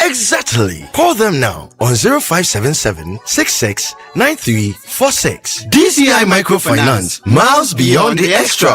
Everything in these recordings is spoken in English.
Exactly. Call them now on 0577 66 9346. DCI Microfinance. Miles beyond the extra.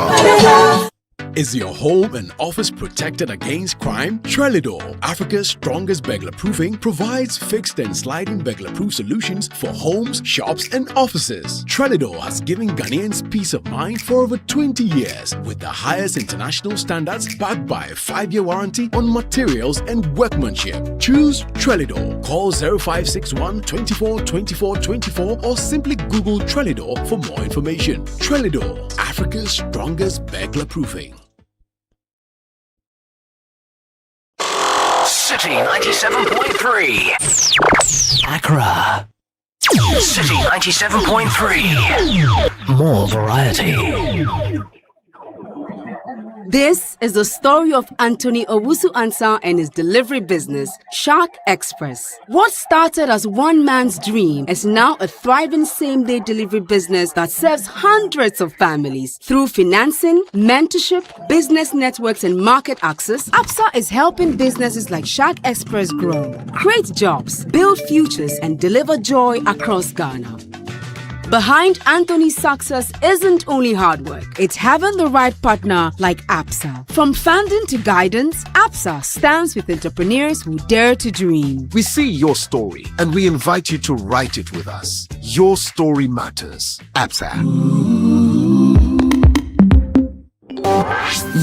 Is your home and office protected against crime? Trelidor, Africa's strongest burglar-proofing, provides fixed and sliding burglar-proof solutions for homes, shops, and offices. Trelidor has given Ghanaians peace of mind for over 20 years with the highest international standards backed by a 5-year warranty on materials and workmanship. Choose Trelidor. Call 0561 24 24 24 or simply Google Trelidor for more information. Trelidor, Africa's strongest burglar-proofing. Citi 97.3. Kakra. Citi 97.3. More variety. This is the story of Anthony Owusu-Ansah and his delivery business, Shark Express. What started as one man's dream is now a thriving same-day delivery business that serves hundreds of families. Through financing, mentorship, business networks, and market access, ABSA is helping businesses like Shark Express grow, create jobs, build futures, and deliver joy across Ghana. Behind Anthony's success isn't only hard work, it's having the right partner like ABSA. From funding to guidance, ABSA stands with entrepreneurs who dare to dream. We see your story and we invite you to write it with us. Your story matters. ABSA.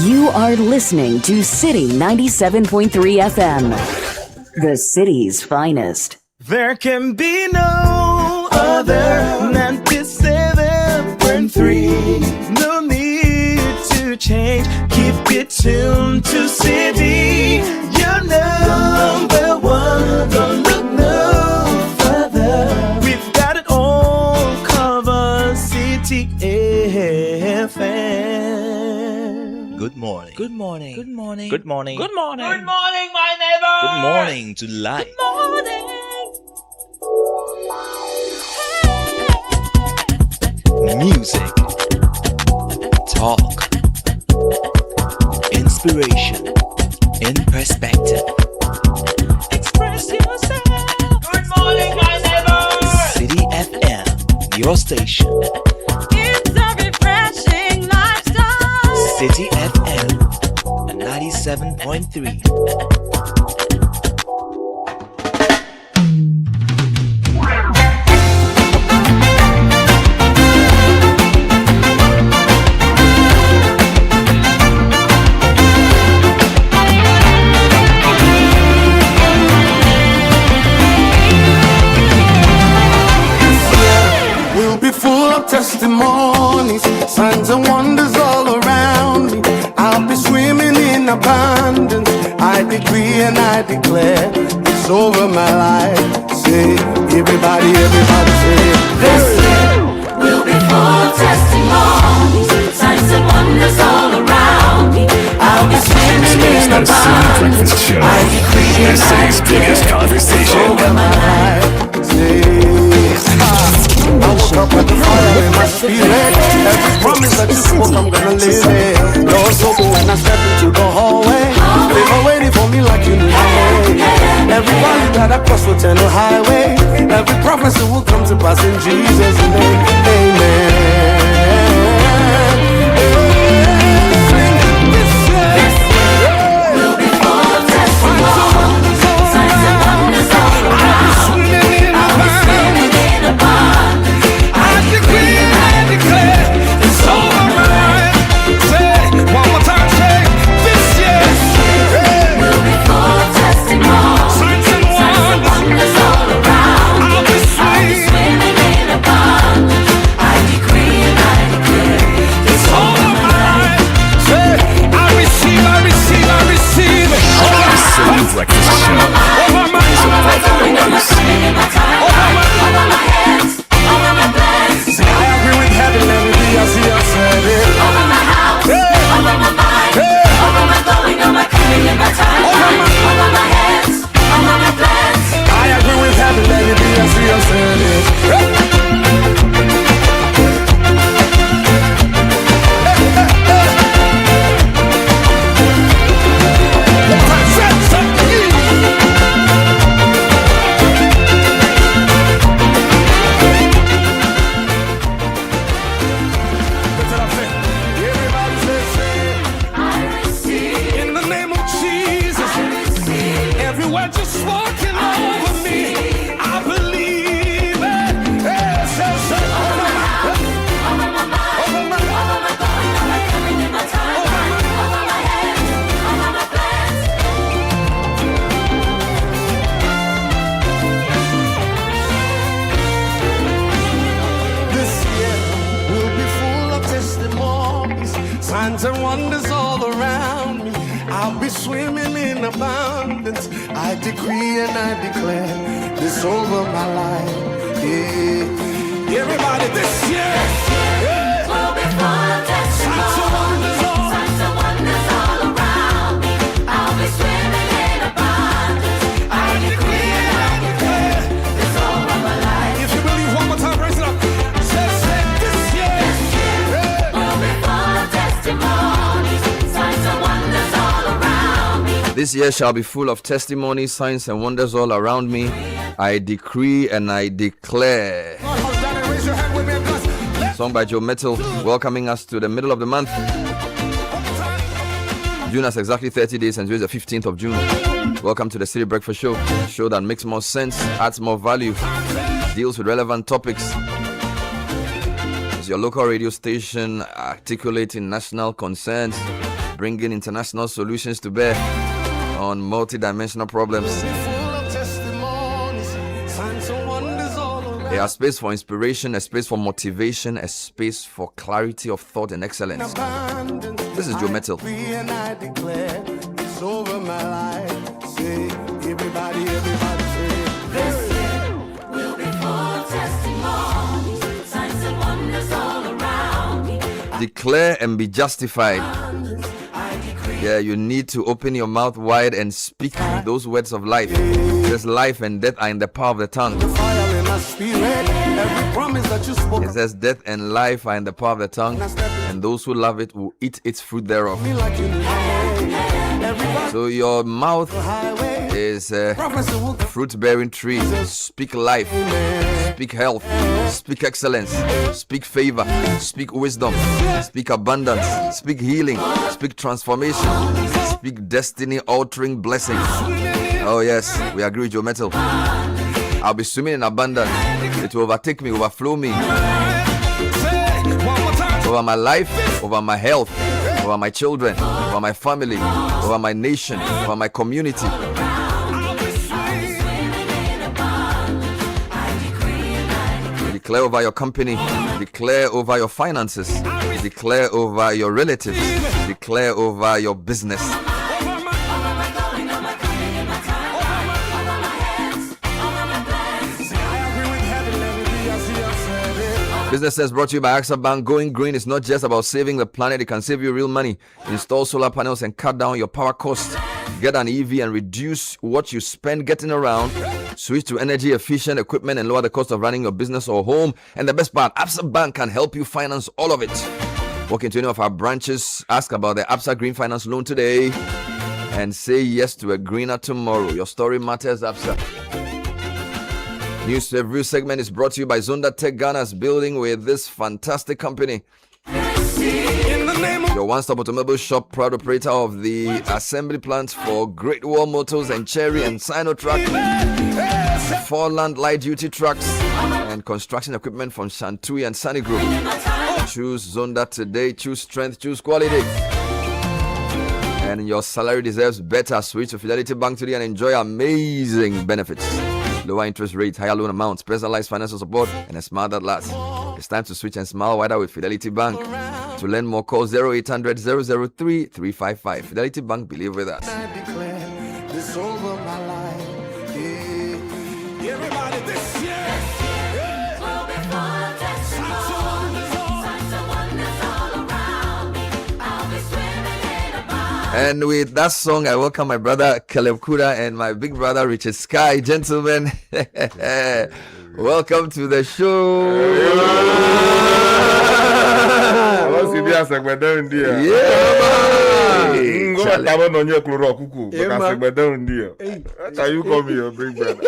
You are listening to Citi 97.3 FM, the city's finest. There can be no other than 97.3. No need to change. Keep it tuned to Citi. You're number one. Don't look no further. We've got it all covered. Citi FM. Good morning. Good morning. Good morning. Good morning. Good morning. Good morning, my neighbor. Good morning to life. Good morning. Music, talk, inspiration, in perspective. Express yourself. Good morning, my neighbor. Citi FM, your station. It's a refreshing lifestyle. Citi FM 97.3. Testimonies, signs and wonders all around me. I'll be swimming in abundance. I decree and I declare it's over my life. Say, everybody say, this year will be full of testimonies, signs and wonders all around me. I'll be swimming in abundance. I decree and I declare it's over my life. Say, I woke up with the fire in my spirit. Every promise that you spoke, I'm gonna live it. Doors open when I step into the hallway. They were waiting for me like you knew my way. Everybody that I cross will turn to highway. Every prophecy will come to pass in Jesus' name. Amen. This year will be full of testimonies, signs and wonders all around. I'll be swimming in abundance. Bye. You were just walking over me. I believe it. Yes, yes, yes. Over my going, over my everything, my time, over my head, over my plans. This year will be full of testimonies, signs and wonders all around me. I'll be swimming in abundance. I decree and I declare this over my life. Yeah. Everybody, this year will be full of testimonies, signs and wonders all around me. I'll be swimming in abundance. I decree and I declare this over my life. If you believe, one more time, raise it up. Say this year will be full of testimonies, signs and wonders all around me. This year shall be full of testimonies, signs, and wonders all around me. I decree and I declare. Song by Joe Metal, welcoming us to the middle of the month. June has exactly 30 days and today is the 15th of June. Welcome to the Citi Breakfast Show, a show that makes more sense, adds more value, deals with relevant topics. It's your local radio station articulating national concerns, bringing international solutions to bear on multidimensional problems. A space for inspiration, a space for motivation, a space for clarity of thought and excellence. This is Joe Metal. Declare and be justified. Yeah, you need to open your mouth wide and speak those words of life. There's life and death are in the power of the tongue. It says death and life are in the power of the tongue, and those who love it will eat its fruit thereof. So your mouth is a fruit-bearing tree. Speak life, speak health, speak excellence, speak favor, speak wisdom, speak abundance, speak healing, speak transformation, speak destiny-altering blessings. Oh yes, we agree with Joe Metal. I'll be swimming in abundance. It will overtake me, overflow me. Over my life, over my health, over my children, over my family, over my nation, over my community. Declare over your company, declare over your finances, declare over your relatives, declare over your business. Businesses brought to you by AXA Bank. Going green is not just about saving the planet, it can save you real money. Install solar panels and cut down your power costs. Get an EV and reduce what you spend getting around. Switch to energy efficient equipment and lower the cost of running your business or home. And the best part, AXA Bank can help you finance all of it. Walk into any of our branches, ask about the AXA Green Finance Loan today, and say yes to a greener tomorrow. Your story matters, AXA. News Review segment is brought to you by Zonda Tech Ghana's building with this fantastic company. Your one-stop automobile shop, proud operator of the assembly plants for Great Wall Motors and Cherry and Sinotrack, Forland light-duty trucks, and construction equipment from Shantui and Sunny Group. Choose Zonda today. Choose strength. Choose quality. And your salary deserves better. Switch to Fidelity Bank today and enjoy amazing benefits. Lower interest rates, higher loan amounts, personalized financial support, and a smile that lasts. It's time to switch and smile wider with Fidelity Bank. To learn more, call 0800 003 355. Fidelity Bank, believe with us. I declare this over my life. Yeah. Everybody this year will be full of testimonies, signs and wonders all around me. I'll be swimming in abundance. And with that song, I welcome my brother Caleb Kudah and my big brother Richard Sky. Gentlemen, welcome to the show. go Charlie. back on your chloro cuckoo. Yeah, Because man. I down there. That's how you call me your big brother.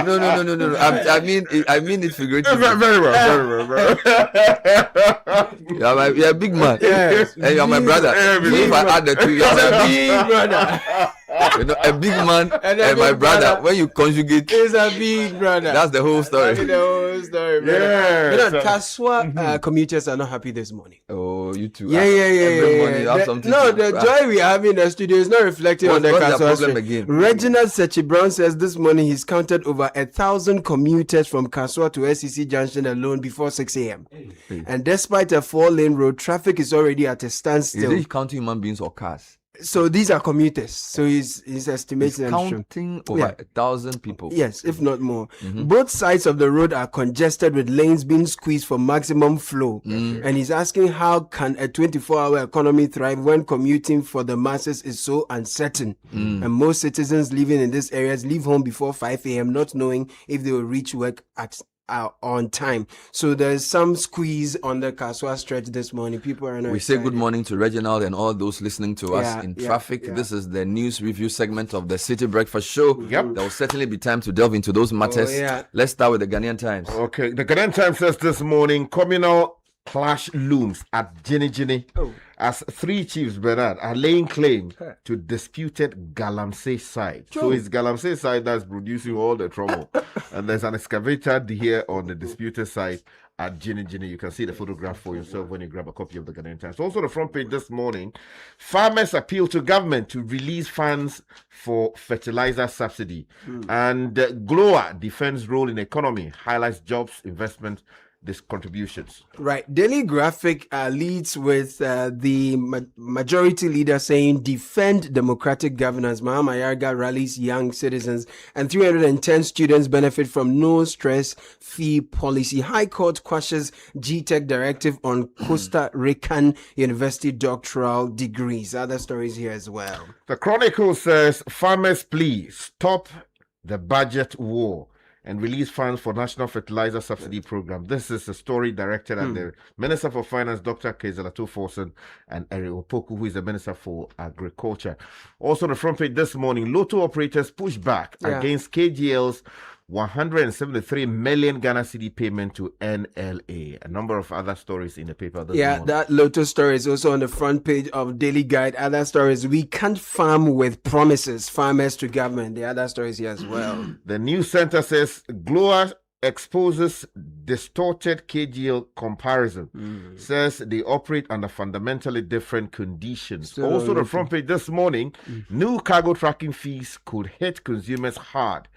No. I mean it figuratively. Very well. You're a big man. Yes. And you're my brother. Yeah, So if I add the two, you're a big brother. a big man and my brother. When you conjugate, He's a big brother. that's the whole story. That's the whole story, man. Yeah, You know, so- Kaswa commuters are not happy this morning. Oh, you too. Yeah. Every morning you have The- something no, to- the joy we have in the studio is not reflecting on the What's their Kaswa problem story. again? Reginald Sechi Brown says this morning he's counted over 1,000 commuters from Kaswa to SCC Junction alone before 6 a.m. And despite a 4-lane road, traffic is already at a Is standstill. it counting human beings or cars? So these are commuters. So he's estimating. It's I'm sure. counting over Yeah. 1,000 people. Yes, if not more. Both sides of the road are congested with lanes being squeezed for maximum flow. And he's asking how can a 24-hour economy thrive when commuting for the masses is so uncertain. And most citizens living in these areas leave home before 5 a.m. not knowing if they will reach work on time. So there's some squeeze on the Kaswa stretch this morning. People are not We say excited. good morning to Reginald and all those listening to us Yeah, in yeah, traffic. yeah. This is the news review segment of the Citi Breakfast Show. Yep. There will certainly be time to delve into those matters. yeah. Let's start with the Ghanaian Times. Okay, the Ghanaian Times says this morning, communal clash looms at Gini as 3 chiefs, Bernard, are laying claim to disputed Galamsey side. So it's Galamsey side that's producing all the trouble. And there's an excavator here on the disputed side at Gini. You can see the photograph for yourself when you grab a copy of the Ghanaian Times. Also, the front page this morning, farmers appeal to government to release funds for fertilizer subsidy. And GLOA defends role in economy, highlights jobs, investment, these contributions. Right. Daily Graphic leads with the majority leader saying defend democratic governance. Mahama Yarga rallies young citizens and 310 students benefit from no stress fee policy. High Court quashes GTech directive on Costa Rican University doctoral degrees. Other stories here as well. The Chronicle says farmers please stop the budget war and release funds for National Fertilizer Subsidy Program. This is a story directed at the Minister for Finance, Dr. Kezelato Forson, and Eric Opoku, who is the Minister for Agriculture. Also on the front page this morning, Lotto operators push back against KGL's 173 million Ghana cedi payment to NLA. A number of other stories in the paper this morning. That Lotto story is also on the front page of Daily Guide. Other stories, we can't farm with promises, farmers to government. The other stories here as well. The News Center says GLOA exposes distorted KGL comparison. Says they operate under fundamentally different conditions. Still Also, the looking. front page this morning, new cargo tracking fees could hit consumers hard.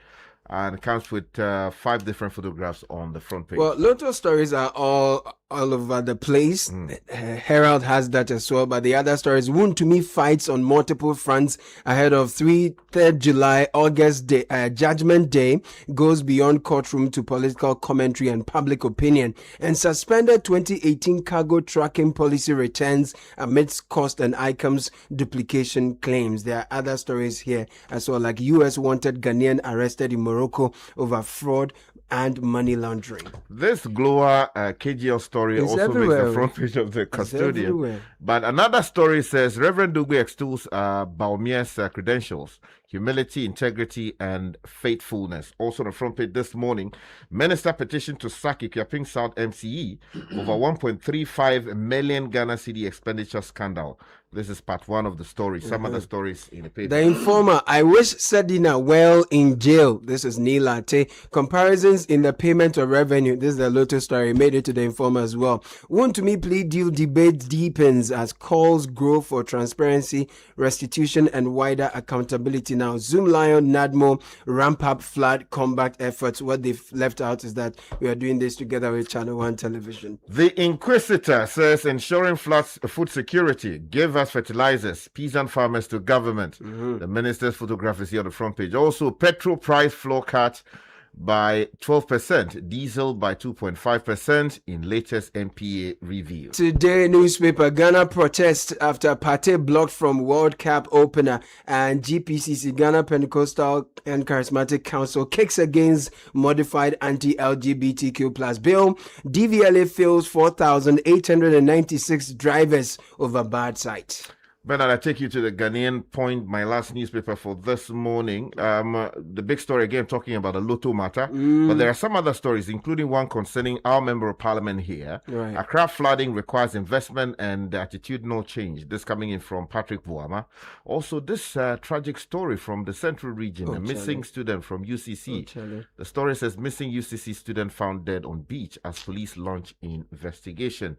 And comes with 5 different photographs on the front page. Well, Lotto stories are all over the place. Herald has that as well. But the other stories, Wound to Me fights on multiple fronts ahead of 3rd July, August Day, Judgment Day, goes beyond courtroom to political commentary and public opinion. And suspended 2018 cargo tracking policy returns amidst cost and ICOM's duplication claims. There are other stories here as well, like U.S. wanted Ghanaian arrested in Morocco over fraud and money laundering. This GLOA KGL story It's also everywhere. makes the front page of the It's custodian. everywhere. But another story says Reverend Dugbe extols Baumia's credentials, humility, integrity, and faithfulness. Also on the front page this morning, Minister petitioned to sack Ikuaping South MCE over 1.35 million Ghana cedi expenditure scandal. This is part 1 of the story. Some other stories in the paper. The Informer, I wish Sedina well in jail. This is Neil Ate. Comparisons in the payment of revenue. This is the Lotto story. Made it to the Informer as well. Want to me plea deal debate deepens as calls grow for transparency, restitution, and wider accountability. Now, Zoom Lion, NADMO, ramp up flood combat efforts. What they've left out is that we are doing this together with Channel 1 Television. The Inquisitor says ensuring food security, give us fertilizers, peasant farmers to government. The minister's photograph is here on the front page. Also, petrol price floor cut by 12%, diesel by 2.5% in latest NPA review. Today, newspaper, Ghana protests after party blocked from World Cup opener, and GPCC, Ghana Pentecostal and Charismatic Council, kicks against modified anti-LGBTQ plus bill. DVLA fails 4,896 drivers over bad sight. Bernard, I take you to the Ghanaian Point, my last newspaper for this morning. The big story again talking about the Lotto matter, but there are some other stories, including one concerning our member of parliament here. Right. Accra flooding requires investment and attitudinal change. This coming in from Patrick Boama. Also, this tragic story from the Central Region, a missing student from UCC. The story says missing UCC student found dead on beach as police launch investigation.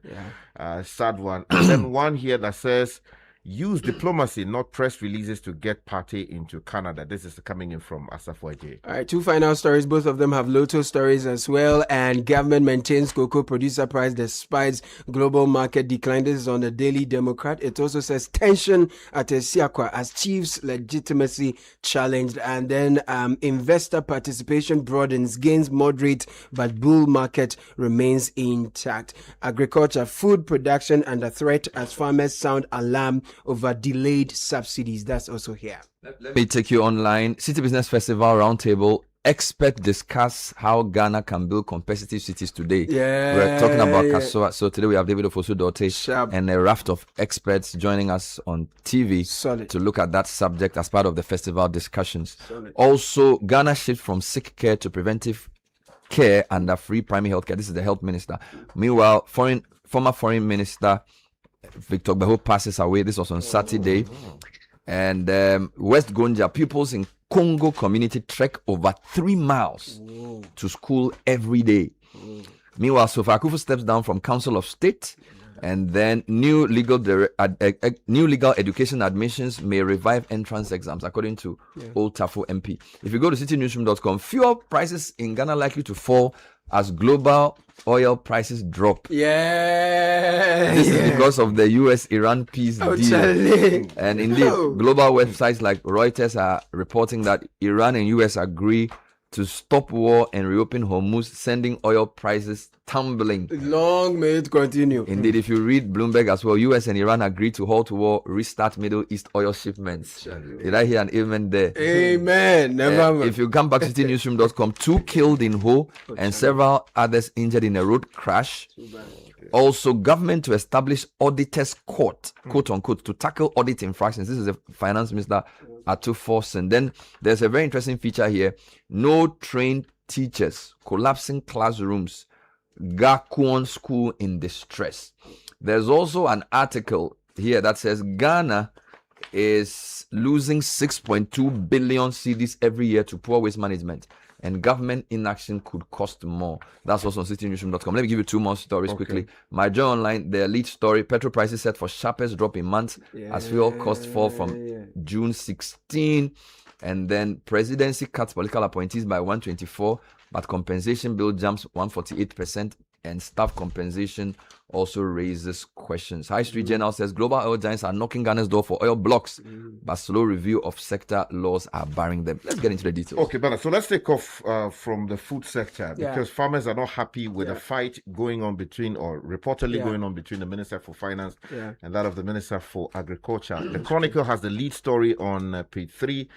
Sad one. And then one here that says, use diplomacy, not press releases, to get party into Canada. This is coming in from Asafwaje. All right, two final stories. Both of them have Lotto stories as well. And government maintains cocoa producer price despite global market decline. This is on the Daily Democrat. It also says tension at Esiakwa as chief's legitimacy challenged. And then investor participation broadens, gains moderate, but bull market remains intact. Agriculture, food production under threat as farmers sound alarm over delayed subsidies. That's also here. Let me take you online. City Business Festival Roundtable. Experts discuss how Ghana can build competitive cities today. We're talking about Kasua. So today we have David Ofosu-Dorte and a raft of experts joining us on TV to look at that subject as part of the festival discussions. Also, Ghana shift from sick care to preventive care under free primary health care. This is the health minister. Meanwhile, former foreign minister Victor Beho passes away. This was on Saturday. And West Gonja, pupils in Congo community trek over 3 miles to school every day. Meanwhile, Sofa Akufo steps down from Council of State. And then new legal education admissions may revive entrance exams, according to Old Tafo MP. If you go to citynewsroom.com, fuel prices in Ghana likely to fall as global oil prices drop. This is because of the US-Iran peace deal. And indeed, global websites like Reuters are reporting that Iran and US agree to stop war and reopen Hormuz, sending oil prices tumbling. Long may it continue. Indeed, if you read Bloomberg as well, US and Iran agreed to halt war, restart Middle East oil shipments. Did I hear an amen there? Amen. Never. If you come back to citynewsroom.com, 2 killed in Ho and several others injured in a road crash. Also, government to establish auditors court, quote unquote, to tackle audit infractions. This is the finance minister at Forson. Then there's a very interesting feature here. No trained teachers, collapsing classrooms, Gakuon school in distress. There's also an article here that says Ghana is losing 6.2 billion cedis every year to poor waste management, and government inaction could cost more. That's also on citynewsroom.com. Let me give you 2 more stories quickly. My Joy Online, their lead story, petrol prices set for sharpest drop in months as fuel costs fall from June 16. And then presidency cuts political appointees by 124, but compensation bill jumps 148%, and staff compensation also raises questions. High Street Journal says global oil giants are knocking Ghana's door for oil blocks, but slow review of sector laws are barring them. Let's get into the details. Okay, Bernard, so let's take off from the food sector because farmers are not happy with the fight going on between, or reportedly going on between, the Minister for Finance and that of the Minister for Agriculture. The Chronicle has the lead story on page 3.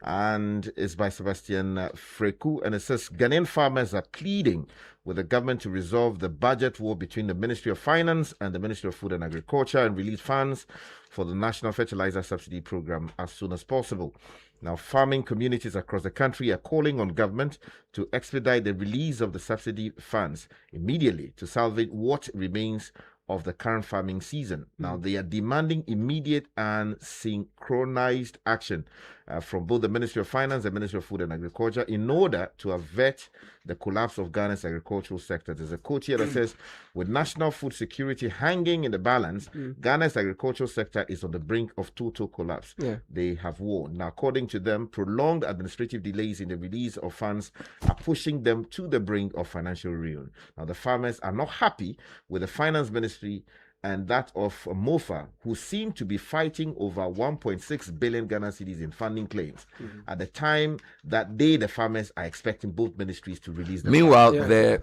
And it's by Sebastian Freku, and it says Ghanaian farmers are pleading with the government to resolve the budget war between the Ministry of Finance and the Ministry of Food and Agriculture and release funds for the National Fertilizer Subsidy Program as soon as possible. Now, farming communities across the country are calling on government to expedite the release of the subsidy funds immediately to salvage what remains of the current farming season. Now, they are demanding immediate and synchronized action from both the Ministry of Finance and Ministry of Food and Agriculture in order to avert the collapse of Ghana's agricultural sector. There's a quote here that says, with national food security hanging in the balance, Ghana's agricultural sector is on the brink of total collapse. They have warned. Now, according to them, prolonged administrative delays in the release of funds are pushing them to the brink of financial ruin. Now, the farmers are not happy with the Finance Ministry and that of Mofa, who seem to be fighting over 1.6 billion Ghana cedis in funding claims at the time that the farmers, are expecting both ministries to release them. Meanwhile, the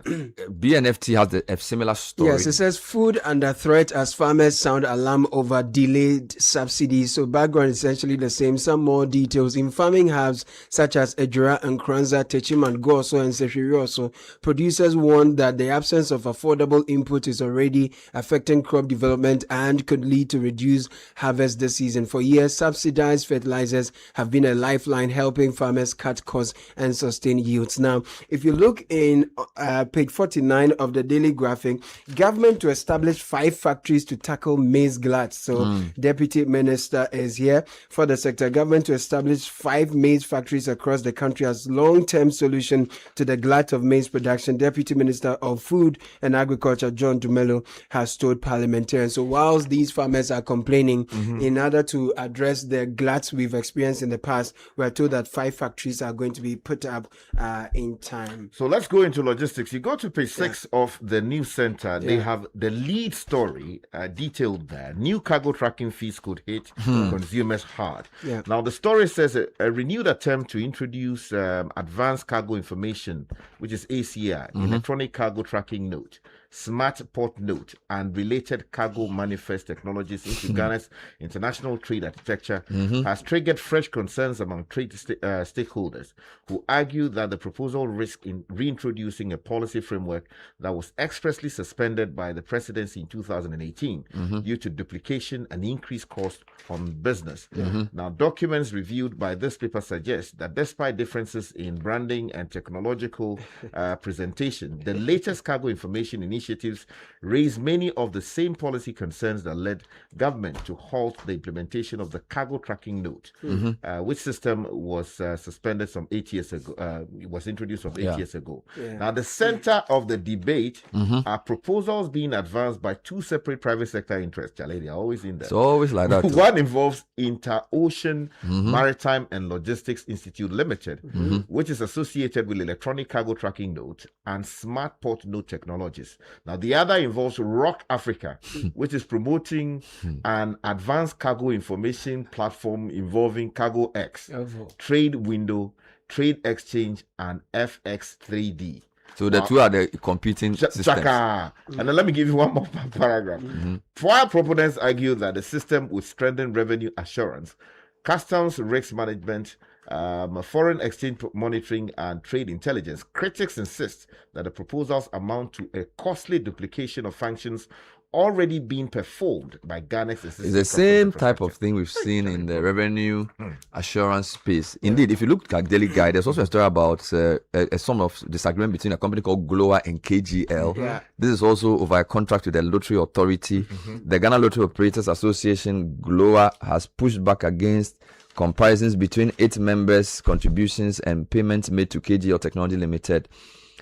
BNFT has a similar story. Yes, it says food under threat as farmers sound alarm over delayed subsidies. So background is essentially the same. Some more details. In farming hubs such as Ejura and Kranza, Techim and Goso and Sefirioso, producers warn that the absence of affordable input is already affecting crop development and could lead to reduced harvest this season. For years, subsidized fertilizers have been a lifeline helping farmers cut costs and sustain yields. Now, if you look in page 49 of the daily graphic, government to establish 5 factories to tackle maize glut. So Deputy Minister is here for the sector. Government to establish 5 maize factories across the country as long-term solution to the glut of maize production. Deputy Minister of Food and Agriculture John Dumelo has told parliamentarians. So whilst these farmers are complaining, in order to address the gluts we've experienced in the past, we're told that 5 factories are going to be put up in time. So let's go into logistics. You go to page 6 of the news center. They have the lead story detailed there. New cargo tracking fees could hit consumers hard. Now the story says a renewed attempt to introduce advanced cargo information, which is ACI, electronic cargo tracking note, smart port note, and related cargo manifest technologies into Ghana's international trade architecture has triggered fresh concerns among trade stakeholders, who argue that the proposal risks in reintroducing a policy framework that was expressly suspended by the presidency in 2018 due to duplication and increased cost on business. Now, documents reviewed by this paper suggest that despite differences in branding and technological presentation, the latest cargo information initiatives raise many of the same policy concerns that led government to halt the implementation of the cargo tracking note, which system was suspended some 8 years ago. It was introduced some 8 years ago. Now, the center of the debate are proposals being advanced by 2 separate private sector interests. Charlie, they're always in there. It's always like that. One involves Inter-Ocean Maritime and Logistics Institute Limited, which is associated with electronic cargo tracking note and smart port note technologies. Now, the other involves Rock Africa, which is promoting an advanced cargo information platform involving Cargo X, Trade Window, Trade Exchange, and FX3D. So the two are the competing systems. And then let me give you one more paragraph. While proponents argue that the system would strengthen revenue assurance, customs risk management, foreign exchange monitoring, and trade intelligence, critics insist that the proposals amount to a costly duplication of functions already being performed by Ghana's It's the same type of thing we've seen in the revenue assurance space. Indeed, if you look at Daily Guide, there's also a story about a sort of disagreement between a company called GLOA and KGL. This is also over a contract with the Lottery Authority. The Ghana Lottery Operators Association, GLOA, has pushed back against comparisons between its members' contributions and payments made to KGL Technology Limited,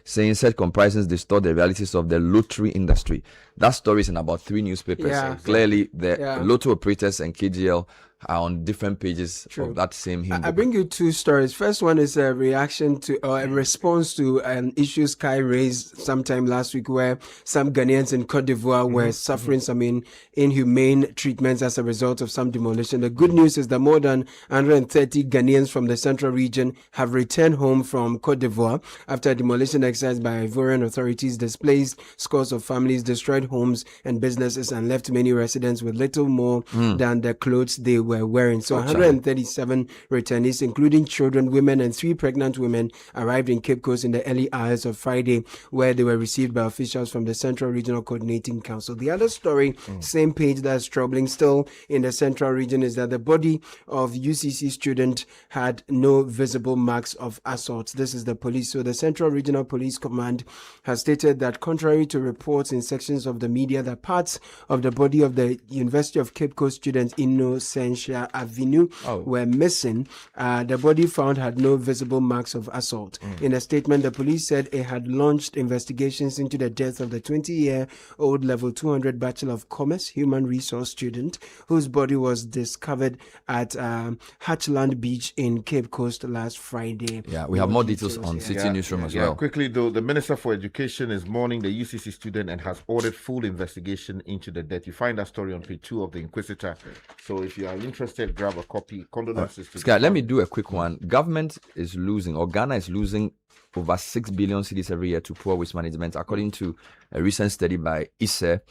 saying said comparisons distort the realities of the lottery industry. That story is in about 3 newspapers. Clearly, the lottery operators and KGL are on different pages of that same hymn. I bring you 2 stories. First one is a reaction to or a response to an issue Sky raised sometime last week, where some Ghanaians in Cote d'Ivoire were suffering some inhumane treatments as a result of some demolition. The good news is that more than 130 Ghanaians from the central region have returned home from Cote d'Ivoire after a demolition exercise by Ivorian authorities displaced scores of families, destroyed homes and businesses, and left many residents with little more than the clothes they were wearing. So 137 returnees, including children, women, and 3 pregnant women, arrived in Cape Coast in the early hours of Friday, where they were received by officials from the Central Regional Coordinating Council. The other story, same page, that's troubling still in the Central region, is that the body of UCC student had no visible marks of assault. This is the police. So the Central Regional Police Command has stated that contrary to reports in sections of the media that parts of the body of the University of Cape Coast student Innocent Residential Avenue were missing. The body found had no visible marks of assault. In a statement, the police said it had launched investigations into the death of the 20-year-old level 200 Bachelor of Commerce Human Resource student whose body was discovered at Hatchland Beach in Cape Coast last Friday. Yeah, we have more details on City Newsroom as well. Quickly though, the Minister for Education is mourning the UCC student and has ordered full investigation into the death. You find that story on page 2 of the Inquisitor. So if you are interested, grab a copy. Condolences to Sky, let me do a quick one. Government is losing, or Ghana is losing, over 6 billion cedis every year to poor waste management, according to a recent study by ISE at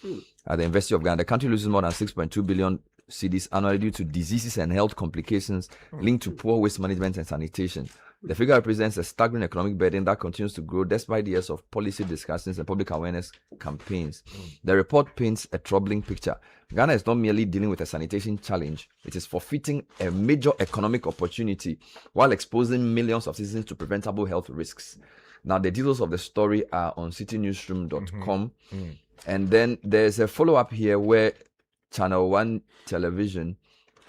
the University of Ghana. The country loses more than 6.2 billion cedis annually due to diseases and health complications linked to poor waste management and sanitation. The figure represents a staggering economic burden that continues to grow despite years of policy discussions and public awareness campaigns. The report paints a troubling picture. Ghana is not merely dealing with a sanitation challenge, it is forfeiting a major economic opportunity while exposing millions of citizens to preventable health risks. Now, the details of the story are on citynewsroom.com. And then there's a follow-up here where Channel 1 Television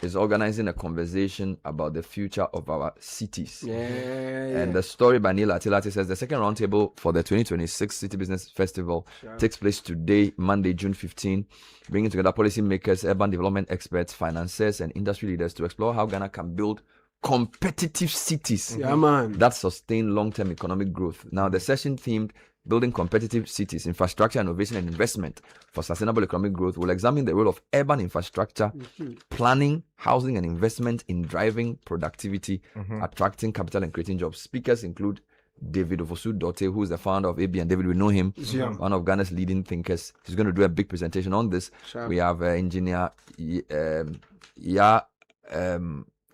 is organizing a conversation about the future of our cities. And the story by Neil Atilati says the second roundtable for the 2026 City Business Festival takes place today, Monday, June 15, bringing together policymakers, urban development experts, financiers, and industry leaders to explore how Ghana can build competitive cities that sustain long-term economic growth. Now, the session themed Building Competitive Cities, Infrastructure, Innovation and Investment for Sustainable Economic Growth will examine the role of urban infrastructure, planning, housing and investment in driving productivity, attracting capital and creating jobs. Speakers include David Ofosu-Dote, who is the founder of AB, and David, we know him, one of Ghana's leading thinkers. He's going to do a big presentation on this. We have engineer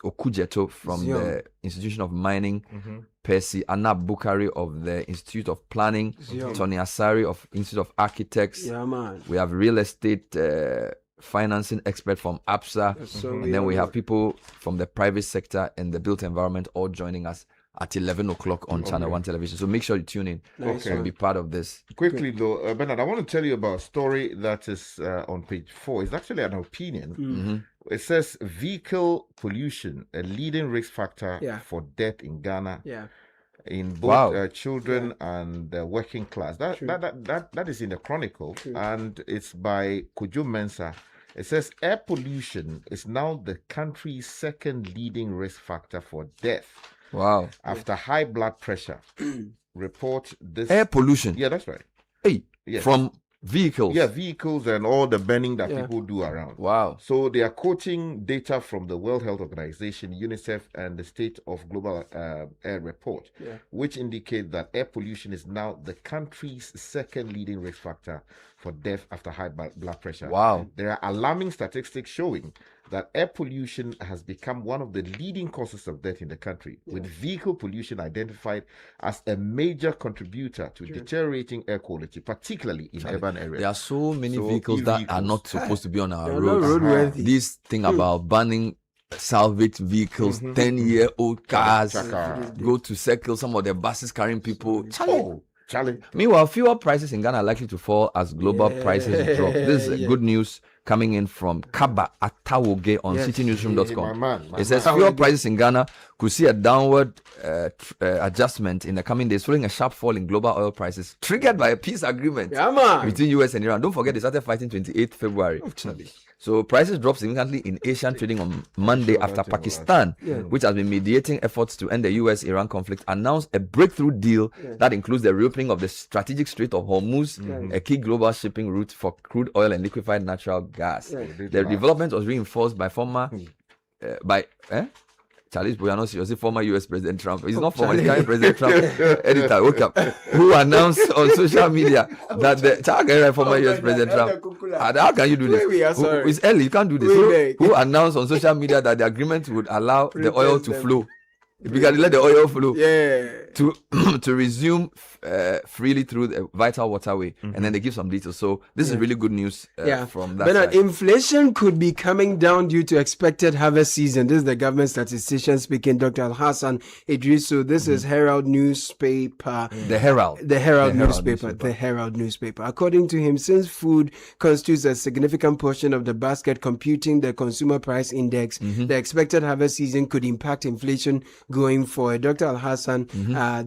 Okujeto from the Institution of Mining, Percy Anna Bukari of the Institute of Planning, Tony Asari of Institute of Architects. We have real estate financing expert from APSA, and then we have people from the private sector and the built environment all joining us at 11 o'clock on Channel 1 Television. So make sure you tune in and be part of this. Quickly though, Bernard, I want to tell you about a story that is on page 4. It's actually an opinion. It says vehicle pollution, a leading risk factor for death in Ghana. In both children and the working class. That is in the Chronicle, and it's by Kudah Mensah. It says air pollution is now the country's second leading risk factor for death. After high blood pressure. Report this. Air pollution. Yeah, that's right. From vehicles. Yeah, vehicles and all the burning that people do around. So they are quoting data from the World Health Organization, UNICEF, and the State of Global Air Report, which indicate that air pollution is now the country's second leading risk factor for death after high blood pressure. There are alarming statistics showing that air pollution has become one of the leading causes of death in the country, with vehicle pollution identified as a major contributor to deteriorating air quality, particularly in urban areas. There are so many vehicles that are not supposed to be on our roads. This thing about banning salvage vehicles, 10-year-old cars, go to circle, some of the buses carrying people. Meanwhile, fuel prices in Ghana are likely to fall as global prices drop. This is good news coming in from Kaba Atawoge on citynewsroom.com. It says fuel prices in Ghana could see a downward adjustment in the coming days following a sharp fall in global oil prices triggered by a peace agreement between US and Iran. Don't forget they started fighting 28th February. So prices dropped significantly in Asian trading on Monday after Pakistan, which has been mediating efforts to end the US-Iran conflict, announced a breakthrough deal that includes the reopening of the strategic Strait of Hormuz, a key global shipping route for crude oil and liquefied natural gas. The development was reinforced by Charles Boyano, seriously, former US President Trump. He's not former, he's President Trump. Editor, wake up. Who announced on social media that the former US President Trump. How can you do this? It's early, you can't do this. Who announced on social media that the agreement would allow the oil to flow? If you can let the oil flow. to resume freely through the vital waterway, and then they give some details. So this is really good news from that Bernard, side. inflation could be coming down due to expected harvest season. This is the government statistician speaking, Dr. Al-Hassan Idris. So this is Herald newspaper. The Herald newspaper. According to him, since food constitutes a significant portion of the basket computing the consumer price index, the expected harvest season could impact inflation going forward. Dr. Al-Hassan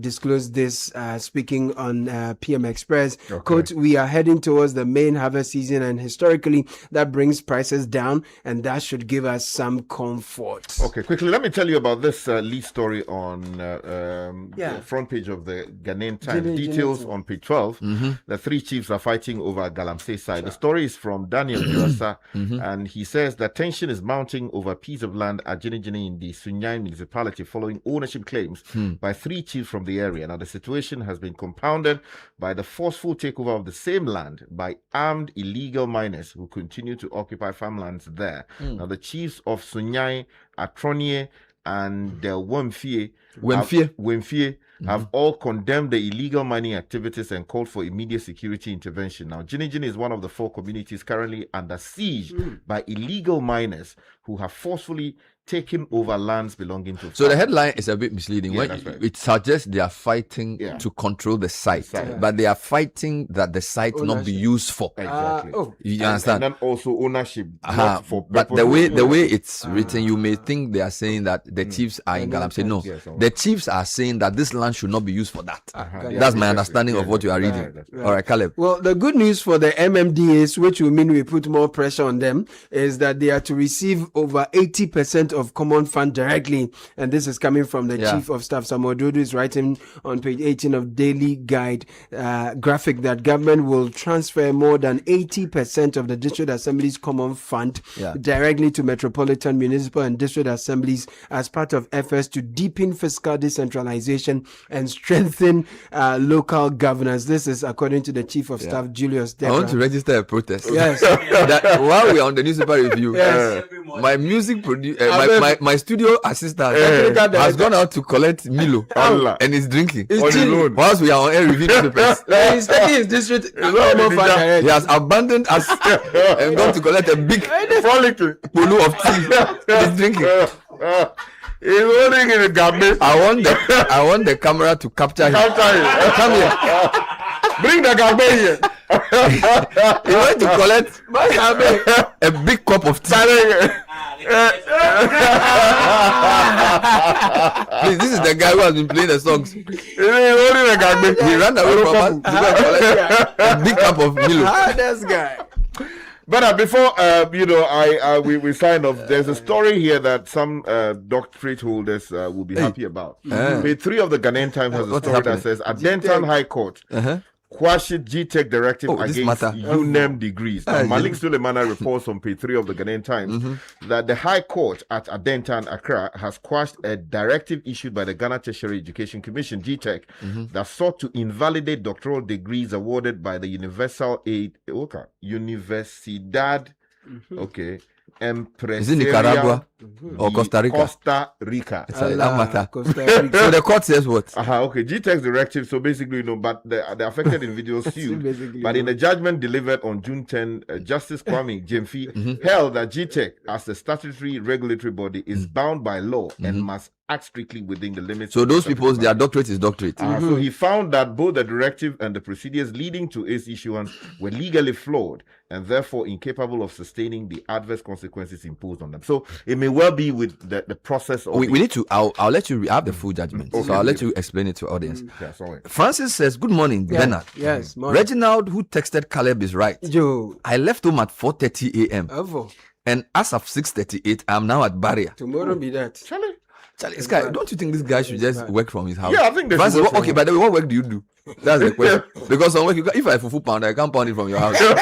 disclosed this speaking on PM Express. Okay. Quote, we are heading towards the main harvest season, and historically that brings prices down, and that should give us some comfort. Okay, quickly, let me tell you about this lead story on the front page of the Ghanaian Times. Details on page 12. The three chiefs are fighting over Galamsey side. The story is from Daniel Jurasa, and he says that tension is mounting over a piece of land at Jinijini in the Sunyai municipality following ownership claims by three chiefs from the area. Now, the situation has been compounded by the forceful takeover of the same land by armed illegal miners who continue to occupy farmlands there. Now, the chiefs of Sunyai, Atronie, and Wemfie have all condemned the illegal mining activities and called for immediate security intervention. Now, Jinijini is one of the 4 communities currently under siege by illegal miners who have forcefully taken over lands belonging to. So the headline is a bit misleading. Yeah, When that's right. it suggests they are fighting to control the site, but they are fighting that the site not be used for. Exactly. You understand? And then also ownership. Not for But purpose. the way it's written, you may think they are saying that the chiefs are in Galamsey. No, the chiefs are saying that this land should not be used for that. That's my understanding of what you are reading. All right, Caleb. Well, the good news for the MMDAs, which will mean we put more pressure on them, is that they are to receive over 80% of common fund directly. And this is coming from the Chief of Staff. Samuel Dodo is writing on page 18 of Daily Guide graphic that government will transfer more than 80% of the District Assembly's common fund directly to metropolitan, municipal and district assemblies as part of efforts to deepen fiscal decentralization and strengthen local governance. This is according to the Chief of Staff, Julius I want to Debra. register a protest. Yes. That while we are on the newspaper review, my music my studio assistant has gone out to collect Milo and is drinking. Whilst we are on air reviewing newspapers. He's taking his district. He has abandoned us and gone to collect a big polo of tea. He's drinking. He's holding in a gambit. I want the camera to capture him. Come here. Bring the gambit here. He went to collect a big cup of tea. Please, this is the guy who has been playing the songs. He ran away from us to go and collect a big cup of Milo. This guy. But before we sign off, there's a story here that some doctorate holders will be happy about. Page 3 of the Ghanaian Times has a story that says Adentan High Court quashed GTech directive against UNEM degrees. Now, Malik Suleimana reports on page 3 of the Ghanaian Times that the High Court at Adentan, Accra, has quashed a directive issued by the Ghana Tertiary Education Commission, GTech, that sought to invalidate doctoral degrees awarded by the Universal Aid, Universidad, Empresarial. Is it Nicaragua or Costa Rica? Costa Rica. So the court says what? GTech's directive. So basically, but the affected individuals sued. But in the judgment delivered on June 10, Justice Kwame Jemfi held that GTech, as a statutory regulatory body, is bound by law and must act strictly within the limits. So those people, their doctorate is doctorate. So he found that both the directive and the procedures leading to its issuance were legally flawed and therefore incapable of sustaining the adverse consequences imposed on them. So it may well be with the process of... We need to... I'll let you have the full judgment. So I'll let you explain it to audience. Francis says, good morning, Bernard. Yes, morning. Reginald, who texted Caleb, is right. I left home at 4:30 a.m. And as of 6:38, I'm now at Barrier. Tomorrow be that. Charlie, this guy, don't you think this guy should just work from his house? Yeah, I think that's okay, by the way, what work do you do? That's the question. Because on work, if I have a full pound, I can't pound it from your house. So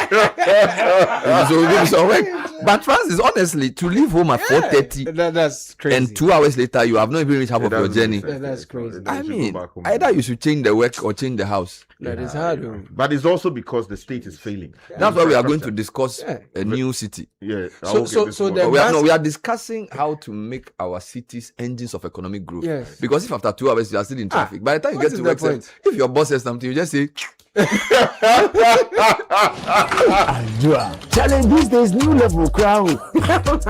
maybe some work. But Francis, honestly, to leave home at 4:30, that's crazy. and 2 hours later you have not even reached half of your journey. That's crazy. I mean, either you should change the work or change the house. That is hard. But it's also because the state is failing. That's why we are going to discuss a new city. Yeah. So we are discussing how to make our cities engines of economic growth. Yes. Because if after 2 hours you are still in traffic, by the time you get to work, if your boss says something, you just say. Challenge these days, new level crown.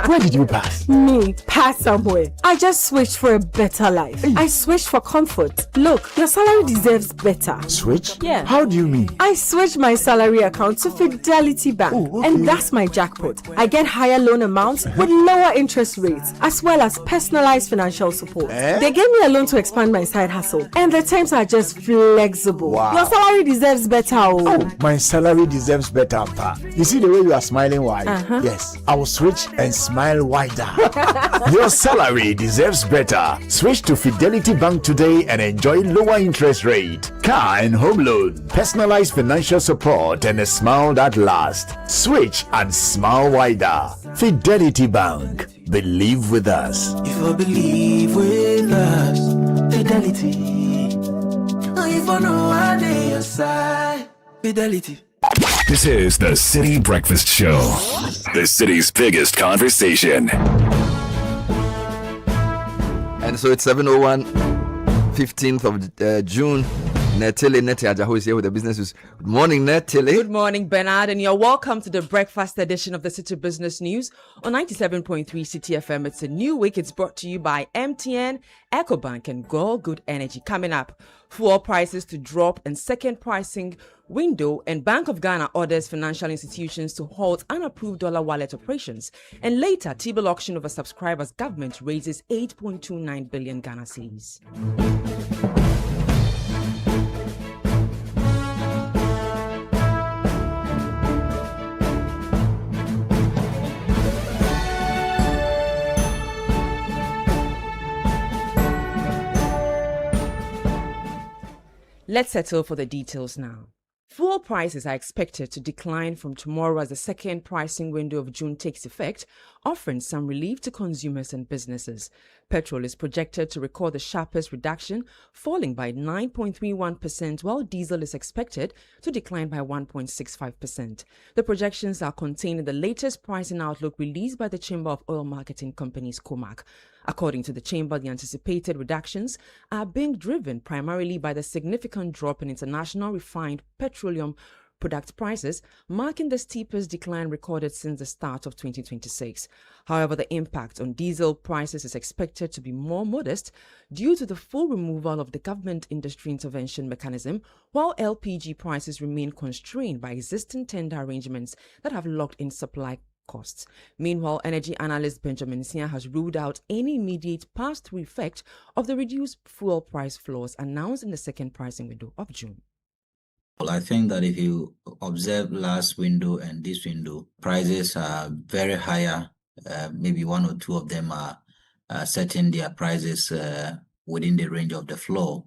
Where did you pass? Me, pass somewhere. I just switched for a better life. I switched for comfort. Look, your salary deserves better. Switch? Yeah. How do you mean? I switched my salary account to Fidelity Bank. And that's my jackpot. I get higher loan amounts with lower interest rates, as well as personalized financial support. They gave me a loan to expand my side hustle, and the terms are just flexible. Wow. Your salary deserves better. My salary deserves better, Pa. You see the way you are smiling wide? Yes, I will switch and smile wider. Your salary deserves better. Switch to Fidelity Bank today and enjoy lower interest rate, car and home loan, personalized financial support, and a smile that lasts. Switch and smile wider. Fidelity Bank. Believe with us. If you believe with us, Fidelity. If I know I need your side, Fidelity. This is the Citi Breakfast Show, the city's biggest conversation. And so it's 7:01, 15th of June. Netele Nete Ajaho is here with the business news. Good morning, Netele. Good morning, Bernard, and you're welcome to the breakfast edition of the Citi Business News on 97.3 Citi FM. It's a new week. It's brought to you by MTN, EcoBank, and Go Good Energy. Coming up, fuel prices to drop and second pricing window, and Bank of Ghana orders financial institutions to halt unapproved dollar wallet operations. And later, T-bill auction over subscribers, government raises 8.29 billion Ghana cedis. Let's settle for the details now. Fuel prices are expected to decline from tomorrow as the second pricing window of June takes effect, offering some relief to consumers and businesses. Petrol is projected to record the sharpest reduction, falling by 9.31%, while diesel is expected to decline by 1.65%. The projections are contained in the latest pricing outlook released by the Chamber of Oil Marketing Companies, COMAC. According to the Chamber, the anticipated reductions are being driven primarily by the significant drop in international refined petroleum product prices, marking the steepest decline recorded since the start of 2026. However, the impact on diesel prices is expected to be more modest due to the full removal of the government industry intervention mechanism, while LPG prices remain constrained by existing tender arrangements that have locked in supply costs. Meanwhile, energy analyst Benjamin Sia has ruled out any immediate pass-through effect of the reduced fuel price floors announced in the second pricing window of June. Well, I think that if you observe last window and this window, prices are very higher. Maybe one or two of them are setting their prices within the range of the floor,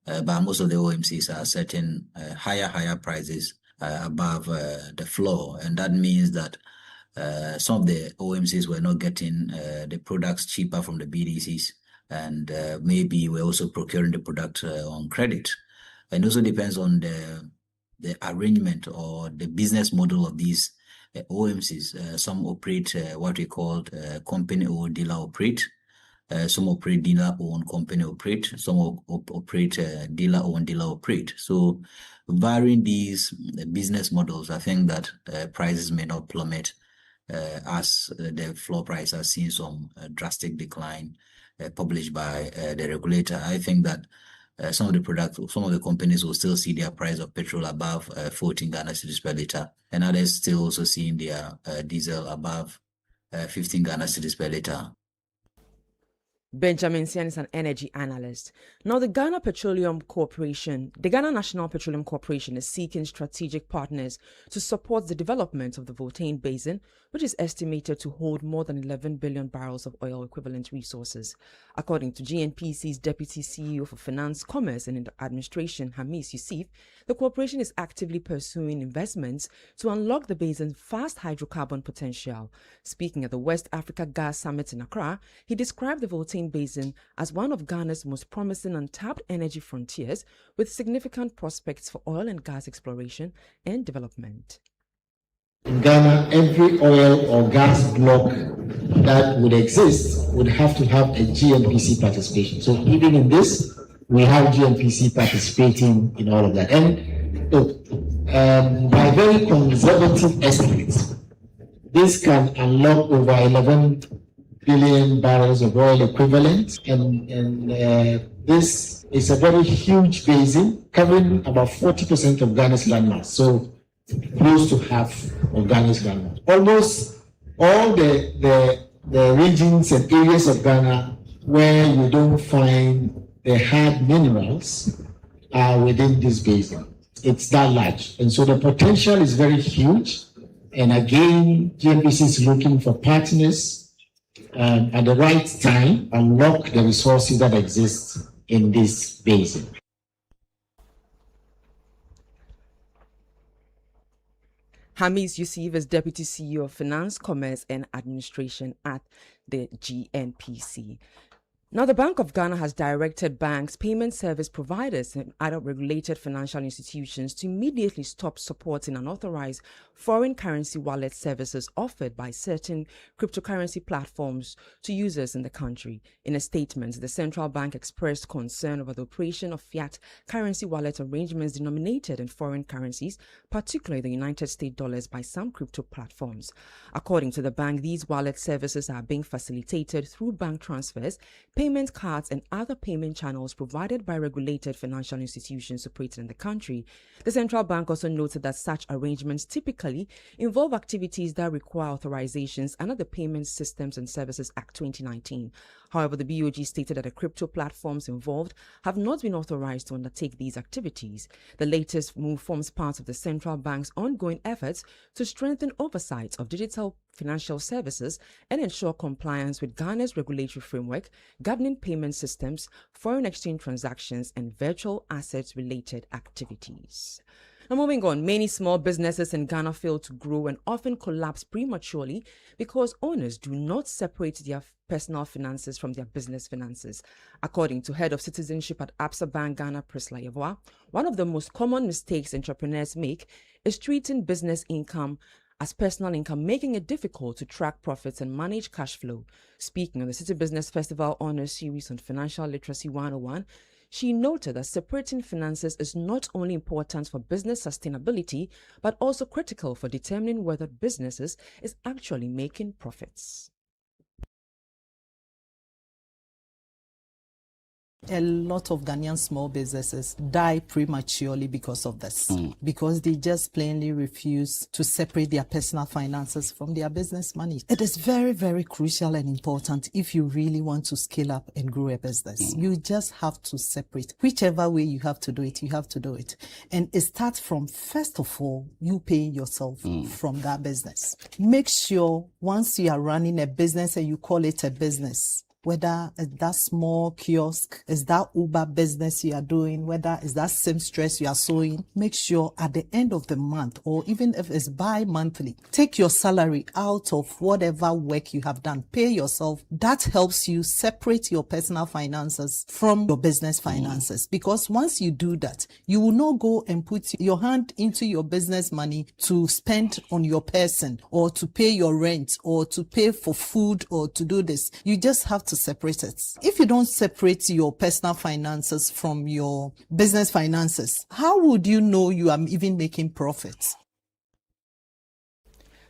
but most of the OMCs are setting higher prices above the floor, and that means that some of the OMCs were not getting the products cheaper from the BDCs, and maybe we're also procuring the product on credit. And also depends on the arrangement or the business model of these OMCs. Some operate what we call company-owned dealer operate. Some operate dealer-owned company operate. Some operate dealer-owned dealer operate. So varying these business models, I think that prices may not plummet as the floor price has seen some drastic decline published by the regulator. I think that some of the companies will still see their price of petrol above 14 Ghana cedis per litre, and others still also seeing their diesel above 15 Ghana cedis per litre. Benjamin Sian is an energy analyst. Now, the Ghana National Petroleum Corporation is seeking strategic partners to support the development of the Voltane Basin, which is estimated to hold more than 11 billion barrels of oil equivalent resources. According to GNPC's Deputy CEO for Finance, Commerce and Administration, Hamis Yusuf, the corporation is actively pursuing investments to unlock the basin's vast hydrocarbon potential. Speaking at the West Africa Gas Summit in Accra, he described the Voltane Basin as one of Ghana's most promising untapped energy frontiers with significant prospects for oil and gas exploration and development. In Ghana, every oil or gas block that would exist would have to have a GNPC participation. So even in this, we have GNPC participating in all of that. And by very conservative estimates, this can unlock over 11 billion barrels of oil equivalent, and this is a very huge basin covering about 40% of Ghana's landmass, so close to half of Ghana's landmass. Almost all the regions and areas of Ghana where you don't find the hard minerals are within this basin. It's that large, and so the potential is very huge. And again, GNPC is looking for partners at the right time, unlock the resources that exist in this basin. Hamis Yusuf is Deputy CEO of Finance, Commerce and Administration at the GNPC. Now, the Bank of Ghana has directed banks, payment service providers, and other regulated financial institutions to immediately stop supporting unauthorized foreign currency wallet services offered by certain cryptocurrency platforms to users in the country. In a statement, the central bank expressed concern over the operation of fiat currency wallet arrangements denominated in foreign currencies, particularly the United States dollars, by some crypto platforms. According to the bank, these wallet services are being facilitated through bank transfers, payment cards, and other payment channels provided by regulated financial institutions operating in the country. The central bank also noted that such arrangements typically involve activities that require authorizations under the Payment Systems and Services Act 2019. However, the BOG stated that the crypto platforms involved have not been authorized to undertake these activities. The latest move forms part of the central bank's ongoing efforts to strengthen oversight of digital financial services and ensure compliance with Ghana's regulatory framework governing payment systems, foreign exchange transactions, and virtual assets-related activities. Now, moving on, many small businesses in Ghana fail to grow and often collapse prematurely because owners do not separate their personal finances from their business finances. According to Head of Citizenship at Absa Bank Ghana, Priscilla Yeboah, one of the most common mistakes entrepreneurs make is treating business income as personal income, making it difficult to track profits and manage cash flow. Speaking on the City Business Festival Honor Series on Financial Literacy 101, she noted that separating finances is not only important for business sustainability, but also critical for determining whether businesses is actually making profits. A lot of Ghanaian small businesses die prematurely because of this, because they just plainly refuse to separate their personal finances from their business money. It is very, very crucial and important if you really want to scale up and grow a business. You just have to separate. Whichever way you have to do it, you have to do it. And it starts from, first of all, you paying yourself from that business. Make sure once you are running a business and you call it a business, whether it's that small kiosk, is that Uber business you are doing, whether it's that seamstress you are sewing, make sure at the end of the month, or even if it's bi-monthly, take your salary out of whatever work you have done. Pay yourself. That helps you separate your personal finances from your business finances. Because once you do that, you will not go and put your hand into your business money to spend on your person, or to pay your rent, or to pay for food, or to do this. You just have to separate it. If you don't separate your personal finances from your business finances, how would you know you are even making profits?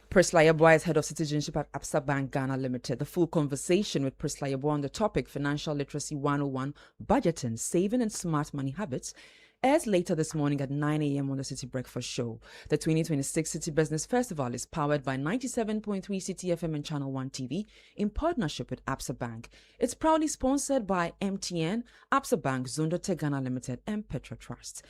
Priscilla Yeboah is Head of Citizenship at Absa Bank Ghana Limited. The full conversation with Priscilla Yeboah on the topic Financial Literacy 101, Budgeting, Saving and Smart Money Habits airs later this morning at 9 a.m. on the Citi Breakfast Show. The 2026 Citi Business Festival is powered by 97.3 Citi FM and Channel 1 TV in partnership with Absa Bank. It's proudly sponsored by MTN, Absa Bank, Zondotech Ghana Limited, and Petra Trust.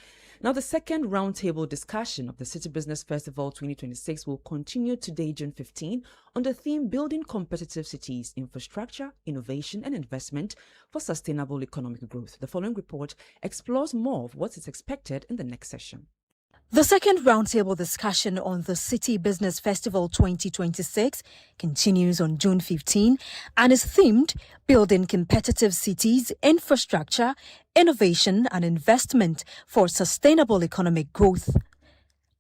Now, the second roundtable discussion of the Citi Business Festival 2026 will continue today, June 15, on the theme Building Competitive Cities, Infrastructure, Innovation and Investment for Sustainable Economic Growth. The following report explores more of what is expected in the next session. The second roundtable discussion on the Citi Business Festival 2026 continues on June 15 and is themed Building Competitive Cities, Infrastructure, Innovation and Investment for Sustainable Economic Growth.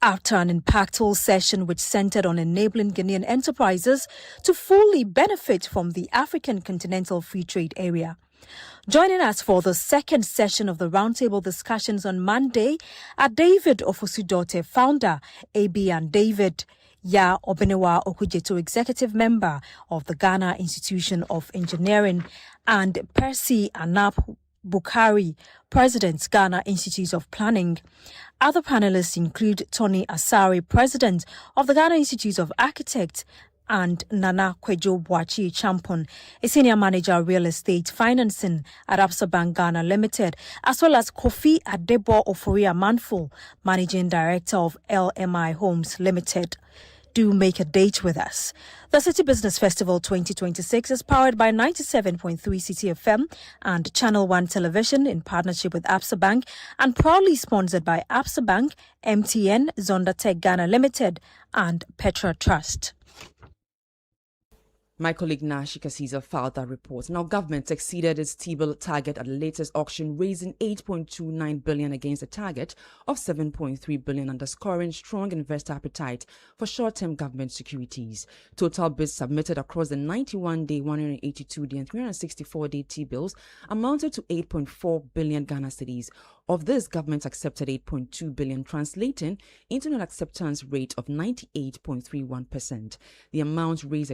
After an impactful session which centered on enabling Ghanaian enterprises to fully benefit from the African Continental Free Trade Area. Joining us for the second session of the roundtable discussions on Monday are David Ofosudote, founder, AB and David Ya Obenewa Okujeto, executive member of the Ghana Institution of Engineering, and Percy Anap Bukari, President, Ghana Institute of Planning. Other panelists include Tony Asari, President of the Ghana Institute of Architects, and Nana Kwejo Boachi Champon, a senior manager real estate financing at Absa Bank Ghana Limited, as well as Kofi Adebo Oforia Manful, managing director of LMI Homes Limited. Do make a date with us. The Citi Business Festival 2026 is powered by 97.3 Citi FM and Channel 1 Television in partnership with Absa Bank and proudly sponsored by Absa Bank, MTN, Zondotech Ghana Limited and Petra Trust. My colleague Nashika Caesar filed that report. Now, government exceeded its T-bill target at the latest auction, raising 8.29 billion against a target of 7.3 billion, underscoring strong investor appetite for short-term government securities. Total bids submitted across the 91-day, 182-day, and 364-day T-bills amounted to 8.4 billion Ghana cedis. Of this, government accepted 8.2 billion, translating into an acceptance rate of 98.31%. The amount raised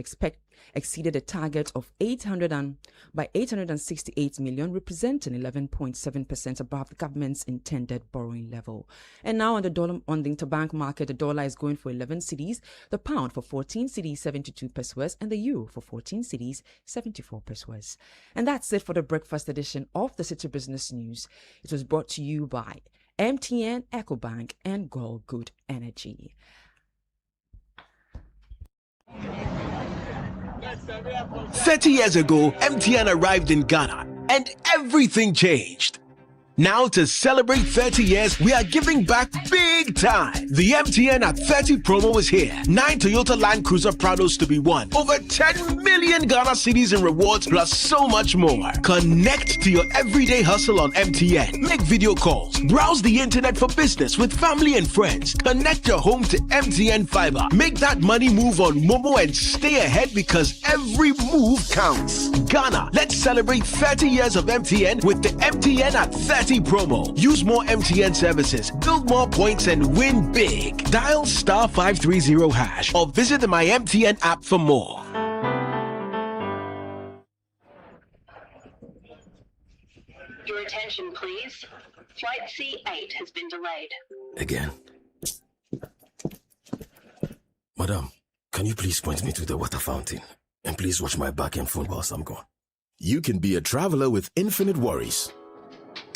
exceeded a target of 868 million, representing 11.7% above the government's intended borrowing level. And now on the interbank market, the dollar is going for 11 cedis, the pound for 14 cedis 72 pesos, and the euro for 14 cedis 74 pesos. And that's it for the breakfast edition of the Citi Business News. It was brought to you by MTN, EcoBank, and Gold Good Energy. 30 years ago, MTN arrived in Ghana and everything changed. Now, to celebrate 30 years, we are giving back big time. The MTN at 30 promo is here. 9 Toyota Land Cruiser Prados to be won. Over 10 million Ghana cedis in rewards, plus so much more. Connect to your everyday hustle on MTN. Make video calls. Browse the internet for business with family and friends. Connect your home to MTN Fiber. Make that money move on Momo and stay ahead because every move counts. Ghana, let's celebrate 30 years of MTN with the MTN at 30 promo. Use more MTN services, build more points, and win big. Dial *530# or visit the My MTN app for more. Your attention, please. Flight C8 has been delayed. Again. Madam, can you please point me to the water fountain? And please watch my back and front whilst I'm gone. You can be a traveler with infinite worries.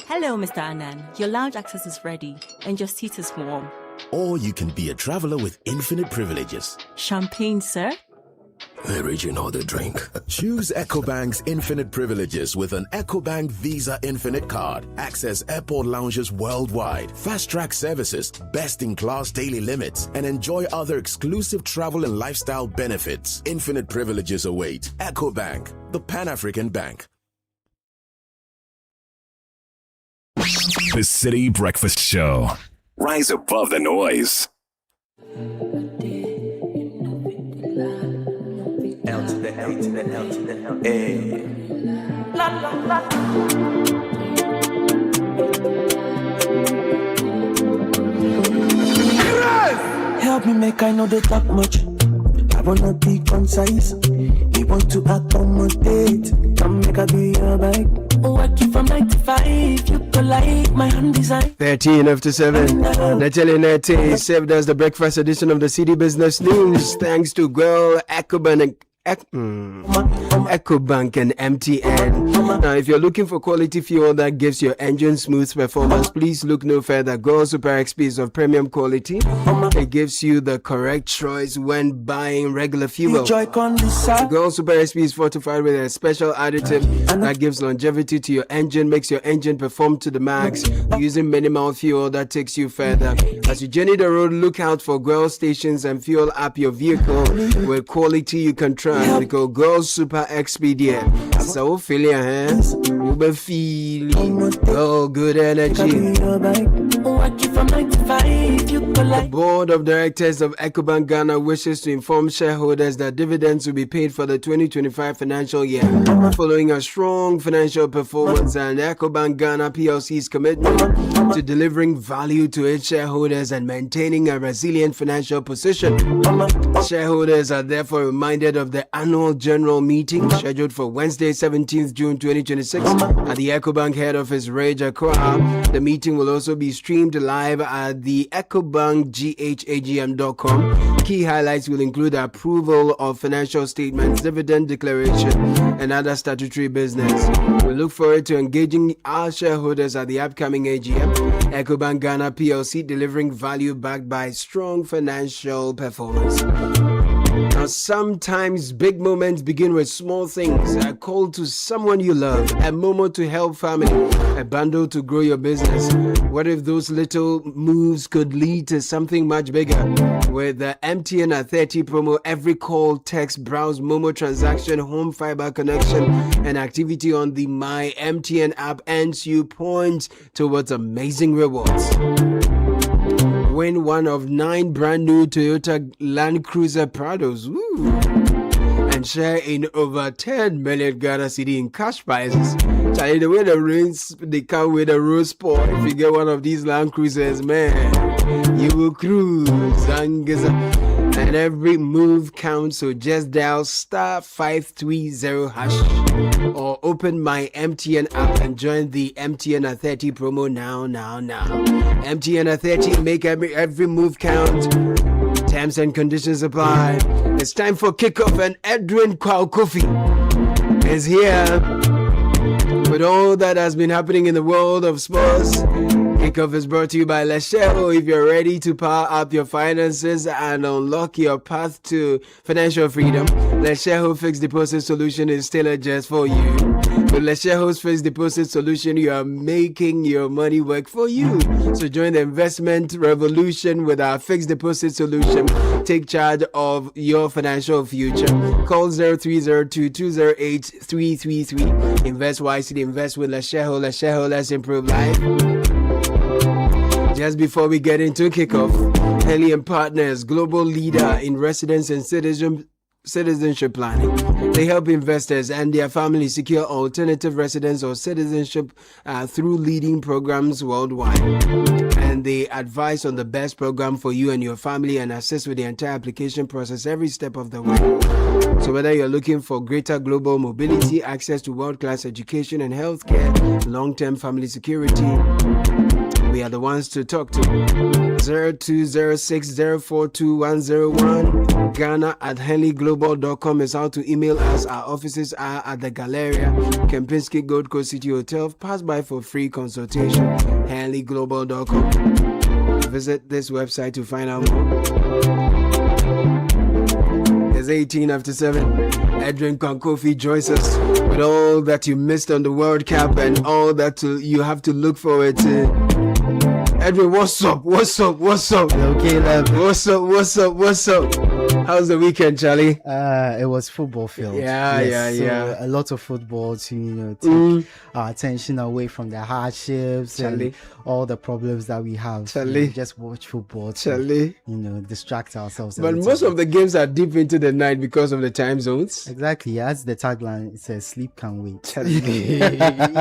Hello, Mr. Annan. Your lounge access is ready and your seat is warm. Or you can be a traveler with infinite privileges. Champagne, sir? Original the drink. Choose EcoBank's infinite privileges with an EcoBank Visa Infinite card. Access airport lounges worldwide, fast-track services, best-in-class daily limits, and enjoy other exclusive travel and lifestyle benefits. Infinite privileges await. EcoBank, the Pan-African Bank. The Citi Breakfast Show. Rise above the noise. L to the L to the L to the L. Hey. La la la. Help me make I know they talk much. I wanna be concise. We want to accommodate. Come make I be your bike. Working from 9 to 5, you go like my hand design. 13 after 7. Natalie Nete served as the breakfast edition of the City Business News. Thanks to Girl Ecobank and Ecobank and MTN. Now, if you're looking for quality fuel that gives your engine smooth performance, please look no further. Girl Super XP is of premium quality. It gives you the correct choice when buying regular fuel. Girl Super XP is fortified with a special additive that gives longevity to your engine, makes your engine perform to the max, using minimal fuel that takes you further. As you journey the road, look out for Girl stations and fuel up your vehicle with quality you can trust. Because Girl Super Expedia. So feel your hands, Uber feeling, oh good energy. The board of directors of Ecobank Ghana wishes to inform shareholders that dividends will be paid for the 2025 financial year, following a strong financial performance and Ecobank Ghana PLC's commitment to delivering value to its shareholders and maintaining a resilient financial position. Shareholders are therefore reminded of the annual general meeting scheduled for Wednesday, 17th June 2026 at the Ecobank head office, Accra. The meeting will also be streamed live at the ecobankghagm.com. Key highlights will include approval of financial statements, dividend declaration, and other statutory business. We look forward to engaging our shareholders at the upcoming AGM. Ecobank Ghana PLC, delivering value backed by strong financial performance. Now, sometimes big moments begin with small things. A call to someone you love, a moment to help family, a bundle to grow your business. What if those little moves could lead to something much bigger? With the MTN at 30 promo, every call, text, browse, Momo transaction, home fiber connection, and activity on the My MTN app earns you points towards amazing rewards. Win one of 9 brand new Toyota Land Cruiser Prados. Ooh. And share in over 10 million Ghana Cedi in cash prizes. Charlie, the way the rains, they come with a rose sport. If you get one of these Land Cruisers, man, you will cruise. And every move counts, so just dial *530# or open My MTN app and join the MTN at 30 promo now. MTN at 30, make every move count. Terms and conditions apply. It's time for kickoff, and Edwin Kwao Kofi is here with all that has been happening in the world of sports. Kickoff is brought to you by Lesheho. If you're ready to power up your finances and unlock your path to financial freedom, Lesheho Fixed Deposit Solution is tailored just for you. With Lesheho's Fixed Deposit Solution, you are making your money work for you. So join the investment revolution with our Fixed Deposit Solution. Take charge of your financial future. Call 0302-208-333. Invest wisely, invest with Lesheho. Lesheho, let's improve life. Just before we get into kickoff, Henley & Partners, global leader in residence and citizenship planning. They help investors and their families secure alternative residence or citizenship through leading programs worldwide. And they advise on the best program for you and your family and assist with the entire application process every step of the way. So whether you're looking for greater global mobility, access to world-class education and healthcare, long-term family security, we are the ones to talk to. 0206042101. Ghana at henleyglobal.com is how to email us. Our offices are at the Galleria, Kempinski Gold Coast City Hotel. Pass by for free consultation. henleyglobal.com. Visit this website to find out more. It's 18 after 7. Edwin Kankofi joins us with all that you missed on the World Cup and all that you have to look forward to. Edwin, what's up? Okay, what's up? How's the weekend, Charlie? It was football filled. Yeah. A lot of football to take our attention away from the hardships and all the problems that we have. Just watch football to, distract ourselves. But most of the games are deep into the night because of the time zones. Exactly. As the tagline says, sleep can wait.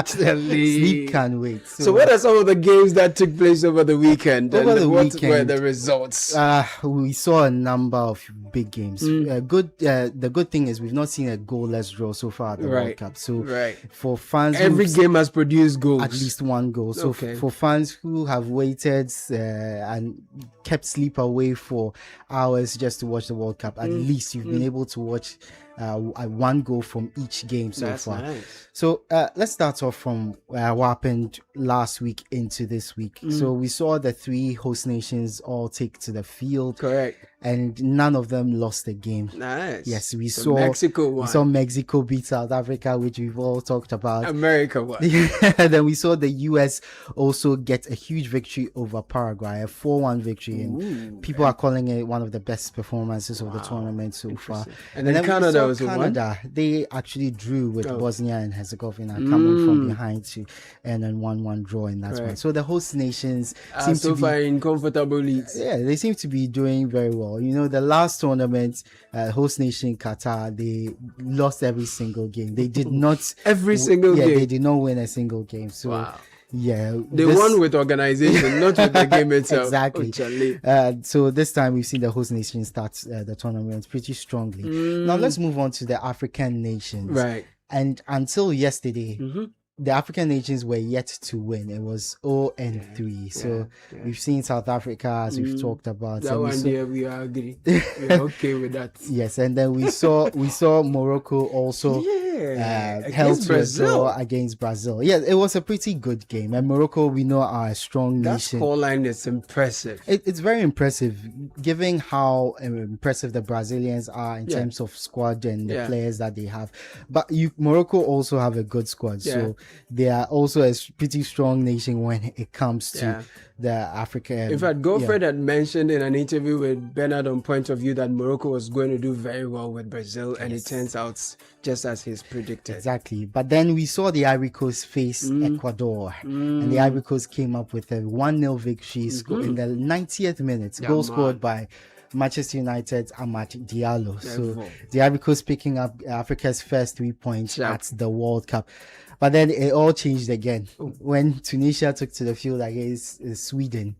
Sleep can wait. So what are some of the games that took place over the weekend? What were the results? We saw a number of big games. The good thing is we've not seen a goalless draw so far at the World Cup. So for fans, every game has produced goals, at least one goal. So for fans who have waited and kept sleep away for hours just to watch the World Cup, at least you've been able to watch one goal from each game so far. Nice. So let's start off from what happened last week into this week. So we saw the 3 host nations all take to the field. Correct. And none of them lost a game. Nice. Yes, we So saw Mexico won. We saw Mexico beat South Africa, which we've all talked about. America won. Then we saw the US also get a huge victory over Paraguay, a 4-1 victory. And people are calling it one of the best performances of the tournament so far. And then Canada was Canada. They actually drew with Bosnia and Herzegovina, coming from behind to end a 1-1 draw in that one. So the host nations seem so to be far in comfortable leads. Yeah, they seem to be doing very well. You know, the last tournament, host nation Qatar, they lost every single game. They did not every single game. Yeah, they did not win a single game. So yeah, they won with organization, not with the game itself. Exactly. So this time we've seen the host nation start the tournament pretty strongly. Now let's move on to the African nations. Right. And until yesterday, the African nations were yet to win. It was 0-3. So we've seen South Africa, as we've talked about. That one day we are agree. We're okay with that. Yes, and then we saw Morocco also held to a draw against Brazil. Yeah, it was a pretty good game. And Morocco, we know, are a strong nation. That scoreline is impressive. It's very impressive, given how impressive the Brazilians are in terms of squad and the players that they have. But Morocco also have a good squad, so they are also a pretty strong nation when it comes to the African. In fact, Godfred had mentioned in an interview with Bernard on Point of View that Morocco was going to do very well with Brazil, and it turns out just as he's predicted. Exactly. But then we saw the Ivory Coast face Ecuador, and the Ivory Coast came up with a 1-0 victory in the 90th minute. Goal scored by Manchester United's Amad Diallo. So the Ivory Coast picking up Africa's first 3 points at the World Cup. But then it all changed again when Tunisia took to the field against Sweden.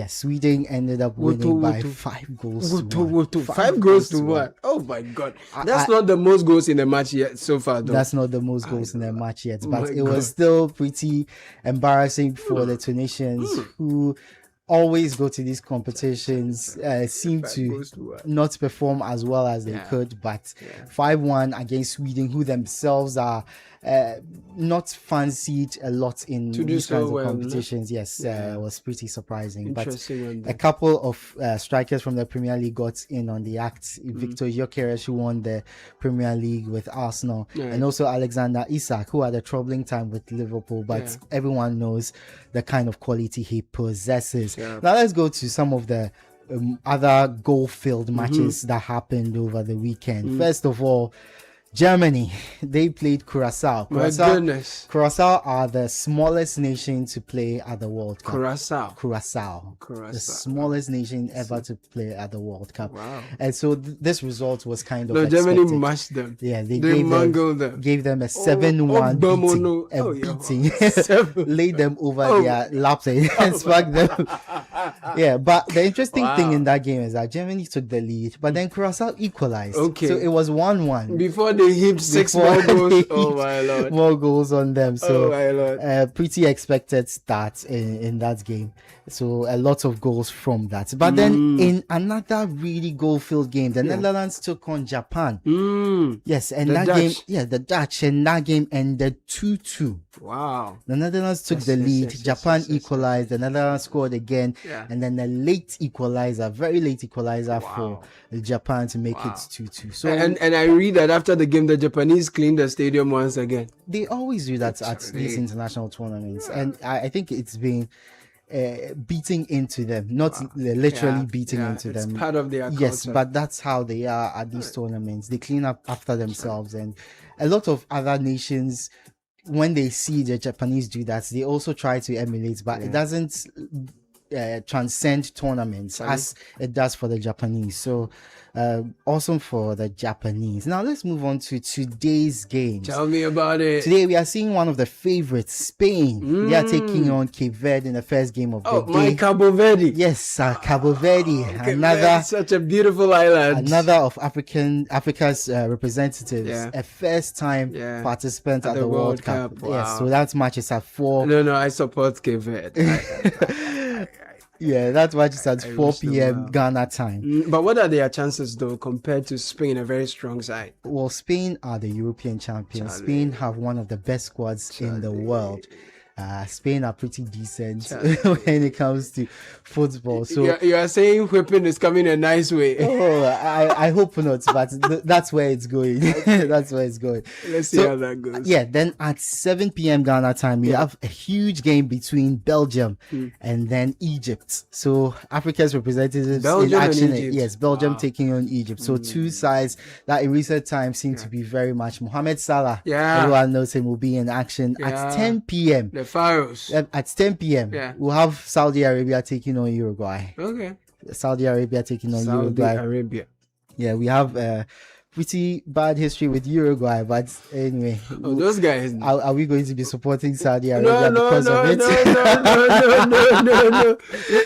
Sweden ended up winning by 5 goals to 1. 5 goals to 1. Oh my God. That's not the most goals in the match yet so far, though. That's not the most goals in the match yet. But it was still pretty embarrassing for the Tunisians who always go to these competitions, seem to not perform as well as they could, but 5-1 against Sweden, who themselves are not fancied a lot in these kinds of competitions. It was pretty surprising. But a couple of strikers from the Premier League got in on the act. Victor Gyökeres, who won the Premier League with Arsenal, and also Alexander Isak, who had a troubling time with Liverpool, but everyone knows the kind of quality he possesses. Now let's go to some of the other goal-filled matches that happened over the weekend. First of all, Germany, they played Curacao. My goodness. Curacao are the smallest nation to play at the World Cup. Curacao. The smallest nation ever to play at the World Cup. Wow. And so this result was kind of expected. Germany mashed them. Yeah, they mangled them. Gave them a 7-1 beating. Laid them over their laps and smacked them. But the interesting thing in that game is that Germany took the lead, but then Curacao equalized. Okay. So it was 1-1. Before they heaped 6 more goals. Oh my Lord. More goals on them. So my Lord. Pretty expected start in that game. So a lot of goals from that. But then in another really goal-filled game, the Netherlands took on Japan. Yes, and the that Dutch. game, the Dutch, and that game ended 2-2. Wow. The Netherlands took the lead. Japan equalized. The Netherlands scored again. And then a late equalizer, very late equalizer for Japan to make it 2-2. So and I read that after the game, the Japanese cleaned the stadium once again. They always do that at these international tournaments. And I think it's been beating into them, not literally beating into them. It's part of their culture. Yes, but that's how they are at these tournaments. They clean up after themselves. And a lot of other nations, when they see the Japanese do that, they also try to emulate, but transcend tournaments as it does for the Japanese. So awesome for the Japanese. Now let's move on to today's games. Tell me about it. Today we are seeing one of the favorites, Spain. They are taking on Cape Verde in the first game of the day. My Cabo Verde. Yes, Cabo Verde. Such a beautiful island. Another of Africa's representatives. A first-time participant at the World Cup. Wow. Yes, so that match is at 4. No, I support Cape Verde. Yeah, that match is at 4 p.m. Ghana time. But what are their chances, though, compared to Spain, a very strong side? Well, Spain are the European champions. Spain have one of the best squads in the world. Spain are pretty decent when it comes to football. So you are saying whipping is coming a nice way. Oh, I hope not, but that's where it's going. That's where it's going. Let's see how that goes. Yeah, then at 7 p.m. Ghana time, we have a huge game between Belgium and then Egypt. So Africa's representatives in action. Yes, Belgium taking on Egypt. So two sides that in recent times seem to be very much. Mohamed Salah, everyone knows him, will be in action at 10 p.m. The Pharaohs. At 10 p.m. We'll have Saudi Arabia taking on Uruguay. Okay. Saudi Arabia taking on Uruguay. Saudi Arabia. Yeah, we have pretty bad history with Uruguay, but anyway. Oh, those guys. Are we going to be supporting Saudi Arabia because of it?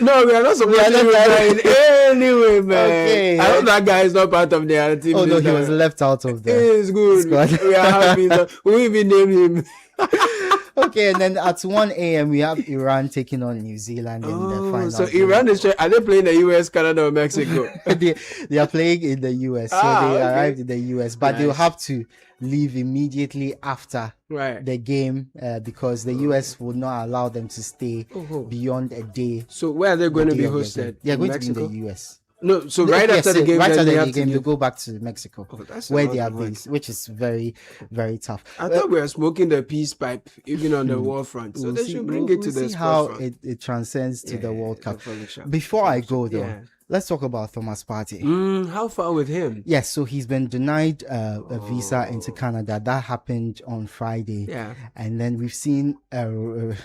No, we are not supporting Uruguay in any way, man. Okay. I hope that guy is not part of their team. Oh, no, he was left out of the It's good. squad. We are happy. We even name him. Okay, and then at 1 a.m. we have Iran taking on New Zealand in the final. So Iran is are they playing the US, Canada, or Mexico? they are playing in the US. So they arrived in the US, but they'll have to leave immediately after the game because the US will not allow them to stay beyond a day. So where are they going to be hosted? They are going Mexico? to be in the US. No, so after the game, they go back to Mexico, where they are based, which is very, very tough. I thought we were smoking the peace pipe even on the war front, so they should bring it to the how front. it transcends to the World Cup. Before I go though, let's talk about Thomas Partey. How far with him? Yes, so he's been denied a visa into Canada. That happened on Friday. And then we've seen a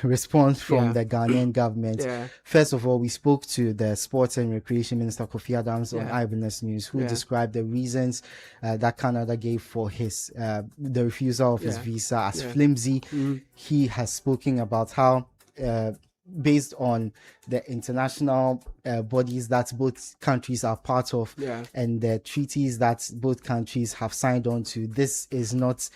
response from the Ghanaian government. First of all, we spoke to the Sports and Recreation Minister Kofi Adams on Eyewitness News, who described the reasons that Canada gave for his the refusal of his visa as flimsy. He has spoken about how based on the international bodies that both countries are part of and the treaties that both countries have signed on to, this is not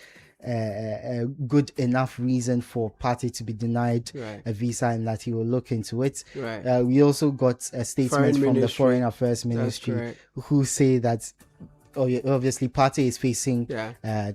a good enough reason for Partey to be denied a visa, and that he will look into it. We also got a statement from the Foreign Affairs Ministry who say that obviously Partey is facing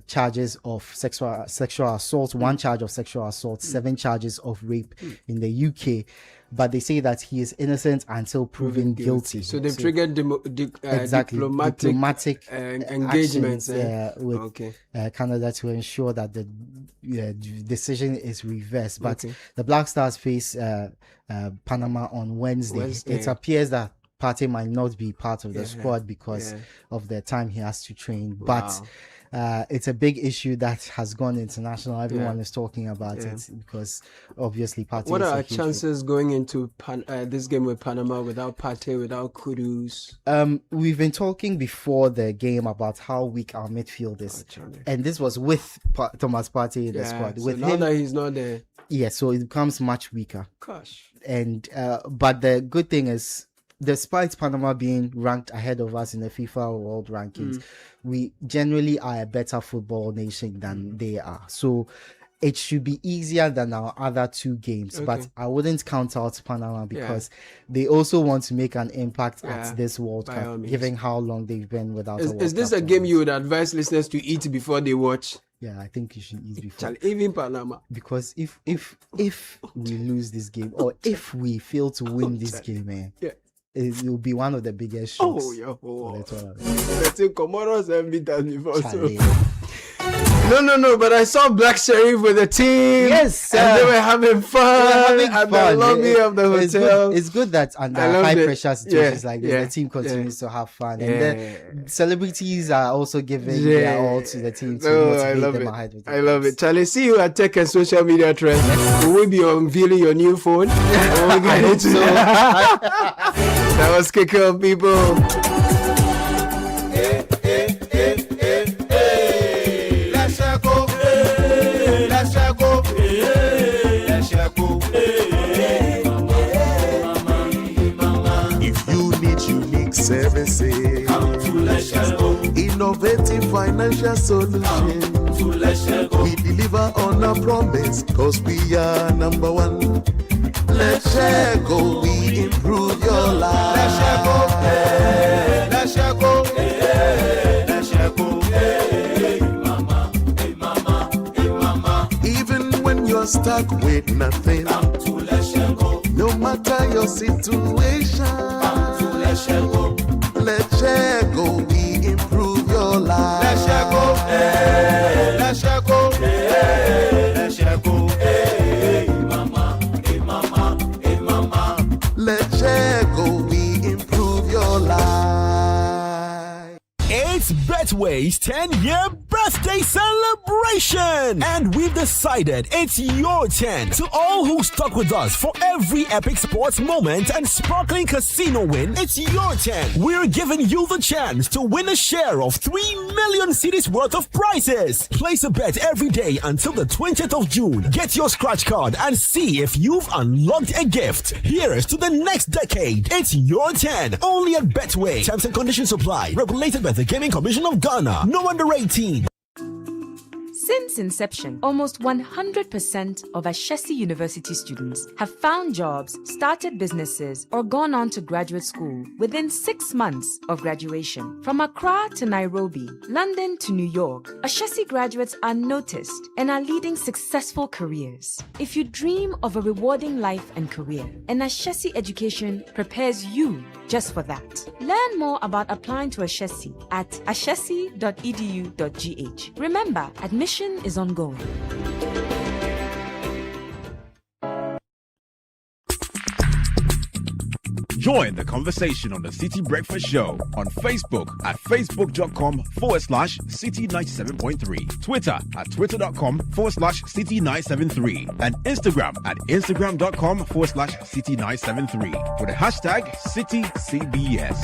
charges of sexual assault, one charge of sexual assault, 7 charges of rape in the UK, but they say that he is innocent until proven guilty. So they've triggered diplomatic engagements with Canada to ensure that the decision is reversed. But the Black Stars face Panama on Wednesday. It appears that Partey might not be part of the squad because of the time he has to train. But it's a big issue that has gone international. Everyone is talking about it because obviously Partey. What are our chances going into this game with Panama without Partey, without Kudus? We've been talking before the game about how weak our midfield is, and this was with Thomas Partey in the squad. So with now him, that he's not there, so it becomes much weaker. Gosh. And but the good thing is, despite Panama being ranked ahead of us in the FIFA World Rankings, we generally are a better football nation than they are. So it should be easier than our other 2 games. But I wouldn't count out Panama because they also want to make an impact at this World Cup, given how long they've been without a World Cup. Is this a game you would advise listeners to eat before they watch? Yeah, I think you should eat before. Even Panama. Because if we lose this game, or if we fail to win this game, it will be one of the biggest shocks. Let's say Comoros and beat us before. No, but I saw Black Sheriff with the team. Yes, and they were having fun at the lobby of the hotel. It's good that under high pressure situations like this, the team continues to have fun. And then celebrities are also giving their all to the team to motivate them ahead with I love it. Charlie, see you at Tech and Social Media Trends. Will we be unveiling your new phone? That was kick off, people. Services, innovative financial solutions. We deliver on our promise, cause we are number one. Let's share go, we improve your life. Let's share go, let's share go, let's share go, hey mama, hey mama, hey mama. Even when you're stuck with nothing, come to let's share go. No matter your situation, come to let's share go. Let's share go, we improve your life. Let's share go, hey, let's share go, hey, let's share go, hey mama, hey mama, hey mama. Let's share go, we improve your life. It's Betway's 10-year birthday celebration, and we've decided it's your 10. To all who stuck with us for every epic sports moment and sparkling casino win, it's your 10. We're giving you the chance to win a share of 3 million cedis worth of prizes. Place a bet every day until the 20th of June. Get your scratch card and see if you've unlocked a gift. Here's to the next decade. It's your 10. Only at Betway. Terms and conditions apply. Regulated by the Gaming Commission of Ghana. No under 18. Since inception, almost 100% of Ashesi University students have found jobs, started businesses, or gone on to graduate school within 6 months of graduation. From Accra to Nairobi, London to New York, Ashesi graduates are noticed and are leading successful careers. If you dream of a rewarding life and career, an Ashesi education prepares you just for that. Learn more about applying to Ashesi at ashesi.edu.gh. Remember, admission is ongoing. Join the conversation on the Citi Breakfast Show on Facebook at facebook.com/Citi97.3, Twitter at twitter.com/Citi973, and Instagram at instagram.com/Citi973 with the hashtag CitiCBS.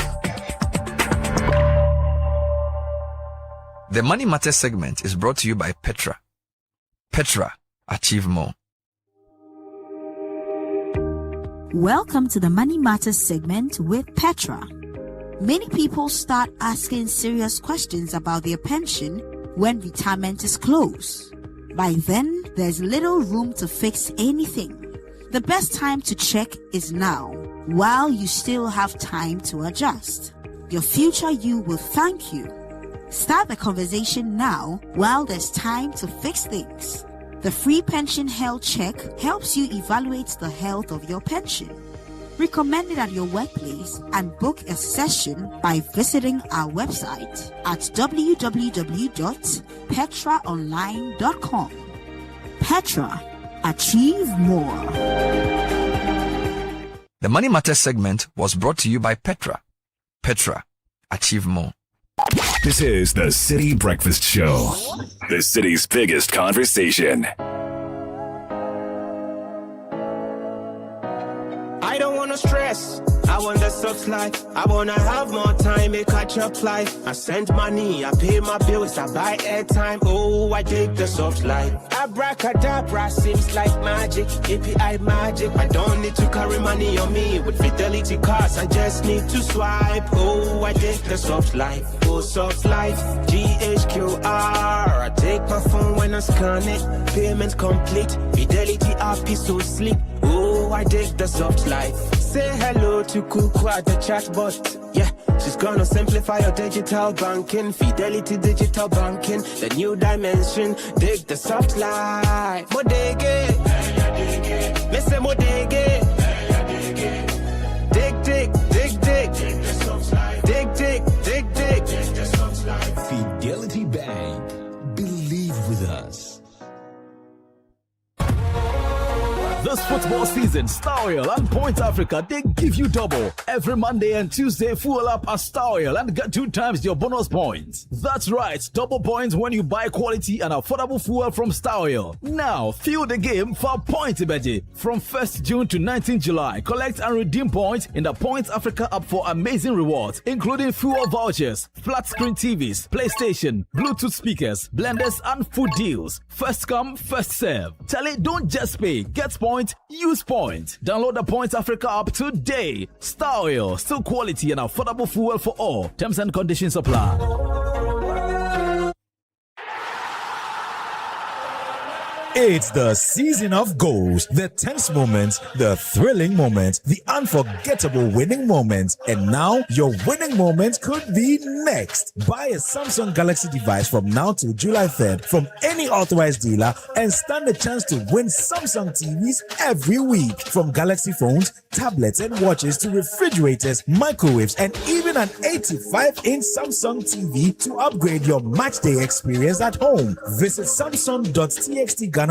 The Money Matters segment is brought to you by Petra. Petra, achieve more. Welcome to the Money Matters segment with Petra. Many people start asking serious questions about their pension when retirement is close. By then, there's little room to fix anything. The best time to check is now, while you still have time to adjust. Your future you will thank you. Start the conversation now while there's time to fix things. The free pension health check helps you evaluate the health of your pension. Recommend it at your workplace and book a session by visiting our website at www.petraonline.com. Petra, achieve more. The Money Matters segment was brought to you by Petra. Petra, achieve more. This is the Citi Breakfast Show, the city's biggest conversation. I don't wanna stress, I want the soft life. I wanna have more time, make catch up life. I send money, I pay my bills, I buy airtime. Oh, I dig the soft life. Abracadabra seems like magic, API magic. I don't need to carry money on me. With Fidelity cards, I just need to swipe. Oh, I dig the soft life. Oh, soft life, GHQR. I take my phone when I scan it. Payments complete, Fidelity app is so sleek. Oh, I dig the soft life. Say hello to Kuku at the chatbot. Yeah, she's gonna simplify your digital banking. Fidelity digital banking, the new dimension. Dig the soft life. Modege, Mr. Modege. Dig, dig, dig, dig. Dig, dig, dig, dig. Fidelity Bank. Believe with season, Star Oil and Point Africa, they give you double. Every Monday and Tuesday, fuel up at Star Oil and get 2 times your bonus points. That's right, double points when you buy quality and affordable fuel from Star Oil. Now, fuel the game for Point Ibeji. From 1st June to 19th July, collect and redeem points in the Point Africa app for amazing rewards, including fuel vouchers, flat screen TVs, PlayStation, Bluetooth speakers, blenders, and food deals. First come, first serve. Charlie, don't just pay. Get point, use point. Download the Point Africa app today. Star Oil, still quality and affordable fuel for all. Terms and conditions apply. It's the season of goals, the tense moments, the thrilling moments, the unforgettable winning moments. And now your winning moment could be next. Buy a Samsung Galaxy device from now till July 3rd from any authorized dealer and stand a chance to win Samsung TVs every week. From Galaxy phones, tablets and watches to refrigerators, microwaves, and even an 85-inch Samsung TV to upgrade your matchday experience at home. Visit samsung.txtghana.com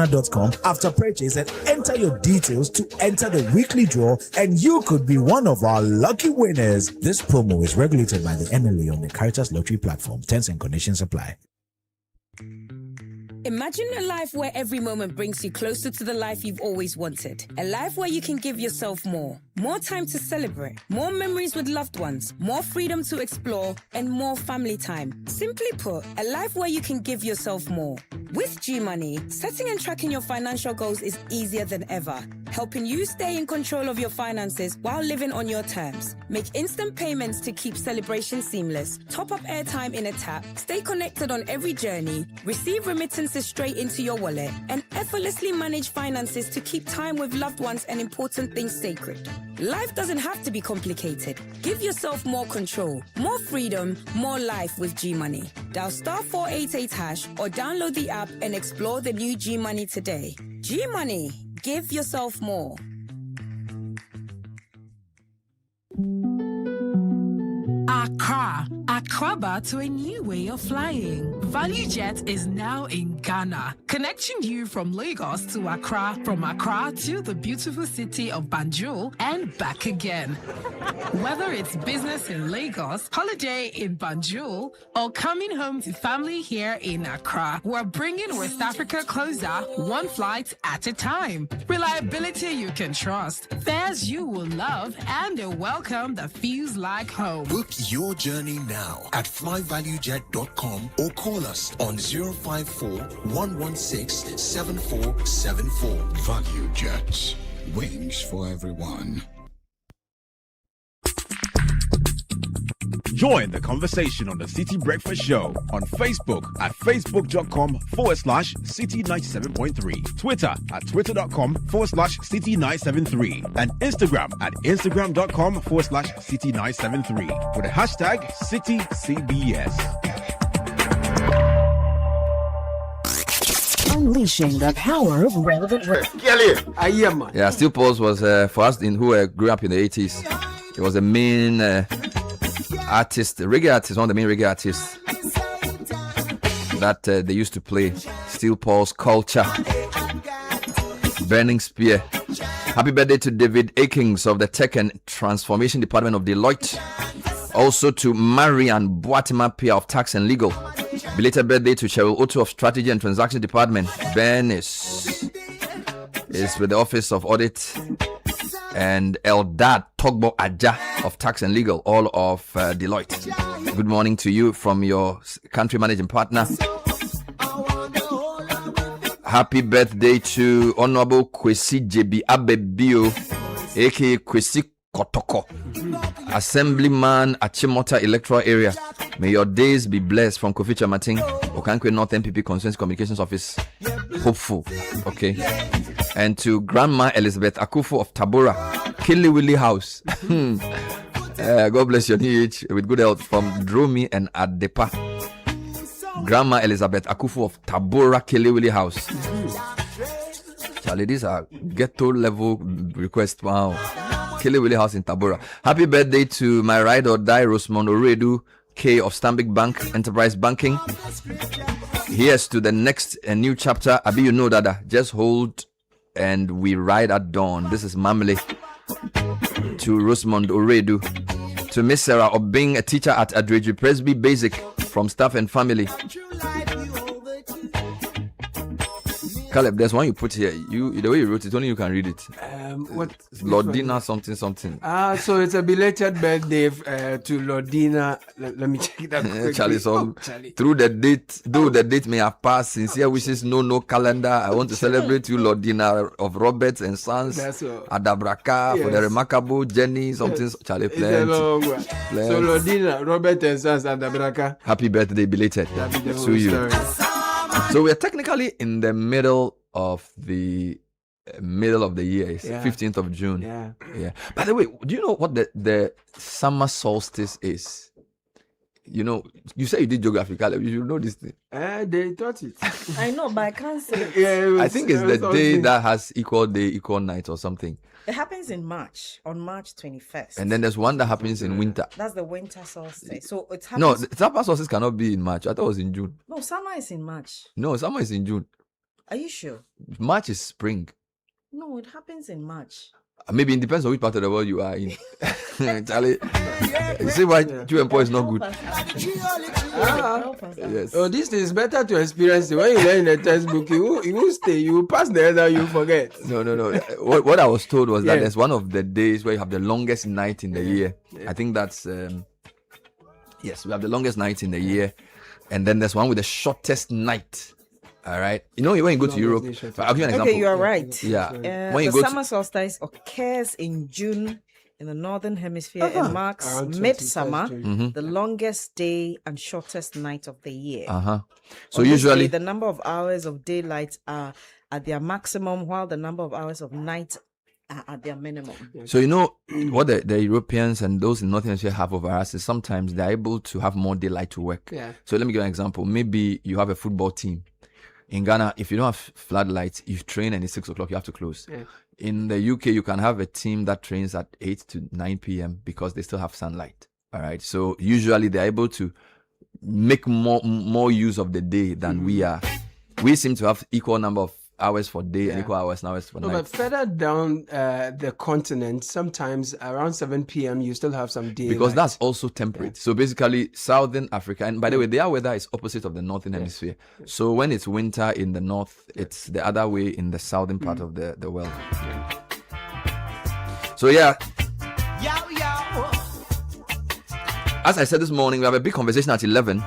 after purchase and enter your details to enter the weekly draw, and you could be one of our lucky winners. This promo is regulated by the NLA on the Caritas Lottery platform. Terms and conditions apply. Imagine a life where every moment brings you closer to the life you've always wanted. A life where you can give yourself more time to celebrate, more memories with loved ones, more freedom to explore, and more family time. Simply put, a life where you can give yourself more. With G-Money, setting and tracking your financial goals is easier than ever, helping you stay in control of your finances while living on your terms. Make instant payments to keep celebration seamless, top up airtime in a tap, stay connected on every journey, receive remittances straight into your wallet, and effortlessly manage finances to keep time with loved ones and important things sacred. Life doesn't have to be complicated. Give yourself more control, more freedom, more life with G-Money. Dial *488# or download the app and explore the new G-Money today. G-Money, give yourself more. Accra to a new way of flying. ValueJet is now in Ghana, connecting you from Lagos to Accra, from Accra to the beautiful city of Banjul and back again. Whether it's business in Lagos, holiday in Banjul, or coming home to family here in Accra, we're bringing West Africa closer, one flight at a time. Reliability you can trust, fares you will love, and a welcome that feels like home. Book your journey now at flyvaluejet.com or call us on 054-116-7474. Value Jets. Wings for everyone. Join the conversation on the Citi Breakfast Show on Facebook at facebook.com/Citi97.3, Twitter at twitter.com/Citi973, and Instagram at instagram.com/Citi973 with the hashtag CitiCBS. Unleashing the power of relevant work. Yeah, Steel Pulse was for us who grew up in the 80s. He was the main artist, reggae artist, one of the main reggae artists that they used to play. Steel Pulse, Culture, Burning Spear. Happy birthday to David Akings of the Tech and Transformation Department of Deloitte. Also to Marian Boatimapia of Tax and Legal. Belated birthday to Cheryl Otto of Strategy and Transaction Department. Ben is with the Office of Audit. And Eldad Togbo Aja of Tax and Legal, all of Deloitte. Good morning to you from your country managing partner. Happy birthday to Honorable Kwesi JB Abebio, aka Kwesi Kotoko, Assemblyman at Chimota Electoral Area. May your days be blessed from Kofi Chamating, Okankwe North MPP Constituency Communications Office. Hopeful, okay. And to Grandma Elizabeth Akufo of Tabora, Killy House. God bless your new age with good health from Dromi and Adepa. Grandma Elizabeth Akufo of Tabora, Killy House. Charlie, these are ghetto level requests. Wow. Killy House in Tabora. Happy birthday to my ride or die Rosemond Oredu K of Stanbic Bank Enterprise Banking. Here's to the next new chapter. Abi, you know, Dada. Just hold and we ride at dawn. This is Mamle. To Rosamond Oredu. To Miss Sarah of being a teacher at Adredri Presby Basic from staff and family. Caleb, there's one you put here. The way you wrote it, only you can read it. What? Lordina something. So it's a belated birthday to Lordina. Let me check that quickly. Charlie, so through the date, though the date may have passed, sincere wishes, no calendar. I want to celebrate you, Lordina of Roberts and Sons, Adabraka, for the remarkable journey, something. Charlie, plenty. So Lordina, Robert and Sons, Adabraka. Happy birthday, belated to you. So we're technically in the middle of the year. It's 15th of June. Yeah. By the way, do you know what the summer solstice is? You know, you say you did geography, Caleb. You should know this thing. They taught it. I know, but I can't say it. I think it's the day that has equal day, equal night or something. It happens in March, on March 21st. And then there's one that happens in winter. That's the winter solstice. So it happens. No, the summer solstice cannot be in March. I thought it was in June. No, summer is in March. No, summer is in June. Are you sure? March is spring. No, it happens in March. Maybe it depends on which part of the world you are in. Charlie, you see why QMPO is not good. Yes. Oh, this is better to experience it. When you learn in the textbook, you will stay. You will pass the other, you forget. No. What I was told was that there's one of the days where you have the longest night in the year. I think that's yes, we have the longest night in the year, and then there's one with the shortest night. All right. You know, when you go to Europe, I'll give you an example. Okay, you are right. Yeah. When the summer solstice occurs in June in the northern hemisphere and marks midsummer, the longest day and shortest night of the year. So usually the number of hours of daylight are at their maximum, while the number of hours of night are at their minimum. So you know what the Europeans and those in northern hemisphere have over us is sometimes they're able to have more daylight to work. So let me give you an example. Maybe you have a football team. In Ghana, if you don't have floodlights, you train and it's 6 o'clock, you have to close. In the UK, you can have a team that trains at 8 to 9 p.m. because they still have sunlight. All right. So usually they're able to make more use of the day than we are. We seem to have equal number of hours for day and equal hours for night. But further down the continent, sometimes around 7 p.m. you still have some day. Because that's also temperate. So basically, Southern Africa, and by the way, their weather is opposite of the Northern Hemisphere. So when it's winter in the north, it's the other way in the southern part of the world. So as I said this morning, we have a big conversation at 11.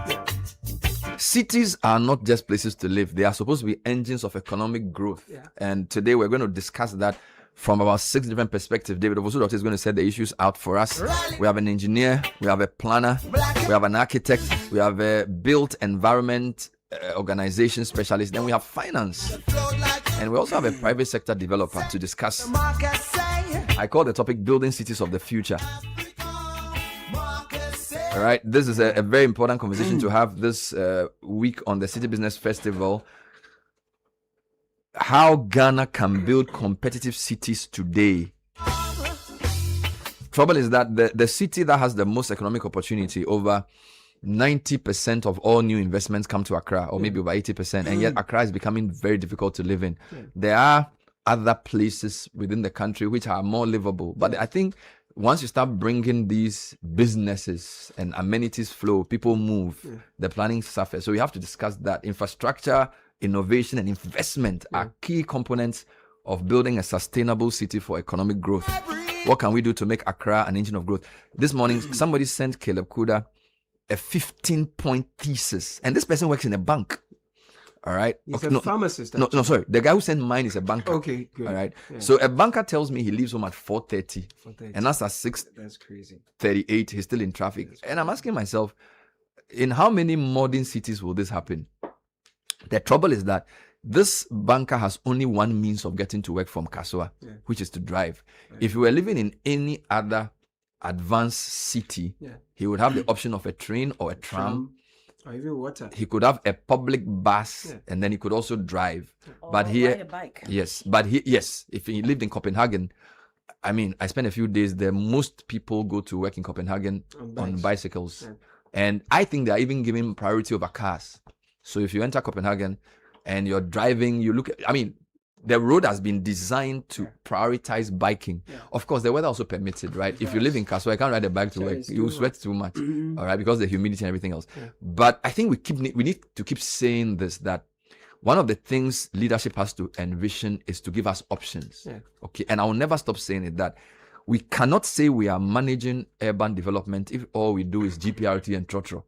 Cities are not just places to live. They are supposed to be engines of economic growth. And today we're going to discuss that from about 6 different perspectives. David Ovosu is going to set the issues out for us. We have an engineer, we have a planner, we have an architect, we have a built environment organization specialist, then we have finance. And we also have a private sector developer to discuss. I call the topic Building Cities of the Future. All right, this is a very important conversation to have this week on the Citi Business Festival. How Ghana can build competitive cities today. Trouble is that the city that has the most economic opportunity, over 90% of all new investments come to Accra, or maybe over 80%, and yet Accra is becoming very difficult to live in. There are other places within the country which are more livable, but I think once you start bringing these businesses and amenities flow, people move, the planning suffers. So we have to discuss that. Infrastructure, innovation, and investment are key components of building a sustainable city for economic growth. What can we do to make Accra an engine of growth? This morning, somebody sent Caleb Kudah a 15-point thesis, and this person works in a bank. All right. He's a pharmacist. No, sorry. The guy who sent mine is a banker. Okay, good. All right. So a banker tells me he leaves home at 4:30, and that's at 6:38. That's crazy. He's still in traffic, and I'm asking myself, in how many modern cities will this happen? The trouble is that this banker has only one means of getting to work from Kasua, which is to drive. If you were living in any other advanced city, he would have the option of a train or a tram. Or even water. He could have a public bus, and then he could also drive. Or but here, ride a bike. If he lived in Copenhagen, I mean, I spent a few days there. Most people go to work in Copenhagen on bicycles. And I think they are even giving priority over cars. So if you enter Copenhagen and you're driving, you look at, the road has been designed to prioritize biking. Of course, the weather also permits it, right? If you live in Kaswa, you can't ride a bike to work. You sweat too much, all right, because of the humidity and everything else. But I think we need to keep saying this, that one of the things leadership has to envision is to give us options. Okay, and I will never stop saying it, that we cannot say we are managing urban development if all we do is GPRT and Trotro.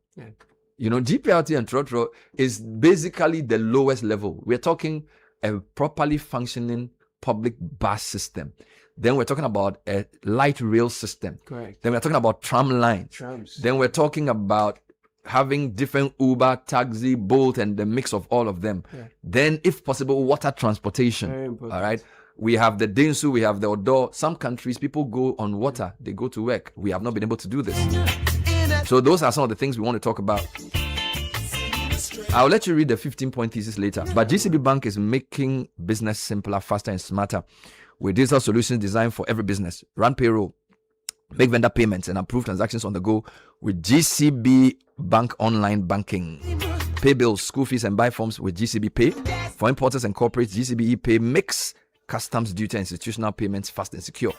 You know, GPRT and Trotro is basically the lowest level. We're talking a properly functioning public bus system. Then we're talking about a light rail system. Correct. Then we're talking about tram lines. Trams. Then we're talking about having different Uber, taxi, Bolt, and the mix of all of them. Then, if possible, water transportation. All right. We have the Densu, we have the Odo. Some countries, people go on water. They go to work. We have not been able to do this. So those are some of the things we want to talk about. I'll let you read the 15-point thesis later. But GCB Bank is making business simpler, faster, and smarter with digital solutions designed for every business. Run payroll, make vendor payments, and approve transactions on the go with GCB Bank Online Banking. Pay bills, school fees, and buy forms with GCB Pay. For importers and corporates, GCB ePay makes customs duty and institutional payments fast and secure.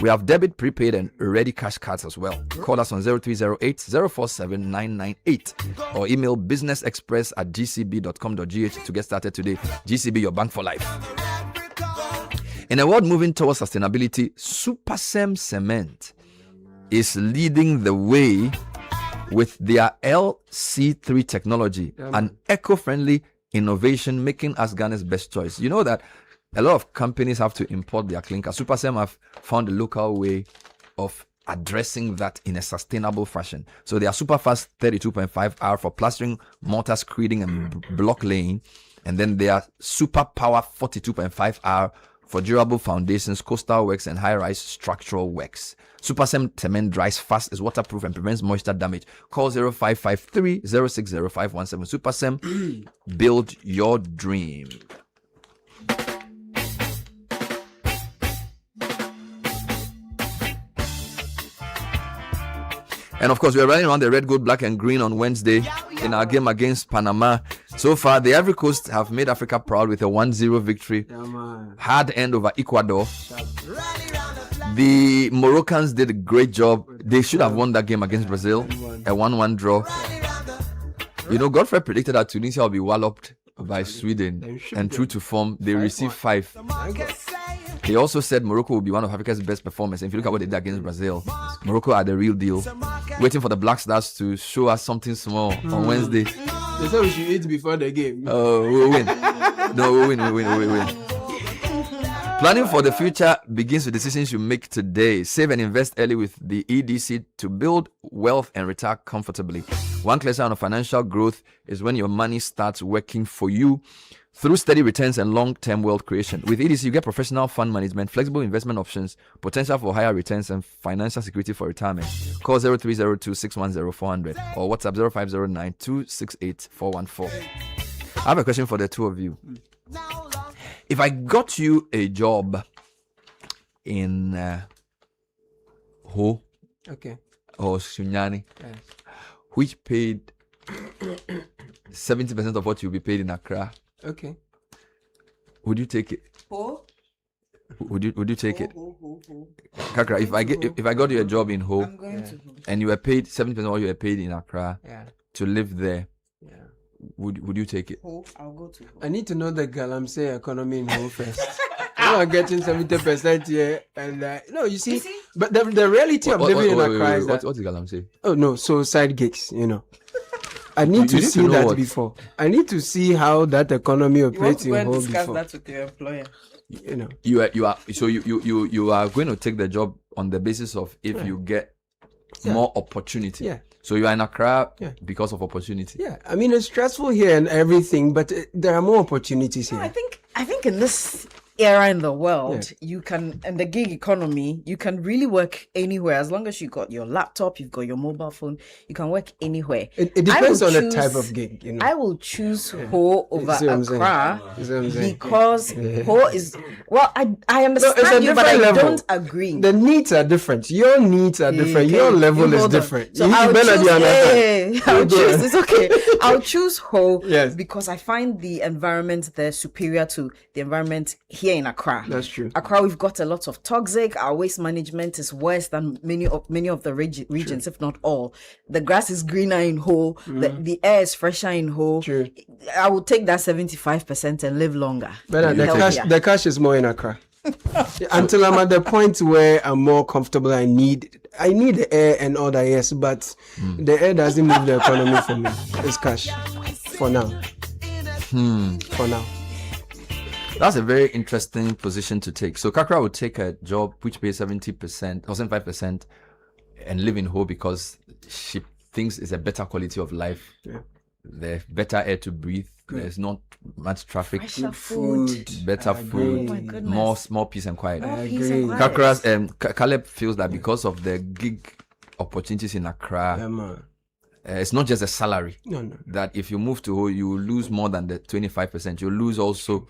We have debit, prepaid, and ready cash cards as well. Call us on 0308 047 998 or email businessexpress@gcb.com.gh to get started today. GCB, your bank for life. In a world moving towards sustainability, Supersem Cement is leading the way with their LC3 technology, an eco-friendly innovation making us Ghana's best choice. You know that a lot of companies have to import their clinker. Supersem have found a local way of addressing that in a sustainable fashion. So they are super fast 32.5R for plastering, mortar screeding, and block laying. And then they are super power 42.5R for durable foundations, coastal works, and high-rise structural works. Supersem cement dries fast, is waterproof, and prevents moisture damage. Call 0553 060 517. Supersem, build your dream. And of course, we are running around the red, gold, black, and green on Wednesday in our game against Panama. So far, the Ivory Coast have made Africa proud with a 1-0 victory. Hard end over Ecuador. The Moroccans did a great job. They should have won that game against Brazil. A 1-1 draw. You know, Godfred predicted that Tunisia will be walloped by Sweden. And true to form, they received 5. He also said Morocco will be one of Africa's best performers. And if you look at what they did against Brazil, Morocco are the real deal. Waiting for the Black Stars to show us something small on Wednesday. They said we should eat before the game. Oh, we'll win. No, we'll win. Planning for the future begins with decisions you make today. Save and invest early with the EDC to build wealth and retire comfortably. One clear sign of financial growth is when your money starts working for you through steady returns and long-term wealth creation. With EDC, you get professional fund management, flexible investment options, potential for higher returns, and financial security for retirement. Call 0302 610 400 or WhatsApp 0509 268 414. I have a question for the two of you. If I got you a job in Ho, or Sunyani, which paid 70% of what you'll be paid in Accra, okay, would you take it? Would you take it? Kakra, if I got you a job in Ho, and you were paid 70% of what you were paid in Accra to live there, would you take it? I'll go to Ho. I need to know the Galamsey economy in Ho first. You are getting 70% here, and no, you see, but the reality of living in Accra is that what is Galamsey? Oh no, so side gigs, you know. I need to see that before. I need to see how that economy operates in Ho before. Discuss that with your employer. You know, you are going to take the job on the basis of if you get more opportunity. Yeah. So you are in Accra because of opportunity. Yeah, I mean it's stressful here and everything, but there are more opportunities here. I think in this era in the world, you can, and the gig economy, you can really work anywhere as long as you got your laptop, you've got your mobile phone, you can work anywhere. It depends on the type of gig, you know. I will choose Ho over Accra because Ho is, well, I understand you, but I don't agree. The needs are different. Your needs are different. Your level is different. So I'll choose, it's okay. I'll choose Ho because I find the environment there superior to the environment here in Accra. That's true. Accra, we've got a lot of toxic. Our waste management is worse than many of the regions, if not all. The grass is greener in Ho. The air is fresher in Ho. True. I will take that 75% and live longer. But the cash is more in Accra. Until I'm at the point where I'm more comfortable, I need the air and all that, yes, but the air doesn't move the economy for me. It's cash for now. For now. That's a very interesting position to take. So Kakra would take a job which pays 70% or 75% and live in Ho because she thinks it's a better quality of life. Yeah. There's better air to breathe. Good. There's not much traffic. Fresher food. Better food. Oh my goodness. More peace and quiet. Kakra's Caleb feels that because of the gig opportunities in Accra, it's not just a salary. No. That if you move to Ho, you will lose more than the 25%. You lose also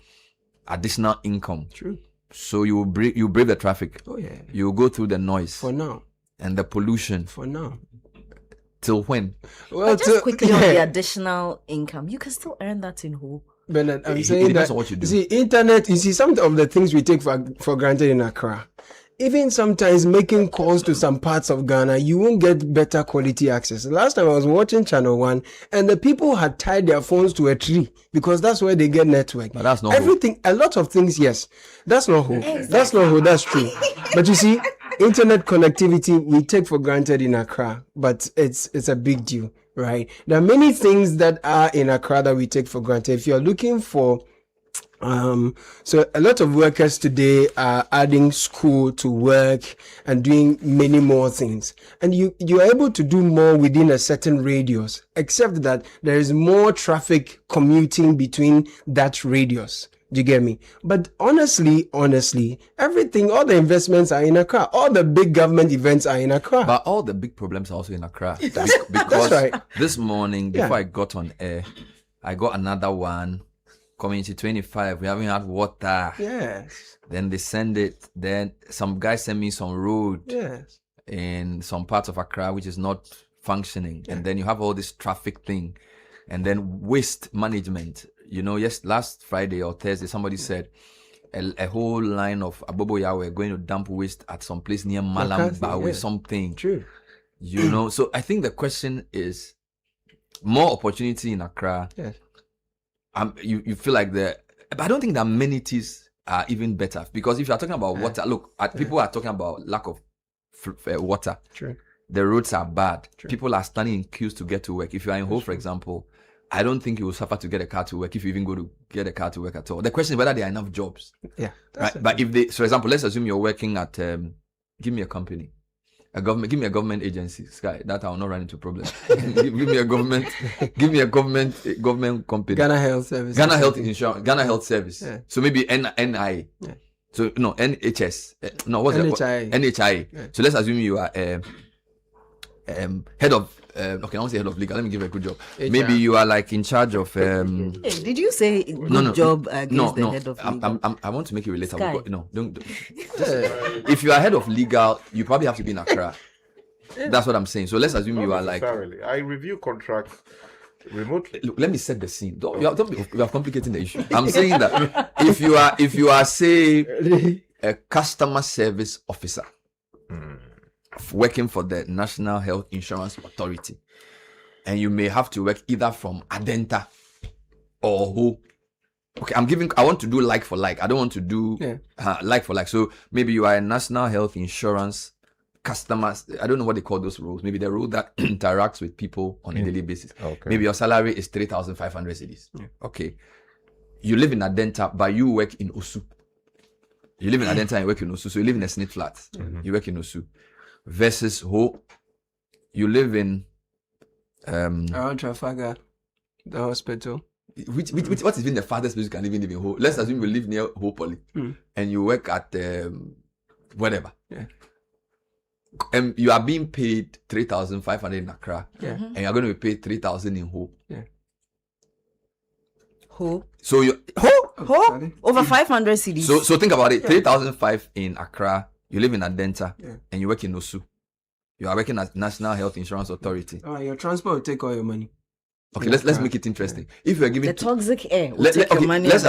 additional income. True. So you brave the traffic. Oh yeah. You go through the noise. For now. And the pollution. For now. Till when? Well, just quickly on the additional income, you can still earn that in Ho. Bernard, I'm saying that. What you do. See, internet. You see, some of the things we take for granted in Accra. Even sometimes making calls to some parts of Ghana, you won't get better quality access. Last time I was watching Channel 1 and the people had tied their phones to a tree because that's where they get network. But that's not everything. Ho. A lot of things, yes. That's not Ho. Exactly. That's not Ho. That's true. But you see, internet connectivity we take for granted in Accra, but it's a big deal, right? There are many things that are in Accra that we take for granted. If you're looking for so a lot of workers today are adding school to work and doing many more things, and you are able to do more within a certain radius, except that there is more traffic commuting between that radius. Do you get me? But honestly, everything, all the investments are in Accra. All the big government events are in Accra. But all the big problems are also in Accra. That's because right. This morning, before I got on air, I got another one. Community 25, we haven't had water. Yes. Then they send it. Then some guy sent me some road. Yes. In some parts of Accra which is not functioning. Yeah. And then you have all this traffic thing. And then waste management. You know, yes, last Friday or Thursday, somebody said a whole line of Aboboya were going to dump waste at some place near Malamba with something. True. You know, so I think the question is more opportunity in Accra. Yes. You feel like but I don't think the amenities are even better, because if you are talking about water, look, people are talking about lack of water. True. The roads are bad. True. People are standing in queues to get to work. If you are in Ho, for example, I don't think you will suffer to get a car to work if you even go to get a car to work at all. The question is whether there are enough jobs. Yeah. Right. But if so for example, let's assume you're working at give me a company. Give me a government agency, Sky. That I will not run into problems. give me a government company. Ghana Health Service. Ghana Health Insurance. Ghana Health Service. Yeah. So maybe NI. Yeah. So no NHS. No, what's NHI. that? NHI. Yeah. So let's assume you are head of. Okay, I won't say head of legal. Let me give a good job. HR. Maybe you are like in charge of. Did you say good job against the head of legal? I want to make it relatable. No, don't. If you are head of legal, you probably have to be in Accra. That's what I'm saying. So let's assume you are like. I review contracts remotely. Look, let me set the scene. You are complicating the issue. I'm saying that if you are say a customer service officer. Working for the National Health Insurance Authority, and you may have to work either from Adenta or Ho. Okay, I want to do like for like. I don't want to do like for like. So maybe you are a National Health Insurance customers. I don't know what they call those roles. Maybe the role that interacts with people on a daily basis. Okay. Maybe your salary is 3,500 cedis. Yeah. Okay. You live in Adenta, but you work in Osu. You live in Adenta and you work in Osu. So you live in a snit flat. Mm-hmm. You work in Osu. Versus Ho, you live in around Trafalgar, the hospital. what is even the farthest place you can even live in Ho? Let's assume you live near Ho Poly and you work at whatever. Yeah. And you are being paid 3,500 in Accra. Yeah. And you are going to be paid 3,000 in Ho. Yeah. Ho. So you Ho over 500 cedis. So think about it. 3,500 in Accra. You live in Adenta and you work in Osu. You are working at National Health Insurance Authority. Your transport will take all your money. Okay, let's make it interesting. If you are given the toxic air will take your money. Let's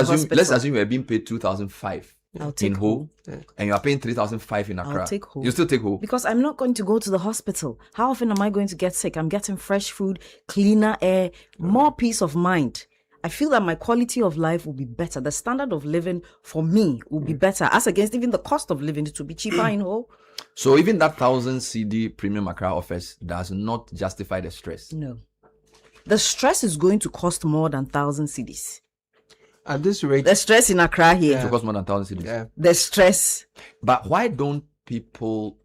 assume you are being paid 2,500 in Ho, yeah. and you are paying 3,500 in Accra. I'll take Ho. You still take Ho because I'm not going to go to the hospital. How often am I going to get sick? I'm getting fresh food, cleaner air, more peace of mind. I feel that my quality of life will be better. The standard of living for me will be better, as against even the cost of living. It will be cheaper in Ho. So even that 1,000 CD premium Accra offers does not justify the stress. No. The stress is going to cost more than 1,000 cedis. At this rate, the stress in Accra here. It will cost more than 1,000 cedis. Yeah. The stress. But why don't people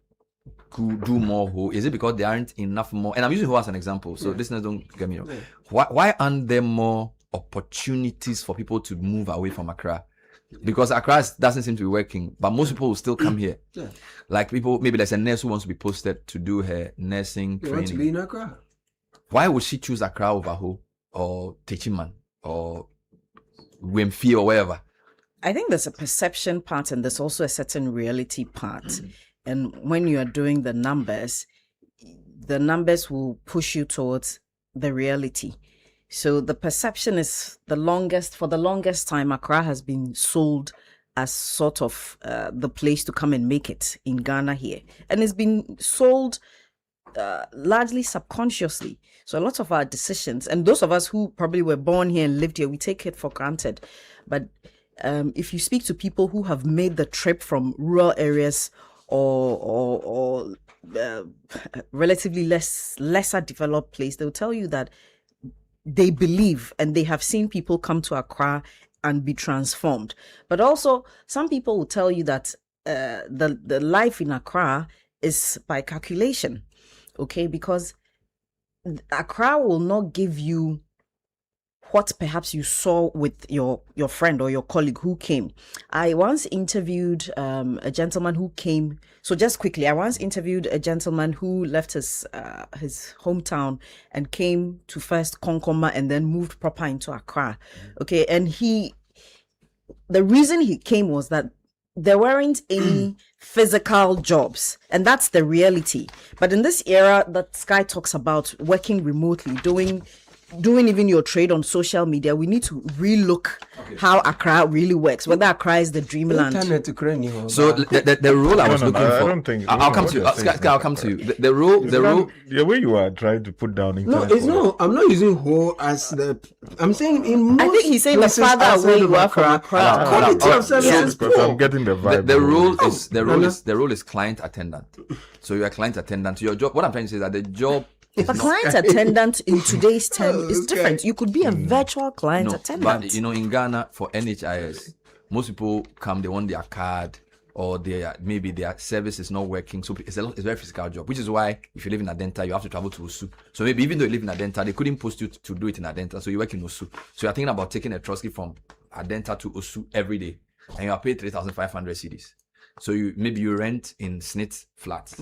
do more Ho? Is it because there aren't enough more? And I'm using Ho as an example, so listeners don't get me wrong. Yeah. Why aren't there more opportunities for people to move away from Accra? Because Accra doesn't seem to be working, but most people will still come here. Yeah. Like people, maybe there's a nurse who wants to be posted to do her nursing training. Want to be in Accra? Why would she choose Accra over Ho or Techiman or Wemfie or wherever? I think there's a perception part and there's also a certain reality part. And when you are doing the numbers will push you towards the reality. So the perception is for the longest time, Accra has been sold as sort of the place to come and make it in Ghana here. And it's been sold largely subconsciously. So a lot of our decisions, and those of us who probably were born here and lived here, we take it for granted. But if you speak to people who have made the trip from rural areas or relatively lesser developed place, they'll tell you that they believe and they have seen people come to Accra and be transformed. But also, some people will tell you that the life in Accra is by calculation, okay? Because Accra will not give you what perhaps you saw with your friend or your colleague who came. I once interviewed a gentleman who came. So just quickly, I once interviewed a gentleman who left his hometown and came to first Konkoma and then moved proper into Accra. Okay, and the reason he came was that there weren't any physical jobs, and that's the reality. But in this era that Sky talks about working remotely, doing even your trade on social media, we need to relook how Accra really works, whether Accra is the dreamland. So the role I was looking for, I don't think I'll come to you. I'll come to you. The role, the way you are trying to put down internet. No, I'm not using Ho as the. I'm saying in most. I think he's saying the farther away you are from Accra, quality of service is poor. I'm getting the vibe. The role is client attendant. So you are client attendant. Your job. What I'm trying to say is that the job. A client attendant in today's term is different. You could be a virtual client attendant. But in Ghana, for NHIS, most people come, they want their card, or maybe their service is not working. So it's a very physical job, which is why if you live in Adenta, you have to travel to Osu. So maybe even though you live in Adenta, they couldn't post you to do it in Adenta, so you work in Osu. So you're thinking about taking a Trotsky from Adenta to Osu every day, and you are paid 3,500 cedis. So you rent in Snit flats.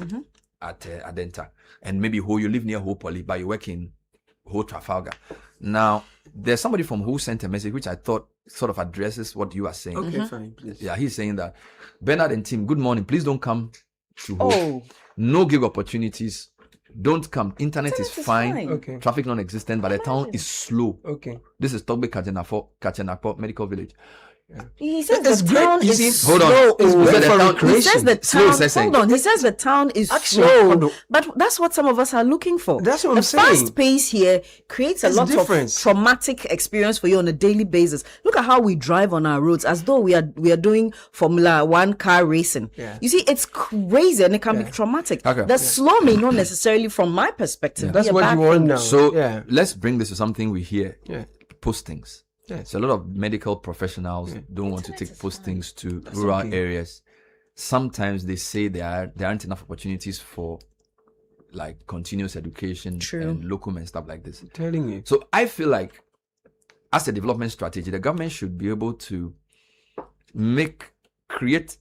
At Adenta, and maybe you live near Ho Poly, but you work in Ho Trafalgar. Now, there's somebody from who sent a message which I thought sort of addresses what you are saying. Okay, fine, please. Yeah, he's saying that Bernard and team, good morning. Please don't come to Ho. No gig opportunities. Don't come. Internet is fine. Okay. Traffic non-existent, but the town is slow. Okay. This is Togbe Kachenakpo Medical Village. Yeah. He says the town is slow. He says the town. Hold on. He says the town is slow. But that's what some of us are looking for. That's what I'm saying. The fast pace here creates a lot of traumatic experience for you on a daily basis. Look at how we drive on our roads as though we are doing Formula 1 car racing. Yeah. You see, it's crazy and it can be traumatic. Okay. The slow may not necessarily, from my perspective, that's what you want now. So let's bring this to something we hear. Yeah. Postings. So a lot of medical professionals don't want to take postings to rural areas. Sometimes they say there aren't enough opportunities for like continuous education and locum and stuff like this. I'm telling you. So I feel like as a development strategy, the government should be able to create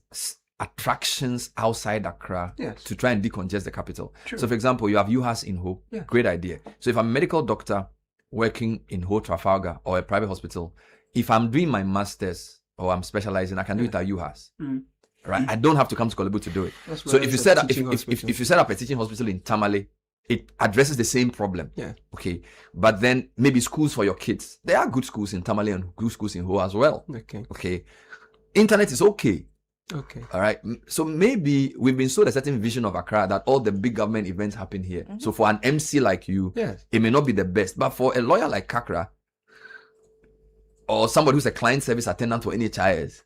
attractions outside Accra to try and decongest the capital. True. So, for example, you have UHAS in Ho. Yeah. Great idea. So, if I'm a medical doctor working in Ho, Trafalgar, or a private hospital, if I'm doing my master's or I'm specializing, I can do it at UHAS. Right? I don't have to come to Kolebu to do it. So, if you set up if you set up a teaching hospital in Tamale, it addresses the same problem. Yeah. Okay. But then maybe schools for your kids. There are good schools in Tamale and good schools in Ho as well. Okay. Okay. Internet is okay. Okay. All right. So maybe we've been sold a certain vision of Accra that all the big government events happen here. So for an MC like you, it may not be the best. But for a lawyer like Kakra, or somebody who's a client service attendant for NHIS,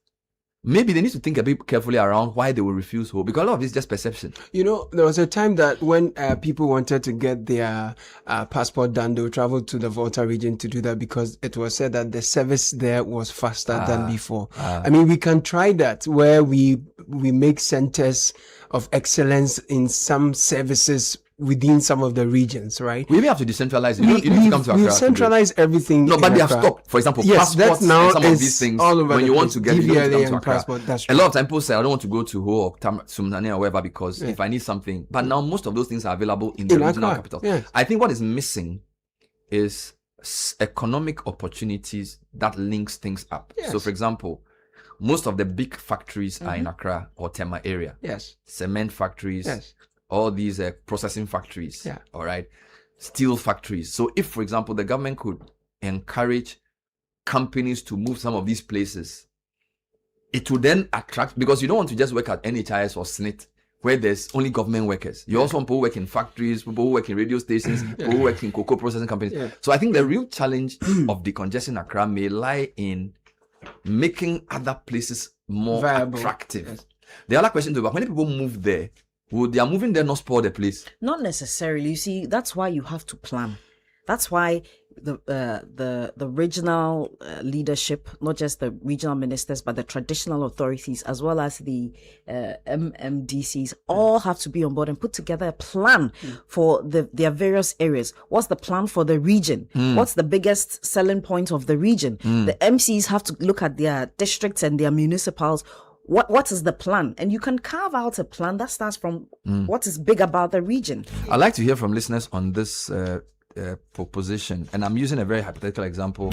maybe they need to think a bit carefully around why they will refuse Ho, because a lot of this is just perception. You know, there was a time that when people wanted to get their passport done, they would travel to the Volta region to do that because it was said that the service there was faster than before. I mean, we can try that where we make centers of excellence in some services within some of the regions, right? We may have to decentralize it. You need to come to Accra. We centralize everything. No, but they have stopped. For example, passports and some of these things. All over when you want to get DVLA and passport, that's true. A lot of time people say, I don't want to go to Ho or Sumnane or wherever because if I need something. But now most of those things are available in the regional capital. Yes. I think what is missing is economic opportunities that links things up. Yes. So, for example, most of the big factories are in Accra or Tema area. Yes. Cement factories. Yes. All these processing factories, all right, steel factories. So if, for example, the government could encourage companies to move some of these places, it would then attract, because you don't want to just work at NHIS or SNIT, where there's only government workers. You also want people who work in factories, people who work in radio stations, people who work in cocoa processing companies. Yeah. So I think the real challenge of decongesting Accra may lie in making other places more attractive. Yes. The other question, though, when people move there, would they are moving there not spoil the place? Not necessarily. You see, that's why you have to plan. That's why the regional leadership, not just the regional ministers, but the traditional authorities, as well as the MMDCs, all have to be on board and put together a plan for their various areas. What's the plan for the region? What's the biggest selling point of the region? The MCs have to look at their districts and their municipals. What is the plan? And you can carve out a plan that starts from what is big about the region. I'd like to hear from listeners on this proposition. And I'm using a very hypothetical example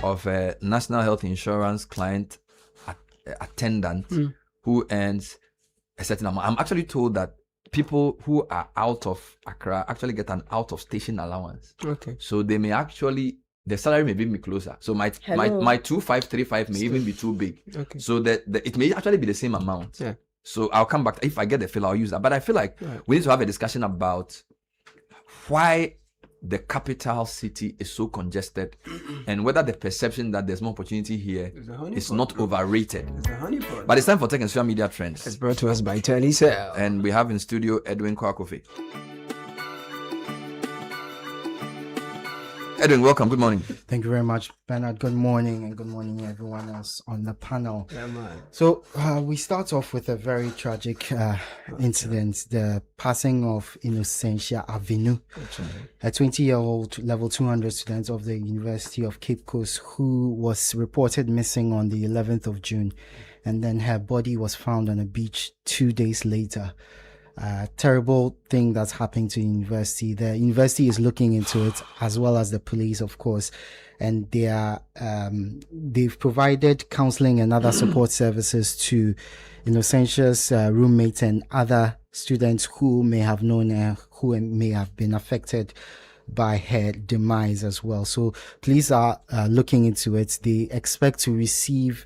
of a national health insurance client attendant who earns a certain amount. I'm actually told that people who are out of Accra actually get an out-of-station allowance. Okay. So they may actually... the salary may be closer. So my 2535 may even be too big. Okay. So that it may actually be the same amount. Yeah. So I'll come back. If I get the fill, I'll use that. But I feel like we need to have a discussion about why the capital city is so congested and whether the perception that there's more opportunity here is not overrated. But it's time for Tech and Social Media Trends. It's brought to us by Telisa. And we have in studio Edwin Kwakofe. Edwin, welcome. Good morning. Thank you very much, Bernard. Good morning, and good morning, everyone else on the panel. Yeah, man. So we start off with a very tragic incident, the passing of Innocentia Avinu, a 20-year-old level 200 student of the University of Cape Coast who was reported missing on the 11th of June, and then her body was found on a beach 2 days later. Terrible thing that's happening to university. The university is looking into it, as well as the police, of course, and they are they've provided counseling and other support services to Innocentia's roommates and other students who may have known her, who may have been affected by her demise as well. So police are looking into it. They expect to receive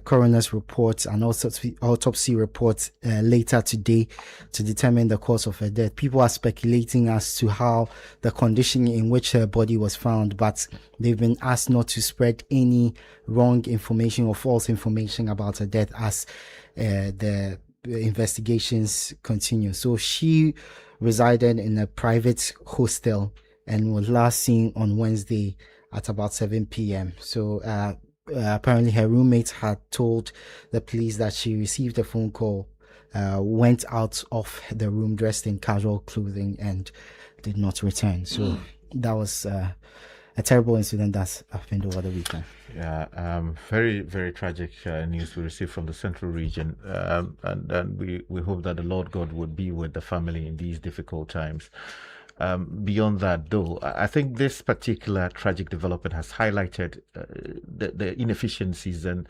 coroner's reports and also autopsy reports later today to determine the cause of her death. People are speculating as to how the condition in which her body was found, but they've been asked not to spread any wrong information or false information about her death as the investigations continue. So she resided in a private hostel and was last seen on Wednesday at about 7 p.m. So apparently her roommates had told the police that she received a phone call, went out of the room dressed in casual clothing and did not return. So that was a terrible incident that's happened over the weekend. Yeah, very, very tragic news we received from the central region, and we hope that the Lord God would be with the family in these difficult times. Beyond that, though, I think this particular tragic development has highlighted the inefficiencies and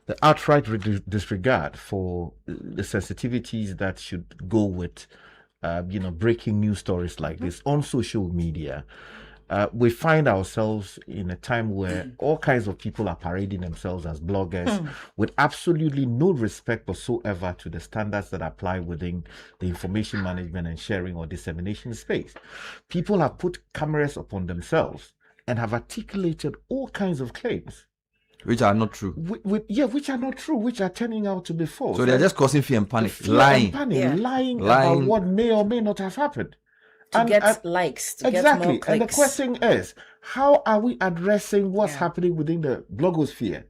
the outright disregard for the sensitivities that should go with, breaking news stories like this on social media. We find ourselves in a time where all kinds of people are parading themselves as bloggers with absolutely no respect whatsoever to the standards that apply within the information management and sharing or dissemination space. People have put cameras upon themselves and have articulated all kinds of claims. Which are not true. Which are not true, which are turning out to be false. So they're just causing fear and panic. Lying About what may or may not have happened. To get likes, to get more clicks. And the question is, how are we addressing what's happening within the blogosphere?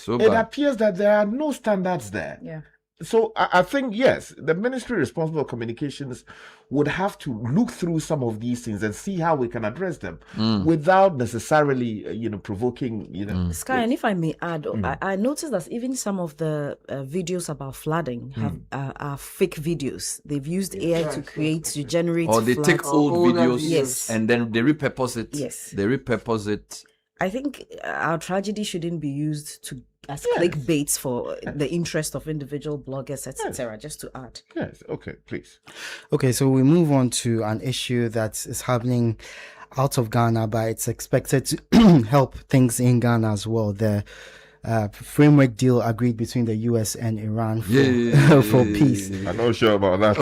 It appears that there are no standards there. Yeah. So I think, yes, the ministry responsible for communications would have to look through some of these things and see how we can address them without necessarily, provoking, Sky, and if I may add, I noticed that even some of the videos about flooding are fake videos. They've used AI to generate or they floods. take old videos yes. and then they repurpose it. Yes. They repurpose it. I think our tragedy shouldn't be used as clickbaits for the interest of individual bloggers, etc. Just to add. Yes. Okay. Please. Okay. So we move on to an issue that is happening out of Ghana, but it's expected to help things in Ghana as well. The framework deal agreed between the US and Iran for peace. I'm not sure about that.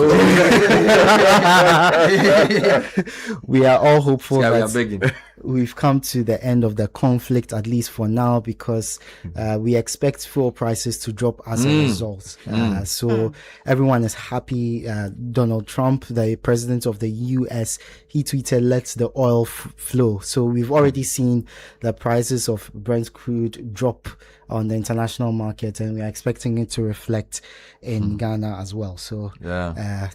We are all hopeful we are that begging. We've come to the end of the conflict, at least for now, because we expect fuel prices to drop as a result. So everyone is happy. Donald Trump, the president of the US, he tweeted, "Let the oil flow." So we've already seen the prices of Brent crude drop on the international market, and we're expecting it to reflect in Ghana as well. So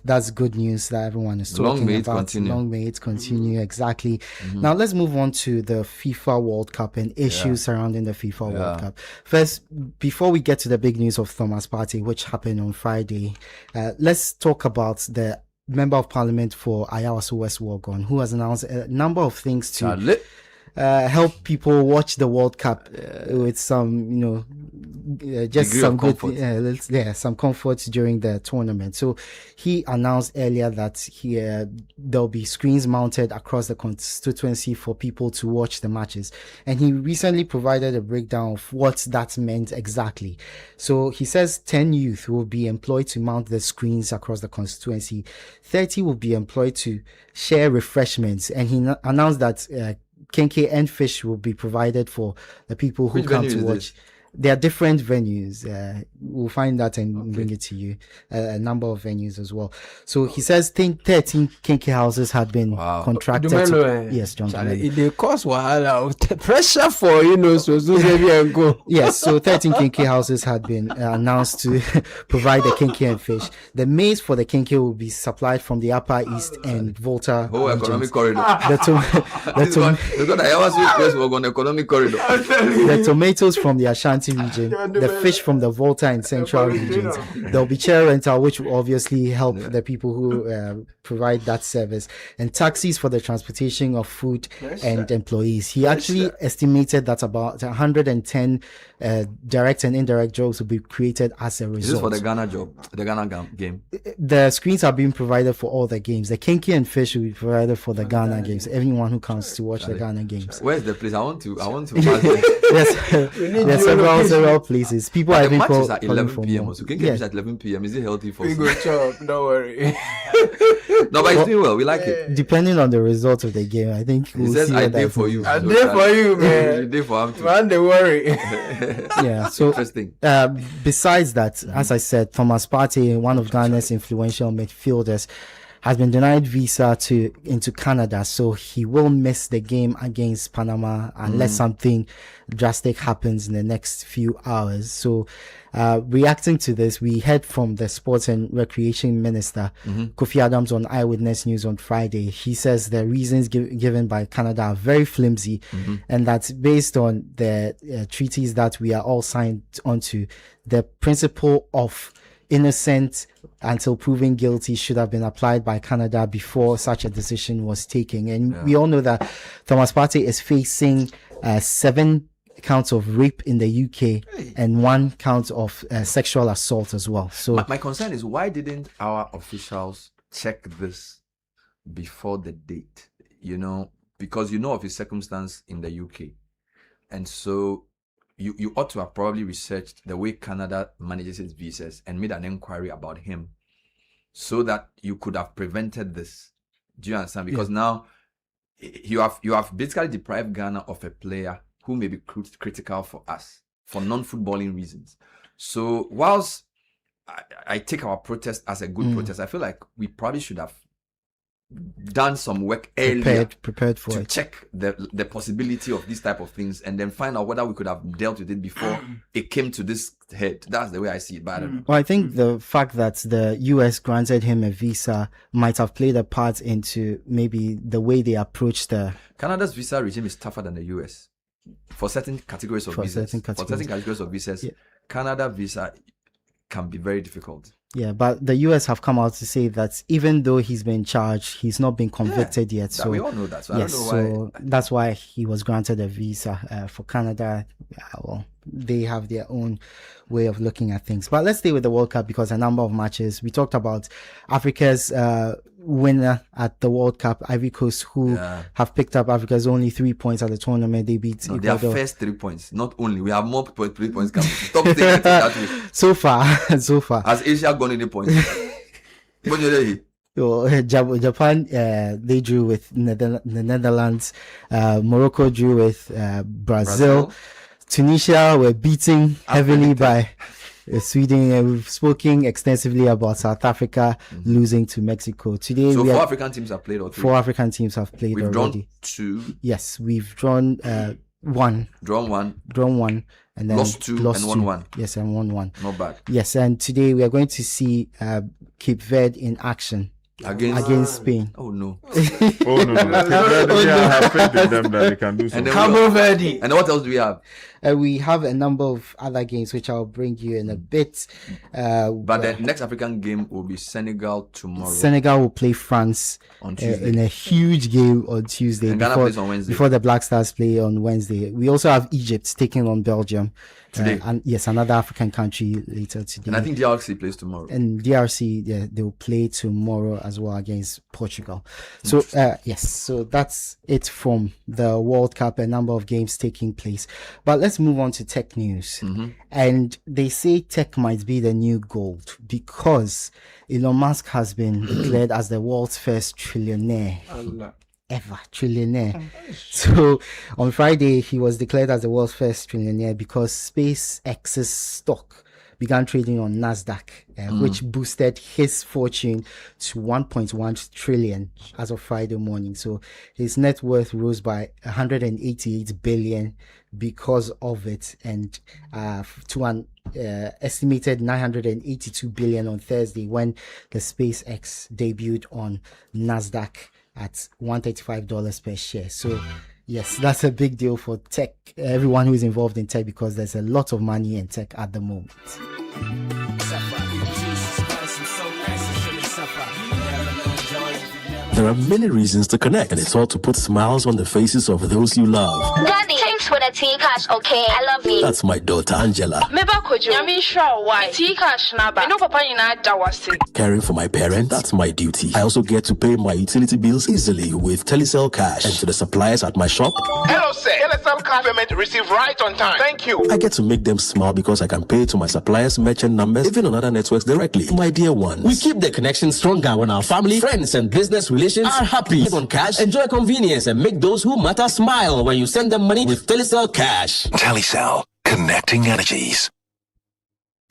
that's good news that everyone is talking about. Long may it continue. Exactly. Now let's move on to the FIFA World Cup and issues surrounding the FIFA World Cup. First, before we get to the big news of Thomas Partey, which happened on Friday, let's talk about the Member of Parliament for Ayawaso West Wuogon, who has announced a number of things to help people watch the World Cup with some, just degree some good, some comfort during the tournament. So he announced earlier that there'll be screens mounted across the constituency for people to watch the matches. And he recently provided a breakdown of what that meant exactly. So he says 10 youth will be employed to mount the screens across the constituency. 30 will be employed to share refreshments. And he announced that Kenke and fish will be provided for the people who come to watch. There are different venues. We'll find that and bring it to you. A number of venues as well. So he says 13 Kenke houses had been contracted. Yes, John. It costs pressure for so go. Yes, so 13 Kenke houses had been announced to provide the Kenke and fish. The maize for the Kenke will be supplied from the Upper East and Volta. Economic corridor. The tomatoes from the Ashanti region, the fish from the Volta and Central regions. There'll be chair rental, which will obviously help the people who provide that service, and taxis for the transportation of food and employees. He actually estimated that about 110 direct and indirect jobs will be created as a result. Is this for the Ghana game? The screens are being provided for all the games. The Kenke and fish will be provided for the Ghana games. Everyone who comes to watch the Ghana games. Where's the place? I want to. Yes, several places. People are even matches at 11 p.m. So Kenke at 11 p.m. Is it healthy for us? We go chop. Don't worry. No, but it's doing well. We like it. Depending on the result of the game, I think we'll see. I did for you. I did for you, man. You did for him too. Man, don't worry. Yeah. So interesting. Besides that, as I said, Thomas Partey, one of Ghana's influential midfielders, has been denied visa into Canada, so he will miss the game against Panama unless something drastic happens in the next few hours. So, reacting to this, we heard from the Sports and Recreation Minister, Kofi Adams, on Eyewitness News on Friday. He says the reasons given by Canada are very flimsy, and that's based on the treaties that we are all signed onto. The principle of innocent until proven guilty should have been applied by Canada before such a decision was taken. And we all know that Thomas Partey is facing 7 counts of rape in the UK and 1 count of sexual assault as well. So my concern is, why didn't our officials check this before the date? Because of his circumstance in the UK, and so you ought to have probably researched the way Canada manages its visas and made an inquiry about him, so that you could have prevented this. Do you understand? Because now you have basically deprived Ghana of a player who may be critical for us for non-footballing reasons. So whilst I take our protest as a good protest, I feel like we probably should have done some work earlier, prepared for to check the possibility of these type of things, and then find out whether we could have dealt with it before it came to this head. That's the way I see it. But I don't know. Well, I think the fact that the US granted him a visa might have played a part into maybe the way they approached the... Canada's visa regime is tougher than the US for certain categories of visas. For certain categories of visas, Canada visa can be very difficult. Yeah, but the US have come out to say that even though he's been charged, he's not been convicted yet. So we all know that. So yes, I don't know why. That's why he was granted a visa. For Canada, well, they have their own way of looking at things. But let's stay with the World Cup, because a number of matches. We talked about Africa's winner at the World Cup, Ivory Coast, who have picked up Africa's only 3 points at the tournament. They beat their first 3 points. Not only, we have more 3 points coming. Stop thinking it that way. So far. Has Asia gone any points? What do you say? Japan, they drew with the Netherlands. Morocco drew with Brazil. Tunisia were beaten heavily by Sweden. We've spoken extensively about South Africa losing to Mexico. Today, so 4 African teams have played, or 3? 4 African teams have played we've already. Drawn 2. Yes, we've drawn 1. Drawn 1. Drawn 1. And then lost 2 and won 1. Yes, and won 1. Not bad. Yes, and today we are going to see Cape Verde in action. Against Spain. Oh no. No. I have faith in them that they can do something. And what else do we have? We have a number of other games which I'll bring you in a bit. But the next African game will be Senegal tomorrow. Senegal will play France on Tuesday in a huge game on Tuesday. And Ghana plays on Wednesday. Before the Black Stars play on Wednesday. We also have Egypt taking on Belgium today. And yes, another African country later today. And I think DRC plays tomorrow. And DRC, they will play tomorrow as well against Portugal. So yes, so that's it from the World Cup. A number of games taking place. But let's move on to tech news. And they say tech might be the new gold, because Elon Musk has been declared as the world's first trillionaire. Ever trillionaire. So on Friday, he was declared as the world's first trillionaire because SpaceX's stock began trading on NASDAQ, which boosted his fortune to 1.1 trillion as of Friday morning. So his net worth rose by 188 billion because of it, and to an estimated 982 billion on Thursday when the SpaceX debuted on NASDAQ at $135 per share. So yes, that's a big deal for tech, everyone who is involved in tech, because there's a lot of money in tech at the moment. There are many reasons to connect, and it's all to put smiles on the faces of those you love. Daddy, thanks for the tea cash, okay? I love you. That's my daughter Angela. Caring for my parents, that's my duty. I also get to pay my utility bills easily with Telecel Cash, and to the suppliers at my shop. Hello, sir. Telecel Cash payment received right on time. Thank you. I get to make them smile because I can pay to my suppliers' merchant numbers, even on other networks directly. My dear ones, we keep the connection stronger when our family, friends, and business relations are happy. Live on cash, enjoy convenience, and make those who matter smile when you send them money with Telecel Cash. Telecel, connecting energies.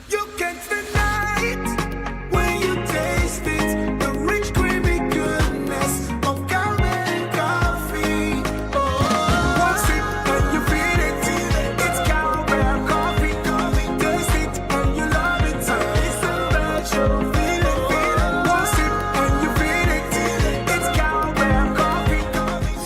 You can't deny it when you taste it. The rich creamy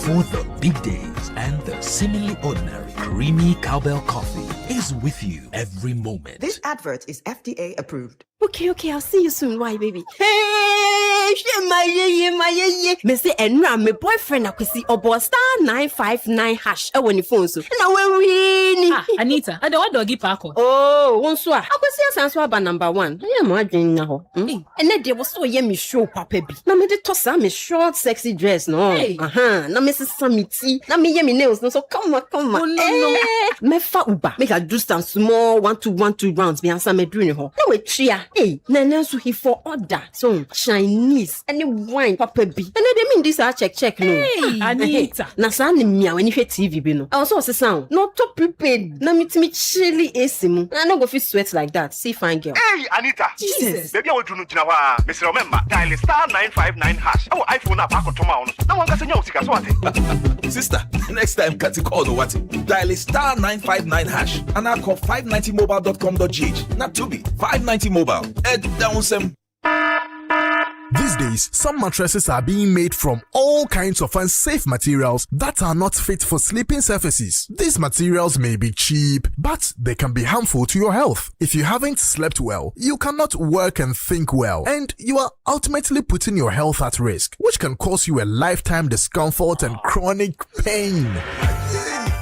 for the big days, and the seemingly ordinary creamy cowbell coffee is with you every moment. This advert is FDA approved. Okay, I'll see you soon. Why, baby? Hey, my me say enra my boyfriend akwesi obo star 959 hash when the phone so. Na when we Anita, I don't doggy park. Oh, one so. Akwesi asanso aba number 1. I am adwin na ho. And there was so ye me show papa bi. Na me de toss me short sexy dress no. Na me say samiti. Na me ye me nails no so come on. Oh, no. Me fa uba. Make a do some small 1-2 rounds be answer me doing ho. Na we tria. Hey, Nana so he for order. So Chinese and the wine papa bi. And they mean this I check no. Hey, Anita. Na sa ni mia when you hear TV bi no. Also say sound. No to prepared. Na me chilly esimu. I no go fit sweat like that. See fine girl. Hey, Anita. Jesus. Baby, I want to know Jinawa. Mr. Remember, dial star 959 hash. Oh, iPhone app ako toma ono. Na wanga senya usika so ate. Sister, next time kati call no what? Dial star 959 hash and I call 590mobile.com.gh. Not to be 590 mobile. Down some. These days, some mattresses are being made from all kinds of unsafe materials that are not fit for sleeping surfaces. These materials may be cheap, but they can be harmful to your health. If you haven't slept well, you cannot work and think well, and you are ultimately putting your health at risk, which can cause you a lifetime discomfort and chronic pain.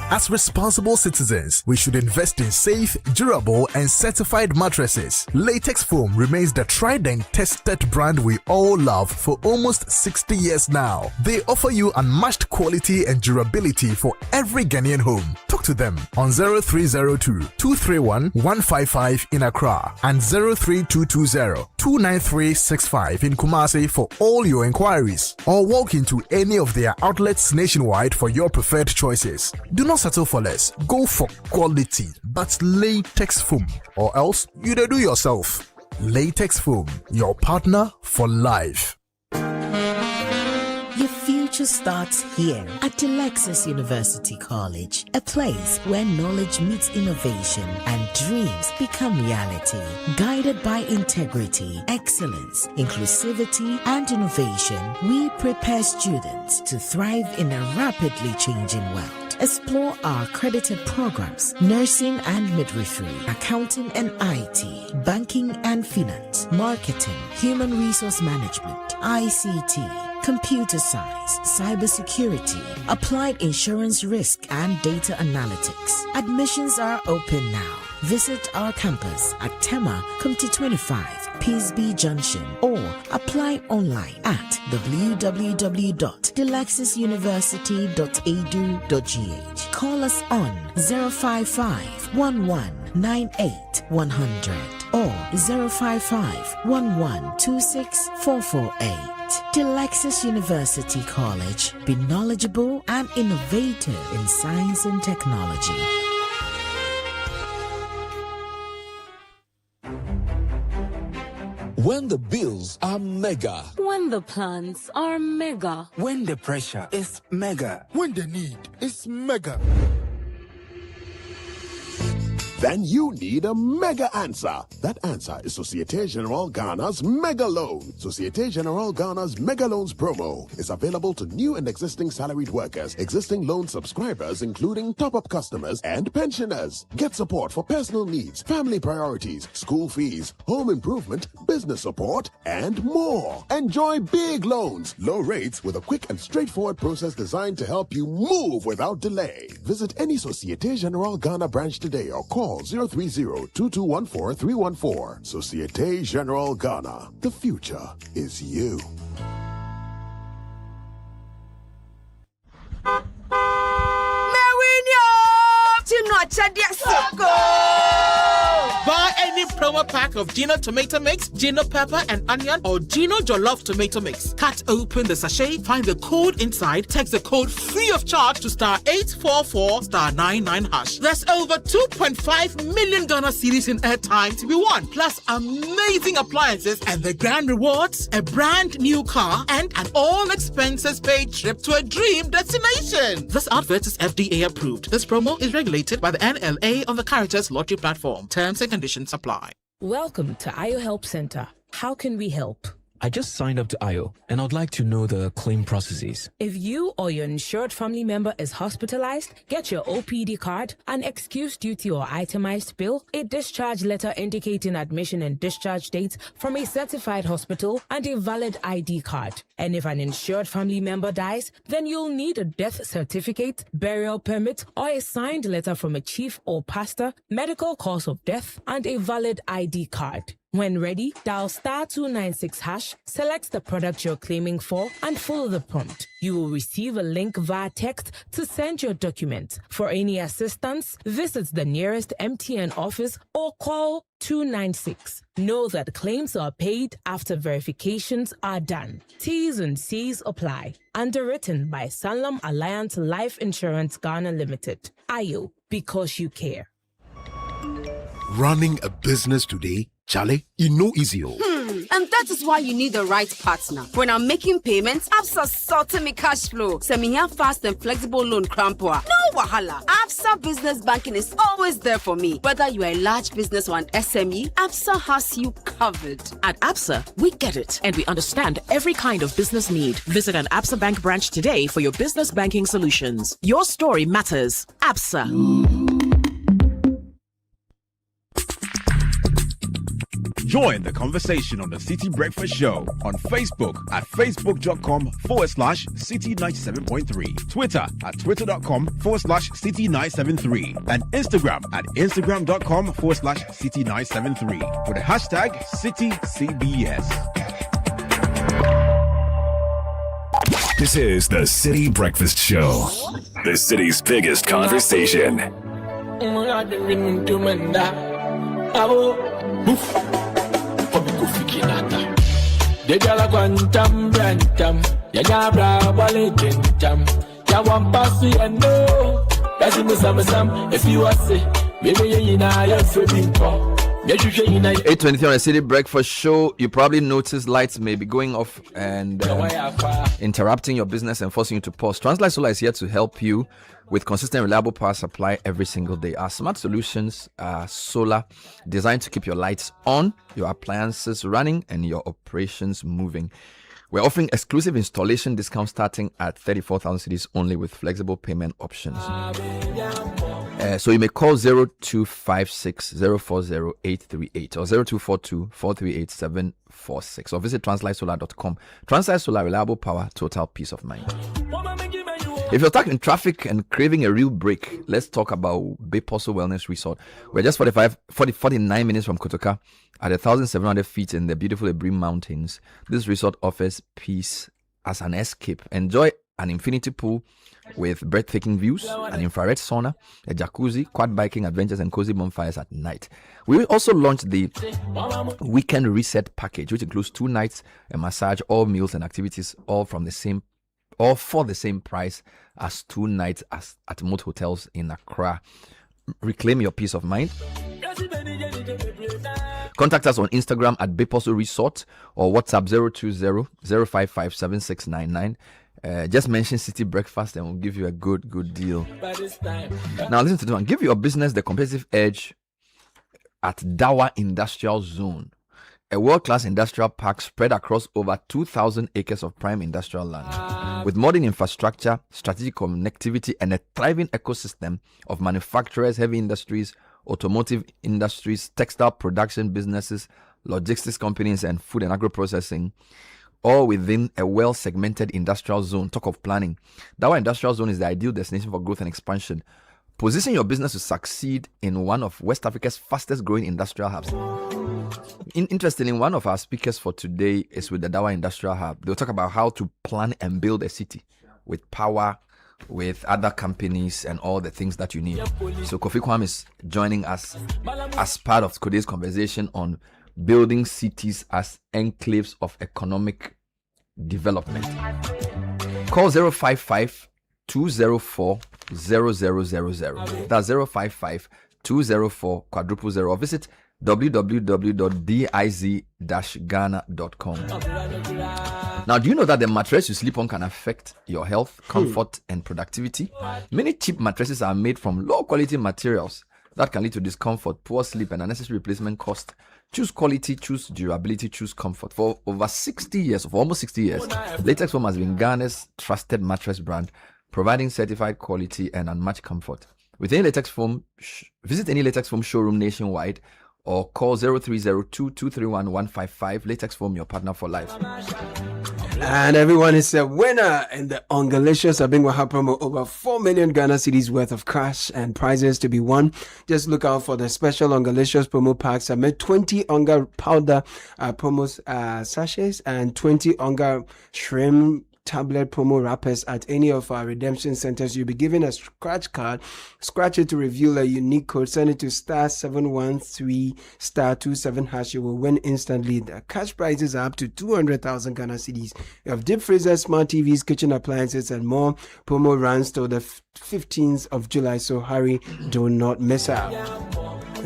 As responsible citizens, we should invest in safe, durable, and certified mattresses. Latex Foam remains the tried and tested brand we all love for almost 60 years now. They offer you unmatched quality and durability for every Ghanaian home. Talk to them on 0302-231-155 in Accra and 03220-29365 in Kumasi for all your inquiries, or walk into any of their outlets nationwide for your preferred choices. Do not settle for less. Go for quality, but Latex Foam, or else you do yourself. Latex Foam, your partner for life. Your future starts here at Lexus University College, a place where knowledge meets innovation and dreams become reality. Guided by integrity, excellence, inclusivity, and innovation, we prepare students to thrive in a rapidly changing world. Explore our accredited programs: nursing and midwifery, accounting and IT, banking and finance, marketing, human resource management, ICT, computer science, cybersecurity, applied insurance risk, and data analytics. Admissions are open now. Visit our campus at Tema, Comte 25, Peasby Junction, or apply online at www.delexusuniversity.edu.gh. Call us on 055 1198 100 or 055 1126 448. Lexus University College. Be knowledgeable and innovative in science and technology. When the bills are mega. When the plans are mega. When the pressure is mega. When the need is mega. Then you need a mega answer. That answer is Societe Generale Ghana's Mega Loan. Societe Generale Ghana's Mega Loans promo is available to new and existing salaried workers, existing loan subscribers, including top-up customers and pensioners. Get support for personal needs, family priorities, school fees, home improvement, business support, and more. Enjoy big loans, low rates with a quick and straightforward process designed to help you move without delay. Visit any Societe Generale Ghana branch today or call 030-2214-314. Societe Generale Ghana. The future is you. Buy any promo pack of Gino tomato mix, Gino pepper and onion, or Gino jollof tomato mix. Cut open the sachet, find the code inside, text the code free of charge to *844*99#. There's over $2.5 million cedis in airtime to be won, plus amazing appliances and the grand rewards: a brand new car and an all expenses paid trip to a dream destination. This advert is FDA approved. This promo is regulated by the NLA on the Caritas Lottery platform. Terms and conditions apply. Welcome to IO Help Center. How can we help? I just signed up to IO and I'd like to know the claim processes. If you or your insured family member is hospitalized, get your OPD card, an excuse duty or itemized bill, a discharge letter indicating admission and discharge dates from a certified hospital, and a valid ID card. And if an insured family member dies, then you'll need a death certificate, burial permit, or a signed letter from a chief or pastor, medical cause of death, and a valid ID card. When ready, dial *296#, select the product you're claiming for, and follow the prompt. You will receive a link via text to send your document. For any assistance, visit the nearest MTN office or call 296. Know that claims are paid after verifications are done. T's and C's apply. Underwritten by Sanlam Alliance Life Insurance Ghana Limited. IO, because you care. Running a business today, Charlie, you know easy. And that is why you need the right partner. When I'm making payments, Absa sorted me cash flow. Send me here fast and flexible loan crampoa. No wahala. Absa Business Banking is always there for me. Whether you are a large business or an SME, Absa has you covered. At Absa, we get it and we understand every kind of business need. Visit an Absa Bank branch today for your business banking solutions. Your story matters. Absa. Join the conversation on the Citi Breakfast Show on Facebook at facebook.com/Citi 97.3, Twitter at twitter.com/Citi973, and Instagram at instagram.com/Citi 973 with the hashtag CitiCBS. This is the Citi Breakfast Show, the city's biggest conversation. If you are sick, maybe you know you're 8:23 on the Citi Breakfast Show. You probably noticed lights may be going off and interrupting your business and forcing you to pause. Translight Solar is here to help you with consistent, reliable power supply every single day. Our smart solutions are solar, designed to keep your lights on, your appliances running, and your operations moving. We're offering exclusive installation discounts starting at 34,000 cedis only with flexible payment options. So you may call 0256 040 838 or 0242 438 746 or visit translightsolar.com. Translight Solar, reliable power, total peace of mind. If you're stuck in traffic and craving a real break, let's talk about Beposo Wellness Resort. We're just 49 minutes from Kotoka at 1,700 feet in the beautiful Ebrim Mountains. This resort offers peace as an escape. Enjoy an infinity pool with breathtaking views, an infrared sauna, a jacuzzi, quad biking adventures, and cozy bonfires at night. We also launched the Weekend Reset Package, which includes 2 nights, a massage, all meals and activities, all for the same price as 2 nights at most hotels in Accra. Reclaim your peace of mind. Contact us on Instagram at Beposo Resort or WhatsApp 020 055 7699. Just mention Citi Breakfast and we'll give you a good deal. Now listen to this one. Give your business the competitive edge at Dawa Industrial Zone, a world-class industrial park spread across over 2,000 acres of prime industrial land. With modern infrastructure, strategic connectivity, and a thriving ecosystem of manufacturers, heavy industries, automotive industries, textile production businesses, logistics companies, and food and agro-processing, all within a well-segmented industrial zone. Talk of planning. Dawa Industrial Zone is the ideal destination for growth and expansion. Position your business to succeed in one of West Africa's fastest-growing industrial hubs. Interestingly, one of our speakers for today is with the Dawa Industrial Hub. They'll talk about how to plan and build a city with power, with other companies, and all the things that you need. So Kofi Kwame is joining us as part of today's conversation on building cities as enclaves of economic development. Call 055 204 0000. That's 055 204 000. Or visit www.diz-ghana.com. Now, do you know that the mattress you sleep on can affect your health, comfort, and productivity? Many cheap mattresses are made from low quality materials that can lead to discomfort, poor sleep, and unnecessary replacement cost. Choose quality, choose durability, choose comfort. For over 60 years, for almost 60 years, Latex Foam has been Ghana's trusted mattress brand, providing certified quality and unmatched comfort. With any Latex Foam, visit any Latex Foam showroom nationwide or call 0302-231-155. Latex Foam, your partner for life. And everyone is a winner in the Ungalicious Abingwaha promo. Over 4 million Ghana cedis worth of cash and prizes to be won. Just look out for the special Ungalicious promo packs. I made 20 Unga powder promos sachets and 20 Unga shrimp tablet promo wrappers at any of our redemption centers. You'll be given a scratch card. Scratch it to reveal a unique code. Send it to *713*27#. You will win instantly. The cash prizes are up to 200,000 Ghana cedis. You have deep freezers, smart TVs, kitchen appliances, and more. Promo runs till the 15th of July. So hurry, do not miss out.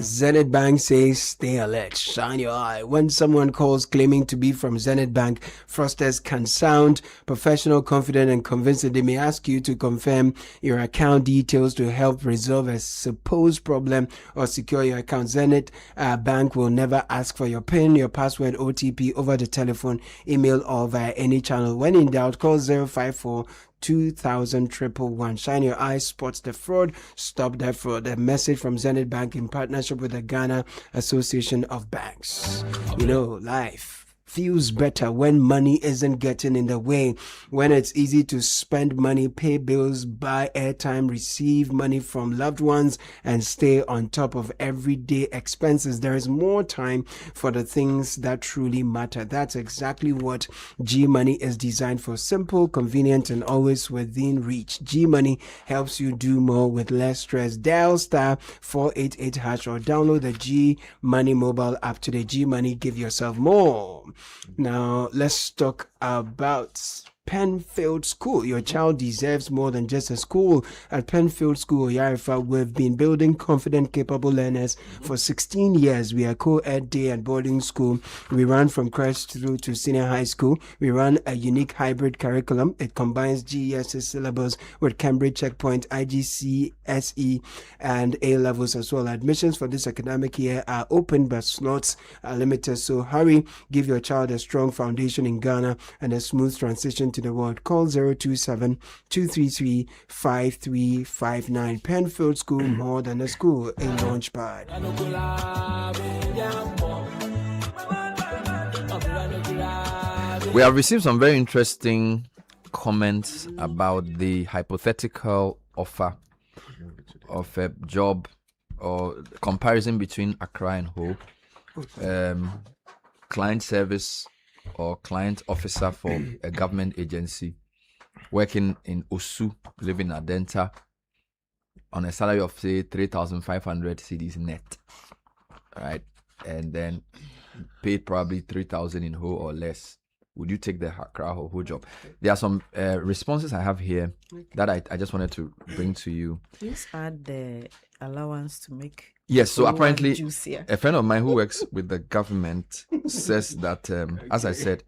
Zenith Bank says, stay alert, shine your eye. When someone calls claiming to be from Zenith Bank, fraudsters can sound professional, confident, and convincing. They may ask you to confirm your account details to help resolve a supposed problem or secure your account. Zenith Bank will never ask for your PIN, your password, OTP over the telephone, email, or via any channel. When in doubt, call 054-2000-111. Shine your eyes, spots the fraud, stop that fraud. A message from Zenith Bank in partnership with the Ghana Association of Banks. You know, life feels better when money isn't getting in the way, when it's easy to spend money, pay bills, buy airtime, receive money from loved ones, and stay on top of everyday expenses. There is more time for the things that truly matter. That's exactly what G-Money is designed for. Simple, convenient, and always within reach. G-Money helps you do more with less stress. Dial *488# or download the G-Money mobile app today. G-Money, give yourself more. Now, let's talk about Penfield School. Your child deserves more than just a school. At Penfield School, Yarifa, we've been building confident, capable learners for 16 years. We are co-ed day and boarding school. We run from creche through to senior high school. We run a unique hybrid curriculum. It combines GES syllabus with Cambridge Checkpoint, IGC, SE, and A levels as well. Admissions for this academic year are open, but slots are limited. So hurry, give your child a strong foundation in Ghana and a smooth transition to the world. Call 027-233-5359. Penfield School, more than a school, a launchpad. We have received some very interesting comments about the hypothetical offer of a job or comparison between Accra and Ho. Client service or client officer for a government agency working in Osu, living in Adenta on a salary of say 3,500 cedis net, right? And then paid probably 3,000 in Ho or less. Would you take the Accra or Ho job? There are some responses I have here that I just wanted to bring to you. Please add the allowance to make. Yes, so apparently juicier. A friend of mine who works with the government says that, as I said,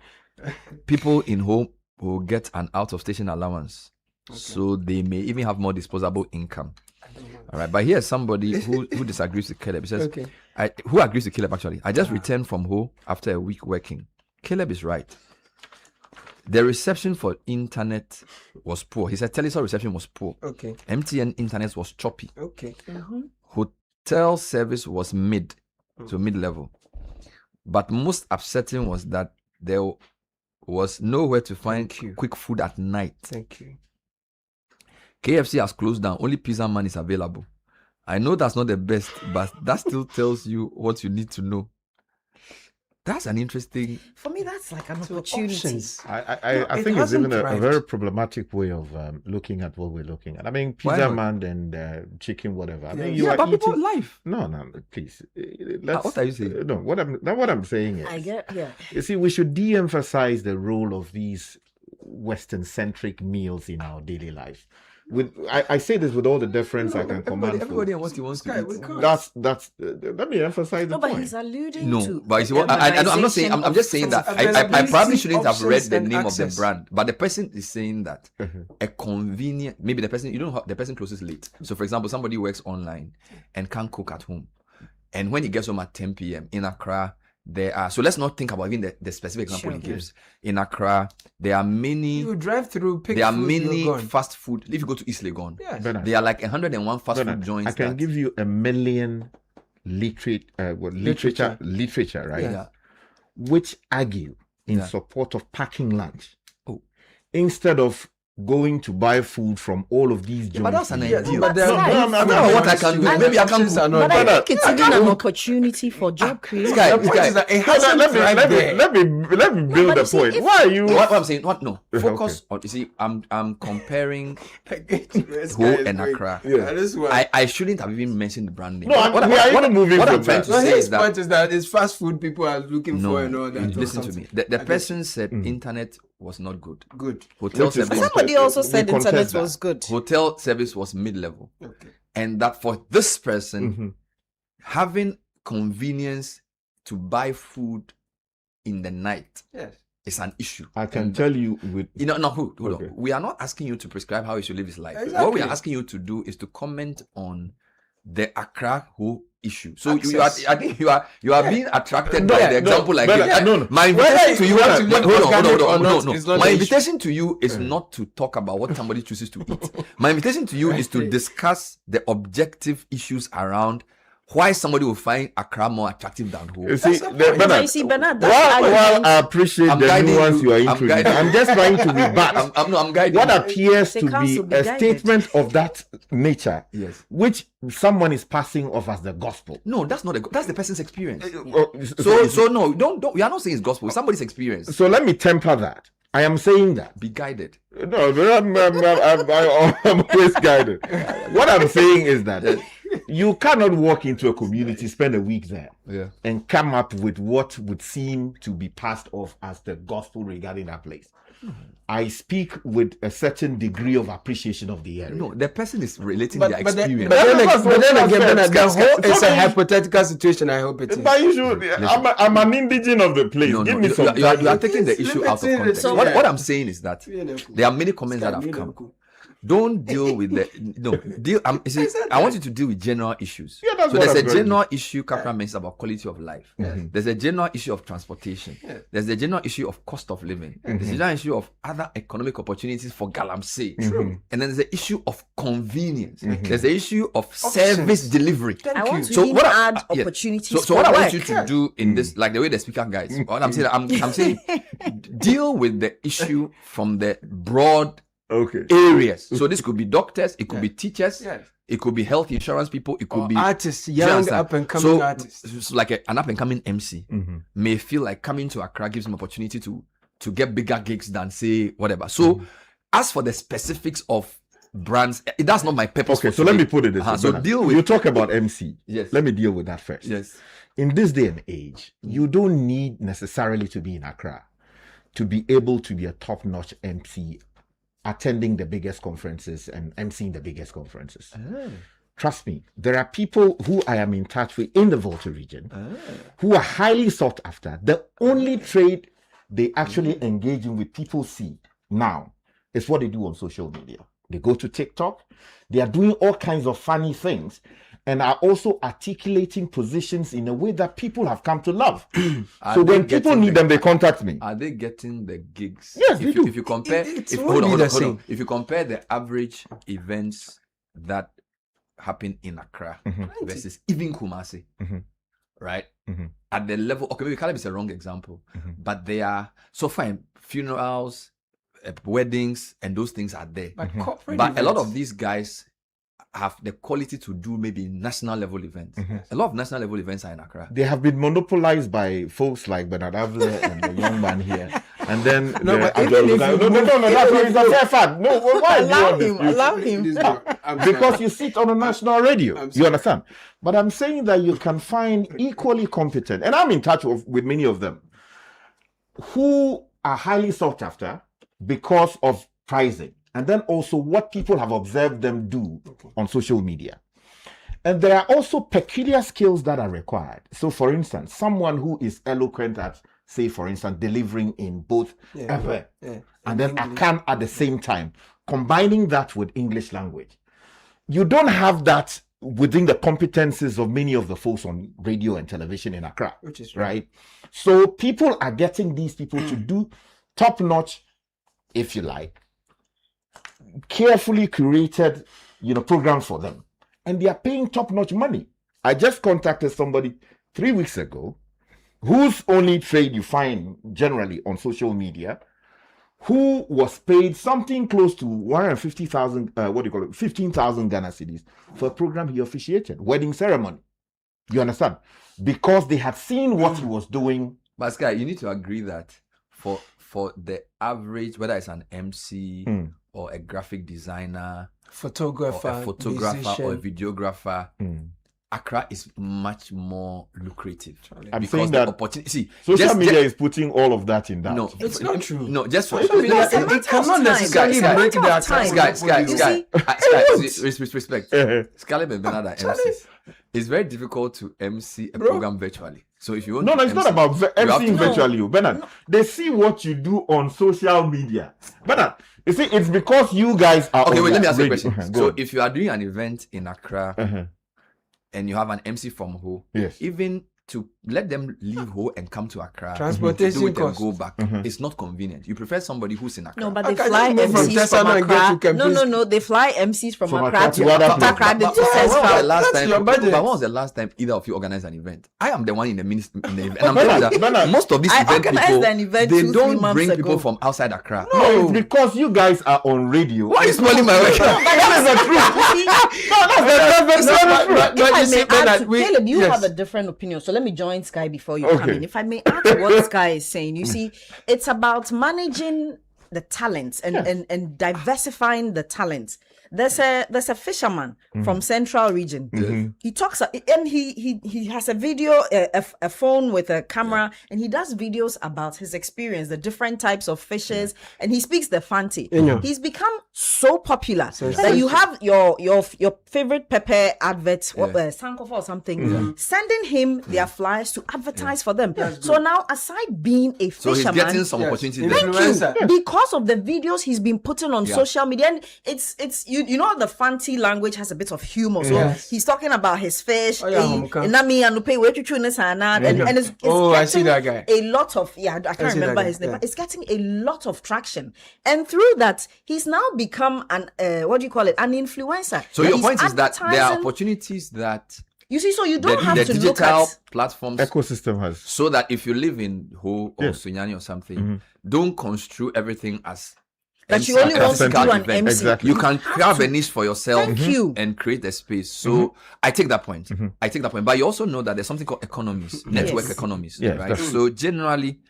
people in home will get an out-of-station allowance. Okay. So they may even have more disposable income. All right, but here's somebody who disagrees with Caleb. He says, okay. Who agrees with Caleb actually? I just returned from home after a week working. Caleb is right. The reception for internet was poor. He said Telesur reception was poor. Okay. MTN internet was choppy. Okay. Hotel service was mid-level. But most upsetting was that there was nowhere to find quick food at night. Thank you. KFC has closed down. Only Pizza Man is available. I know that's not the best, but that still tells you what you need to know. That's an interesting. For me, that's like an opportunity. I think it's even a very problematic way of looking at what we're looking at. I mean, Pizza Man and chicken, whatever. I mean, you are eating people life. No, please. What are you saying? No, what I'm saying is. I get. Yeah. You see, we should de-emphasize the role of these Western-centric meals in our daily life. I say this with all the deference I can command. Everybody wants to eat. That's let me emphasize the point. But he's alluding to. No, but you see what I'm not saying. I'm just saying that I probably shouldn't have read the name of the brand, but the person is saying that a convenient, maybe the person the person closes late. So for example, somebody works online and can't cook at home, and when he gets home at 10 p.m. in Accra, There are, so let's not think about even the specific example he gives. In Accra, there are many. You drive through, pick there are food, many you're gone. fast food. If you go to East Legon, Yes. there are like 101 fast food joints. I can give you a million literature, right? Yeah. Which argue in Yeah. support of packing lunch. Oh. Instead of going to buy food from all of these joints. But that's an idea. But there are what I can do. Maybe I can. But I think it's even an opportunity for job creation. Let me build the point. Why are you? What I'm saying? What? No. Focus on. You see, I'm comparing Ho and Accra. I shouldn't have even mentioned the brand name. No, what I'm trying to say his point is that it's fast food people are looking for and all that. Listen to me. The person said internet was not good. Hotel But service. somebody also said internet was good. Hotel service was mid-level. Okay. And that for this person, having convenience to buy food in the night is an issue. I can tell you with... Hold on. We are not asking you to prescribe how he should live his life. Exactly. What we are asking you to do is to comment on the Accra Ho issue. So I think you are being attracted by the example like this. No. My invitation to you, my issue. invitation to you is not to talk about what somebody chooses to eat. My invitation to you is to discuss the objective issues around why somebody will find Accra more attractive than Ho. You see, Bernard, while I appreciate the nuance you are introducing, I'm just trying to rebut I'm guiding what appears to be a statement of that nature, which someone is passing off as the gospel. No, that's not that's the person's experience. So no, don't. We are not saying it's gospel. It's somebody's experience. So let me temper that. I am saying that. Be guided. No, I'm always guided. What I'm saying is that you cannot walk into a community, spend a week there, and come up with what would seem to be passed off as the gospel regarding that place. I speak with a certain degree of appreciation of the area. No, the person is relating their experience. But then again, it's a hypothetical situation. I hope it is. But you should. I'm an indigene of the place. Give me some. You are taking the issue out of context. What I'm saying is that there are many comments that have come. Don't deal with the I want you to deal with general issues. So there's a general issue Kakra mentions about quality of life. There's a general issue of transportation. There's a general issue of cost of living. There's a general issue of other economic opportunities for Galamsey. And then there's the issue of convenience. There's the issue of service delivery. I want to add opportunities. So what I want you to do in this, like the way the speaker guides, what I'm saying, I'm saying deal with the issue from the broad areas. So this could be doctors, it could be teachers, it could be health insurance people, it could be artists, young up and coming artists. So like an up and coming MC may feel like coming to Accra gives him opportunity to get bigger gigs than say whatever. So as for the specifics of brands, that's not my purpose. Okay, so let me put it this way. So deal with. You talk about MC. Yes. Let me deal with that first. Yes. In this day and age, you don't need necessarily to be in Accra to be able to be a top-notch MC, attending the biggest conferences and emceeing the biggest conferences. Trust me, there are people who I am in touch with in the Volta region who are highly sought after. The only trade they actually engage in with people see now is what they do on social media. They go to TikTok, they are doing all kinds of funny things and are also articulating positions in a way that people have come to love. So when people need them, they contact me. Are they getting the gigs? Yes, they do. If you compare, hold on. If you compare the average events that happen in Accra versus even Kumasi, right? At the level, okay, maybe Caleb is a wrong example, but they are so fine. Funerals, weddings, and those things are there. But a lot of these guys have the quality to do maybe national level events. A lot of national level events are in Accra. They have been monopolized by folks like Bernard Avle and the young man here. And then no, that's a fair fact. No, why allow him. Because you sit on a national radio. You understand? But I'm saying that you can find equally competent, and I'm in touch with many of them, who are highly sought after because of pricing. And then also what people have observed them do on social media. And there are also peculiar skills that are required. So for instance, someone who is eloquent at, say for instance, delivering in both and then Akan at the same time, combining that with English language. You don't have that within the competences of many of the folks on radio and television in Accra. Which is right. So people are getting these people to do top-notch, if you like, carefully curated, programs for them. And they are paying top-notch money. I just contacted somebody 3 weeks ago whose only trade you find generally on social media, who was paid something close to 150,000, 15,000 Ghana cedis for a program he officiated, wedding ceremony. You understand? Because they had seen what he was doing. But Sky, you need to agree that for the average, whether it's an MC or a graphic designer, photographer, or a photographer or a musician. videographer, Accra is much more lucrative. I'm saying that opportunity. Social media is putting all of that in that. No, it's not true. No, just for it cannot necessarily break the respect. Scalib and Bernard are MCs. It's very difficult to MC a program virtually. So if you want it's not about MCing virtually, Bernard. They see what you do on social media. Bernard, you see, it's because you guys are okay. Wait, let me ask you a radio. question. So if you are doing an event in Accra and you have an MC from Ho, even to let them leave Ho and come to Accra, transportation do it cost. And go back, it's not convenient. You prefer somebody who's in Accra. No, but they fly MCs from Accra. No, they fly MCs from Accra to Accra to Central. When was the last time either of you organized an event? I am the one in the ministry, and I'm telling you that most of these event people, they don't bring people from outside Accra. No, it's because you guys are on radio. Why are you spoiling my work? That is the truth. Caleb, you have a different opinion, so let me join Sky before you come in. If I may add to what Sky is saying, you see, it's about managing the talents and diversifying the talents. There's a fisherman from Central Region. He talks and he has a video, a phone with a camera, and he does videos about his experience, the different types of fishes, and he speaks the Fanti. He's become so popular that you have your favorite pepper adverts, Sankofa or something, sending him their flyers to advertise for them. So now, aside being a fisherman, so he's getting some opportunity because of the videos he's been putting on social media, and it's you know the Fanti language has a bit of humor. So he's talking about his fish, and it's I see that guy. A lot of I can't remember his name, but it's getting a lot of traction, and through that he's now become an an influencer. So your point is that there are opportunities that you see, so you don't have to look at at platforms ecosystem has, so that if you live in Ho or Sunyani or something, don't construe everything as that you only want to do an MC. Exactly. You can carve a niche for yourself and create a space. So I take that point. But you also know that there's something called economies, network economies, right? So generally,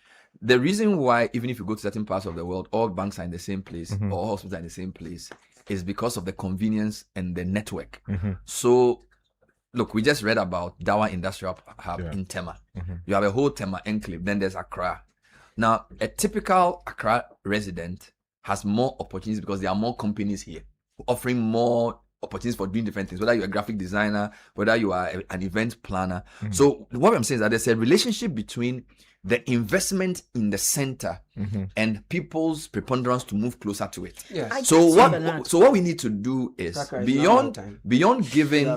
the reason why, even if you go to certain parts of the world, all banks are in the same place or all hospitals are in the same place is because of the convenience and the network. So look, we just read about Dawa Industrial Hub in Tema. You have a whole Tema enclave, then there's Accra. Now, a typical Accra resident has more opportunities because there are more companies here offering more opportunities for doing different things, whether you're a graphic designer, whether you are an event planner. So what I'm saying is that there's a relationship between the investment in the center and people's preponderance to move closer to it. So what we need to do is beyond giving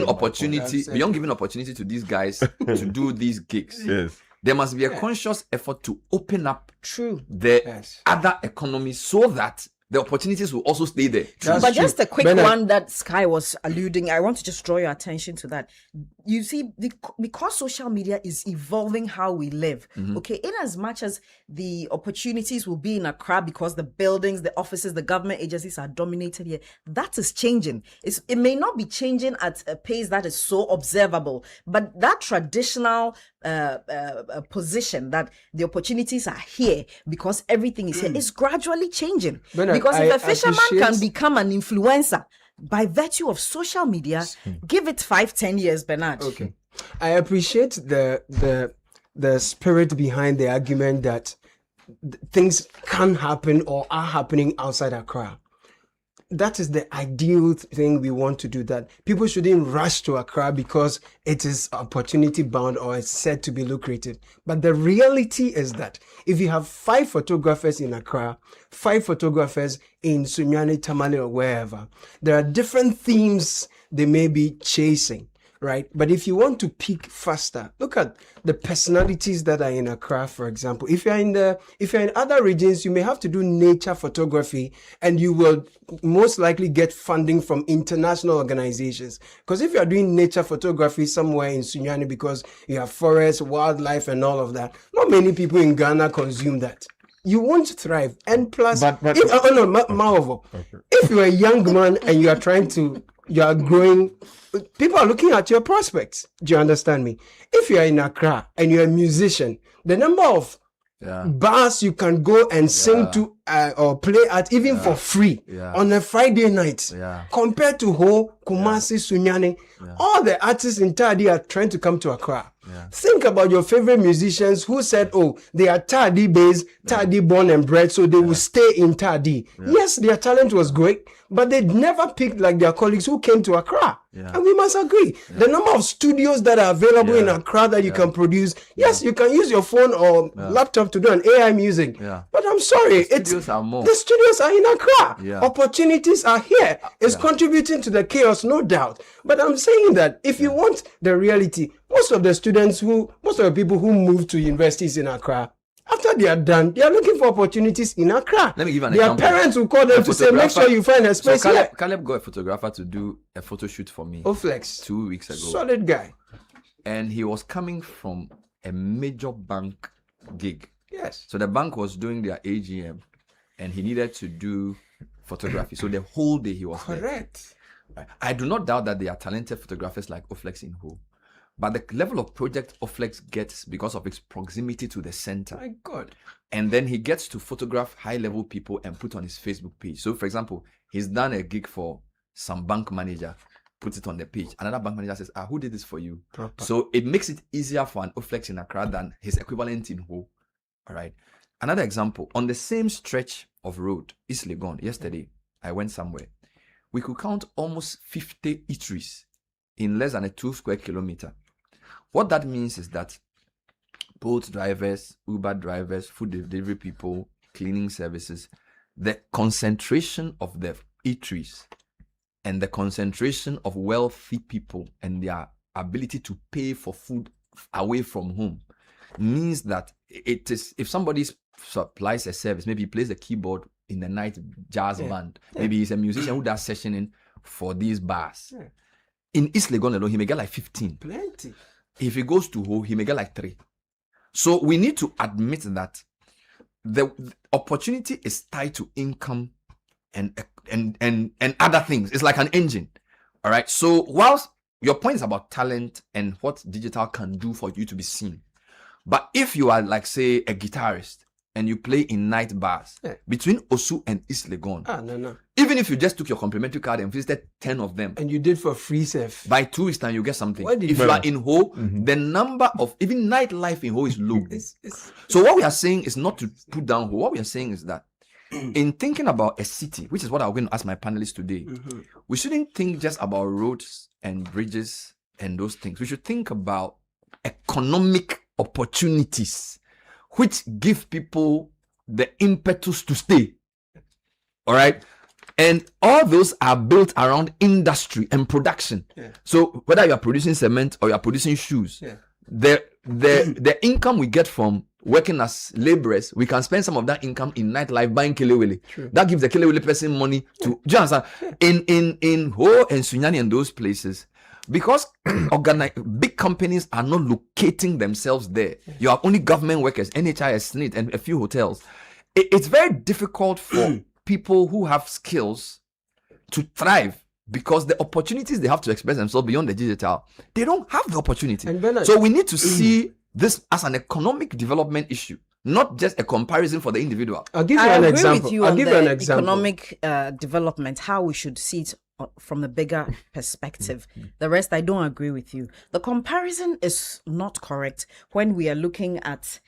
opportunity to these guys to do these gigs. There must be a conscious effort to open up the other economies so that the opportunities will also stay there. But just a quick one that Sky was alluding, I want to just draw your attention to that. You see, because social media is evolving how we live, okay, in as much as the opportunities will be in Accra because the buildings, the offices, the government agencies are dominated here, that is changing. It may not be changing at a pace that is so observable, but that traditional position that the opportunities are here because everything is here is gradually changing. Because if a fisherman can become an influencer by virtue of social media, give it 5-10 years, Bernard. Okay, I appreciate the spirit behind the argument that things can happen or are happening outside Accra. That is the ideal thing we want to do, that people shouldn't rush to Accra because it is opportunity bound or it's said to be lucrative. But the reality is that if you have 5 photographers in Accra, 5 photographers in Sunyani, Tamale or wherever, there are different themes they may be chasing, right? But if you want to peak faster, look at the personalities that are in Accra, for example. If you're in other regions, you may have to do nature photography, and you will most likely get funding from international organizations. Because if you're doing nature photography somewhere in Sunyani because you have forest, wildlife, and all of that, not many people in Ghana consume that. You won't thrive. And plus, if you're a young man and you are growing, people are looking at your prospects. Do you understand me? If you are in Accra and you're a musician, the number of bars you can go and sing to or play at even for free on a Friday night compared to Kumasi, Sunyani, all the artists in Tadi are trying to come to Accra. Think about your favorite musicians who said, they are Tadi based, Tadi born and bred, so they will stay in Tadi. Yes, their talent was great, but they never picked like their colleagues who came to Accra. And we must agree. The number of studios that are available in Accra that you can produce, yes, you can use your phone or laptop to do an AI music. But I'm sorry, the studios are in Accra. Opportunities are here. It's contributing to the chaos, no doubt. But I'm saying that if you want the reality, most of the people who move to universities in Accra, after they are done, they are looking for opportunities in Accra. Let me give an example. Their parents will call them to say, make sure you find a space here. Caleb got a photographer to do a photo shoot for me. Oflex. 2 weeks ago. Solid guy. And he was coming from a major bank gig. Yes. So the bank was doing their AGM and he needed to do photography. So the whole day he was correct. There. I do not doubt that there are talented photographers like Oflex in Ho. But the level of project Oflex gets because of its proximity to the center. My God. And then he gets to photograph high-level people and put on his Facebook page. So, for example, he's done a gig for some bank manager, puts it on the page. Another bank manager says, who did this for you? Proper. So it makes it easier for an Oflex in Accra than his equivalent in Ho. All right. Another example, on the same stretch of road, East Legon, yesterday, I went somewhere. We could count almost 50 eateries in less than a 2 square kilometer. What that means is that boat drivers, Uber drivers, food delivery people, cleaning services, the concentration of the eateries and the concentration of wealthy people and their ability to pay for food away from home means that it is, if somebody supplies a service, maybe he plays the keyboard in the night jazz band, maybe he's a musician who does sessioning for these bars. In East Legon alone, he may get like 15. Plenty. If he goes to Ho, he may get like 3. So we need to admit that the opportunity is tied to income and other things. It's like an engine. All right. So whilst your point is about talent and what digital can do for you to be seen, but if you are like, say, a guitarist and you play in night bars between Osu and East Legon, no. Even if you just took your complimentary card and visited 10 of them, and you did for free safe, by 2 weeks time you get something. If you are in Ho, the number of even nightlife in Ho is low. So what we are saying is not to put down Ho. What we are saying is that in thinking about a city, which is what I'm going to ask my panelists today, we shouldn't think just about roads and bridges and those things. We should think about economic opportunities which give people the impetus to stay. All right. And all those are built around industry and production. So whether you are producing cement or you are producing shoes, the income we get from working as laborers, we can spend some of that income in nightlife buying kelewele. That gives the kelewele person money to. Do you understand? In Ho and Sunyani and those places, because big companies are not locating themselves there. You have only government workers, NHIS, SNIT, and a few hotels. It's very difficult for people who have skills to thrive because the opportunities they have to express themselves beyond the digital, they don't have the opportunity. So we need to see this as an economic development issue, not just a comparison for the individual. I'll give you an example. I'll give you an example. Economic development, how we should see it from a bigger perspective. The rest, I don't agree with you. The comparison is not correct when we are looking at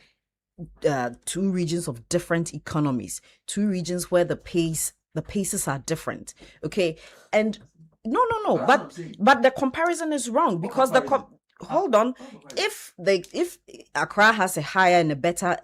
2 regions of different economies, 2 regions where the paces are different. Okay, and no, but the comparison is wrong because hold on, if Accra has a higher and a better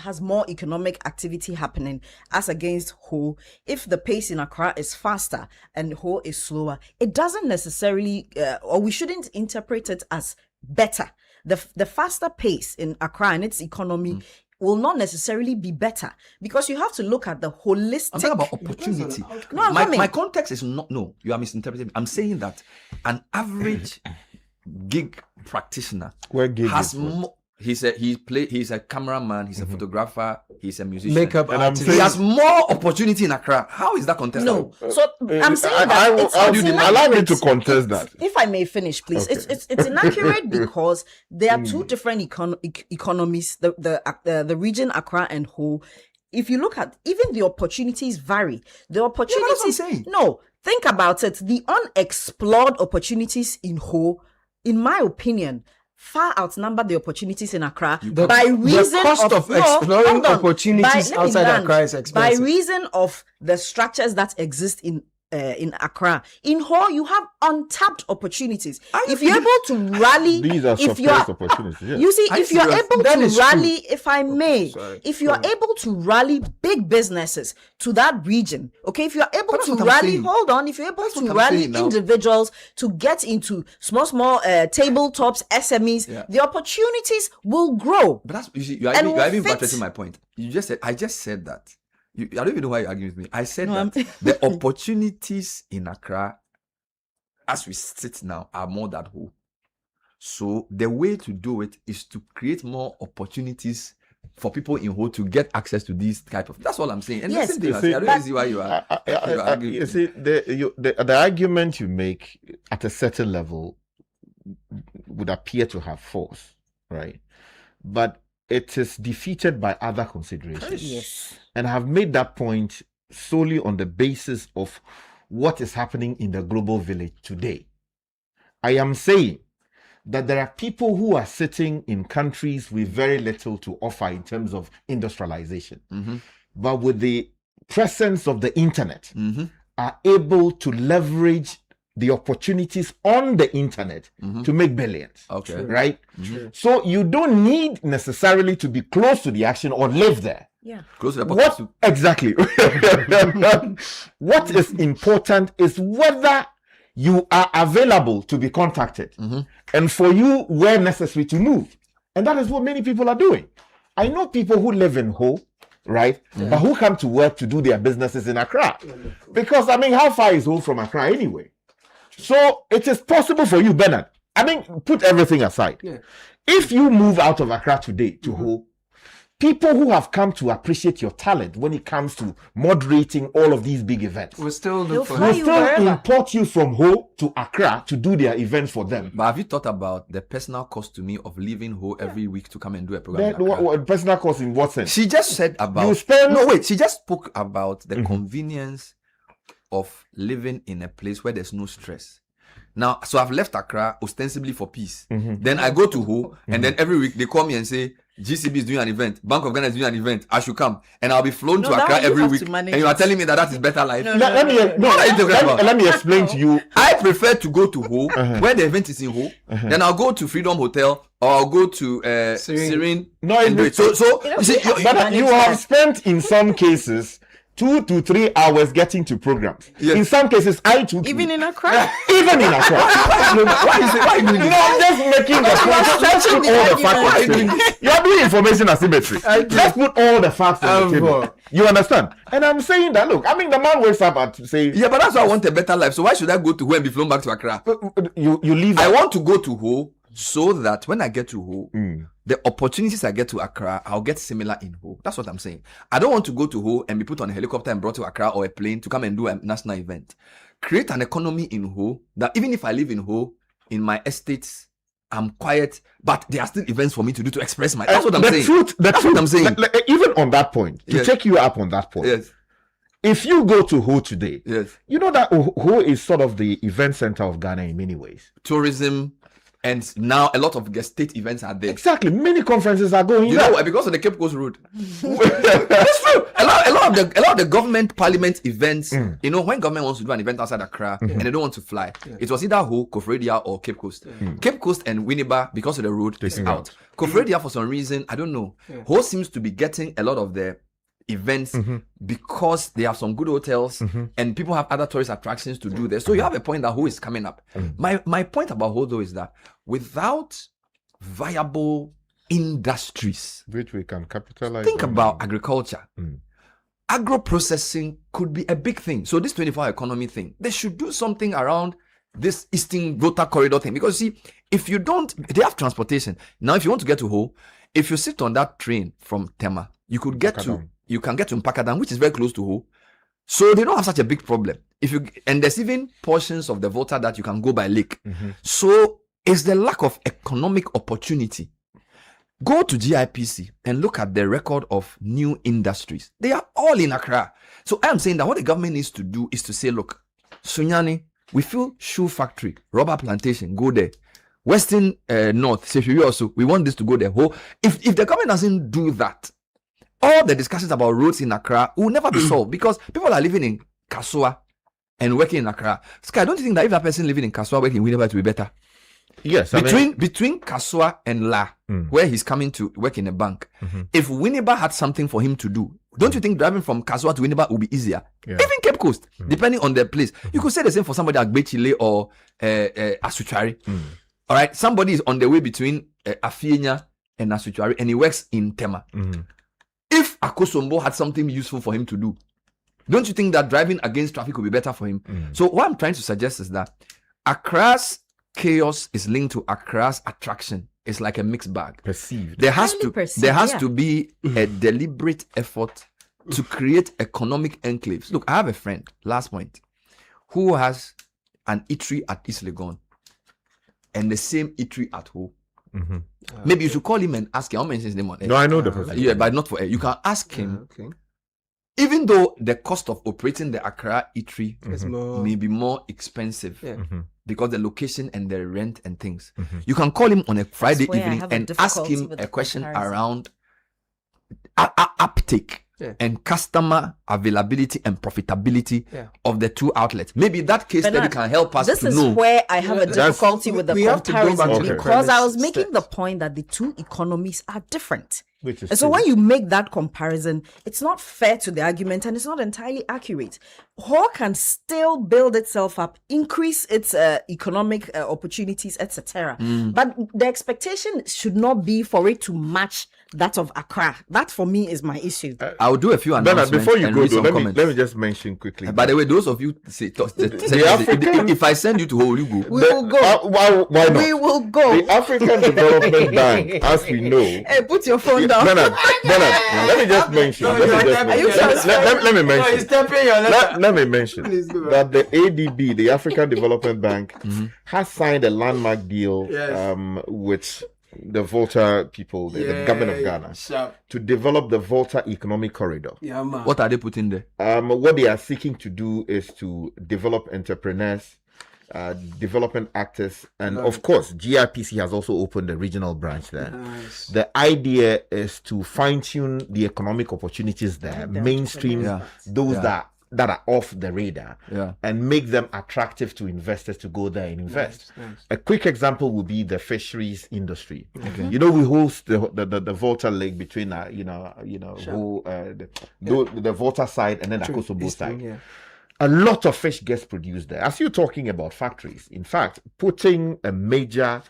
has more economic activity happening as against Ho. If the pace in Accra is faster and Ho is slower, it doesn't necessarily, or we shouldn't interpret it as better. The faster pace in Accra and its economy will not necessarily be better, because you have to look at the holistic. I'm talking about opportunity. No, my context is not, no, you are misinterpreting. I'm saying that an average gig practitioner has more. He's a cameraman, he's a photographer, he's a musician. Makeup artist. He has more opportunity in Accra. How is that contested? No. So I'm saying that allow me to contest that. If I may finish, please. Okay. It's inaccurate because there are two different economies, the region Accra and Ho. If you look at, even the opportunities vary. The opportunities, no, think about it. The unexplored opportunities in Ho, in my opinion, far outnumber the opportunities in Accra by reason the cost of exploring opportunities outside Accra is expensive. By reason of the structures that exist in Accra. In Ho, you have untapped opportunities. If you're able to rally, these are surplus opportunities. Yeah. You see, if you're able to rally, if I may, if you're able to rally big businesses to that region, okay, if you're able to rally, if you're able to rally individuals to get into small tabletops, SMEs, the opportunities will grow. But that's, you see, you're even buttressing my point. I just said that. I don't even know why you're arguing with me. I said that the opportunities in Accra, as we sit now, are more than Ho. So the way to do it is to create more opportunities for people in Ho to get access to these type of. That's all I'm saying. And yes, I don't see why you are. Arguing. You see, the argument you make at a certain level would appear to have force, right? But it is defeated by other considerations. Yes. And I have made that point solely on the basis of what is happening in the global village today. I am saying that there are people who are sitting in countries with very little to offer in terms of industrialization, but with the presence of the internet, are able to leverage the opportunities on the internet to make billions. Okay. Right? So you don't need necessarily to be close to the action or live there. Yeah. Close to the exactly. What is important is whether you are available to be contacted and for you where necessary to move. And that is what many people are doing. I know people who live in Ho, right? But who come to work to do their businesses in Accra. Because, I mean, how far is Ho from Accra anyway? So it is possible for you, Bernard. I mean, put everything aside. Yeah. If you move out of Accra today to Ho, people who have come to appreciate your talent when it comes to moderating all of these big events will still import you from Ho to Accra to do their events for them. But have you thought about the personal cost to me of leaving Ho every week to come and do a program? What personal cost in what sense? She just said about she just spoke about the convenience of living in a place where there's no stress. Now, so I've left Accra ostensibly for peace. Then I go to Ho, and then every week they call me and say, GCB is doing an event, Bank of Ghana is doing an event, I should come. And I'll be flown to Accra every week. And you are telling me that is better life? Let me explain to you. I prefer to go to Ho, where the event is in Ho. Then I'll go to Freedom Hotel, or I'll go to Serene. No, you have spent in some cases 2 to 3 hours getting to programs. Yes. In some cases, I took even in Accra. Even in Accra. Why are you doing this? I'm just making the point. Let's put all the facts. You are doing information asymmetry. Let's put all the facts on the table. You understand? And I'm saying that, look, I mean, the man wakes up and say, yeah, but that's why I want a better life. So why should I go to Ho and be flown back to Accra? You leave. I want to go to Ho so that when I get to Ho, the opportunities I get to Accra, I'll get similar in Ho. That's what I'm saying. I don't want to go to Ho and be put on a helicopter and brought to Accra or a plane to come and do a national event. Create an economy in Ho that even if I live in Ho, in my estates, I'm quiet, but there are still events for me to do to express my. That's what I'm saying. That's what I'm saying. Even on that point, to take you up on that point. Yes. If you go to Ho today, yes, you know that Ho is sort of the event center of Ghana in many ways. Tourism. And now a lot of the state events are there. Exactly. Many conferences are going there. You know, because of the Cape Coast Road. That's true. A lot of the government parliament events, you know, when government wants to do an event outside Accra and they don't want to fly, it was either Ho, Kofredia, or Cape Coast. Cape Coast and Winneba, because of the road, is out. Kofredia, for some reason, I don't know. Ho seems to be getting a lot of the events because they have some good hotels and people have other tourist attractions to do there. So you have a point that Ho is coming up. My point about Ho, though, is that without viable industries which we can capitalize think about agriculture, agro-processing could be a big thing. So this 24-hour economy thing, they should do something around this Eastern Rota Corridor thing, because see, if you don't, they have transportation. Now if you want to get to Ho, if you sit on that train from Tema, you can get to Mpakadan, which is very close to Ho. So they don't have such a big problem. And there's even portions of the Volta that you can go by lake. So it's the lack of economic opportunity. Go to GIPC and look at the record of new industries. They are all in Accra. So I am saying that what the government needs to do is to say, look, Sunyani, we feel shoe factory, rubber plantation, go there. Western North, Sefiwi also, we want this to go there. If the government doesn't do that, all the discussions about roads in Accra will never be solved, because people are living in Kasua and working in Accra. Sky, don't you think that if that person living in Kasua working in Winneba, it will be better? Yes. Between Kasua and La, where he's coming to work in a bank, if Winneba had something for him to do, don't you think driving from Kasua to Winneba would be easier? Even Cape Coast, depending on the place. You could say the same for somebody like Bechile or Asuchari. All right, somebody is on the way between Afienya and Asuchari, and he works in Tema. If Akosombo had something useful for him to do, don't you think that driving against traffic would be better for him? So what I'm trying to suggest is that Accra's chaos is linked to Accra's attraction. It's like a mixed bag. Perceived. There has to be a deliberate effort to create economic enclaves. Look, I have a friend, last point, who has an eatery at East Legon and the same eatery at Ho. Maybe you should call him and ask him. I'll mention his name on air. No, I know the person. Yeah, but not for air. You can ask him. Even though the cost of operating the Accra eatery may be more expensive because the location and the rent and things, you can call him on a Friday evening and ask him a question around uptake and customer availability and profitability of the two outlets. Maybe that case study can help us to know. This is where I have a difficulty with the comparison, because I was making the point that the two economies are different. And so when you make that comparison, it's not fair to the argument and it's not entirely accurate. Ho can still build itself up, increase its economic opportunities, etc. But the expectation should not be for it to match that of Accra. That for me is my issue. I'll do a few announcements. Bernard, before you go, let me just mention quickly. By the way, those of you say, if I send you to Ho, will you go? We will go. Why not? We will go. The African Development Bank, as we know. Hey, put your phone down. Bernard, let me just mention. Let me mention that the ADB, the African Development Bank, has signed a landmark deal with the Volta people, the government of Ghana, to develop the Volta Economic Corridor. What are they putting there? What they are seeking to do is to develop entrepreneurs, development actors, and of course GIPC has also opened a regional branch there. The idea is to fine-tune the economic opportunities there, mainstream those that are off the radar, and make them attractive to investors to go there and invest. A quick example would be the fisheries industry. You know, we host the Volta Lake between the Volta side and then the Akosombo side. A lot of fish gets produced there. As you're talking about factories, in fact, putting a major,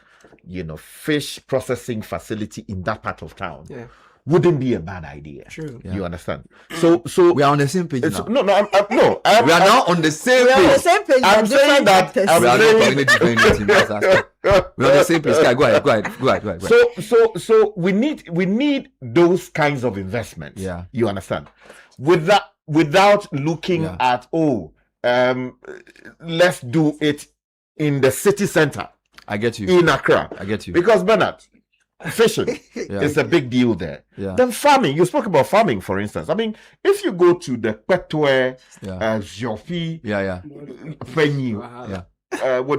fish processing facility in that part of town wouldn't be a bad idea. True. You understand? So we are on the same page now. No. We are now on the same page. We are on the same page. I'm saying that. We are on the same page. Go ahead. So we need those kinds of investments. Yeah. You understand? Without looking at let's do it in the city center. I get you. In Accra. I get you. Because Bernard, fishing is a big deal there. Then farming. You spoke about farming, for instance. I mean, if you go to the Petwe, Jofi, Fenyu,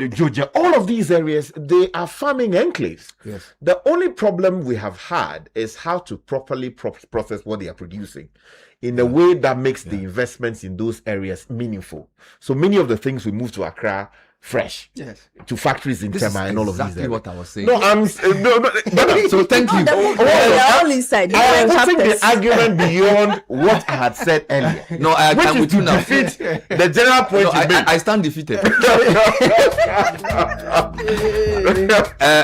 Georgia, all of these areas, they are farming enclaves. Yes. The only problem we have had is how to properly process what they are producing in a way that makes the investments in those areas meaningful. So many of the things we move to Accra fresh to factories in Tema and all of these. Exactly what I was saying. No, I'm so thank you. All inside. I am putting the argument beyond what I had said earlier. No, I which am is with to you now. defeat the general point. I stand defeated.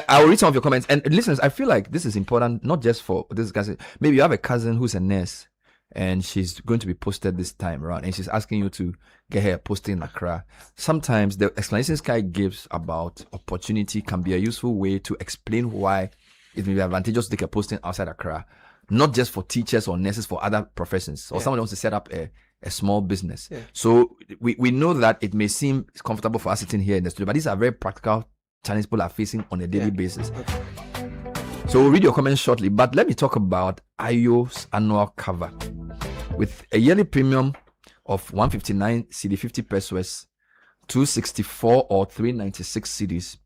I will read some of your comments. And listeners, I feel like this is important, not just for this guy. Maybe you have a cousin who's a nurse and she's going to be posted this time around and she's asking you to get her posted in Accra. Sometimes the explanation Sky gives about opportunity can be a useful way to explain why it may be advantageous to take a posting outside Accra, not just for teachers or nurses, for other professions, or someone wants to set up a small business. So we know that it may seem comfortable for us sitting here in the studio, but these are very practical challenges people are facing on a daily basis. So we'll read your comments shortly, but let me talk about Ayo's annual cover. With a yearly premium of 159 CD 50 pesos, 264 or 396 CDs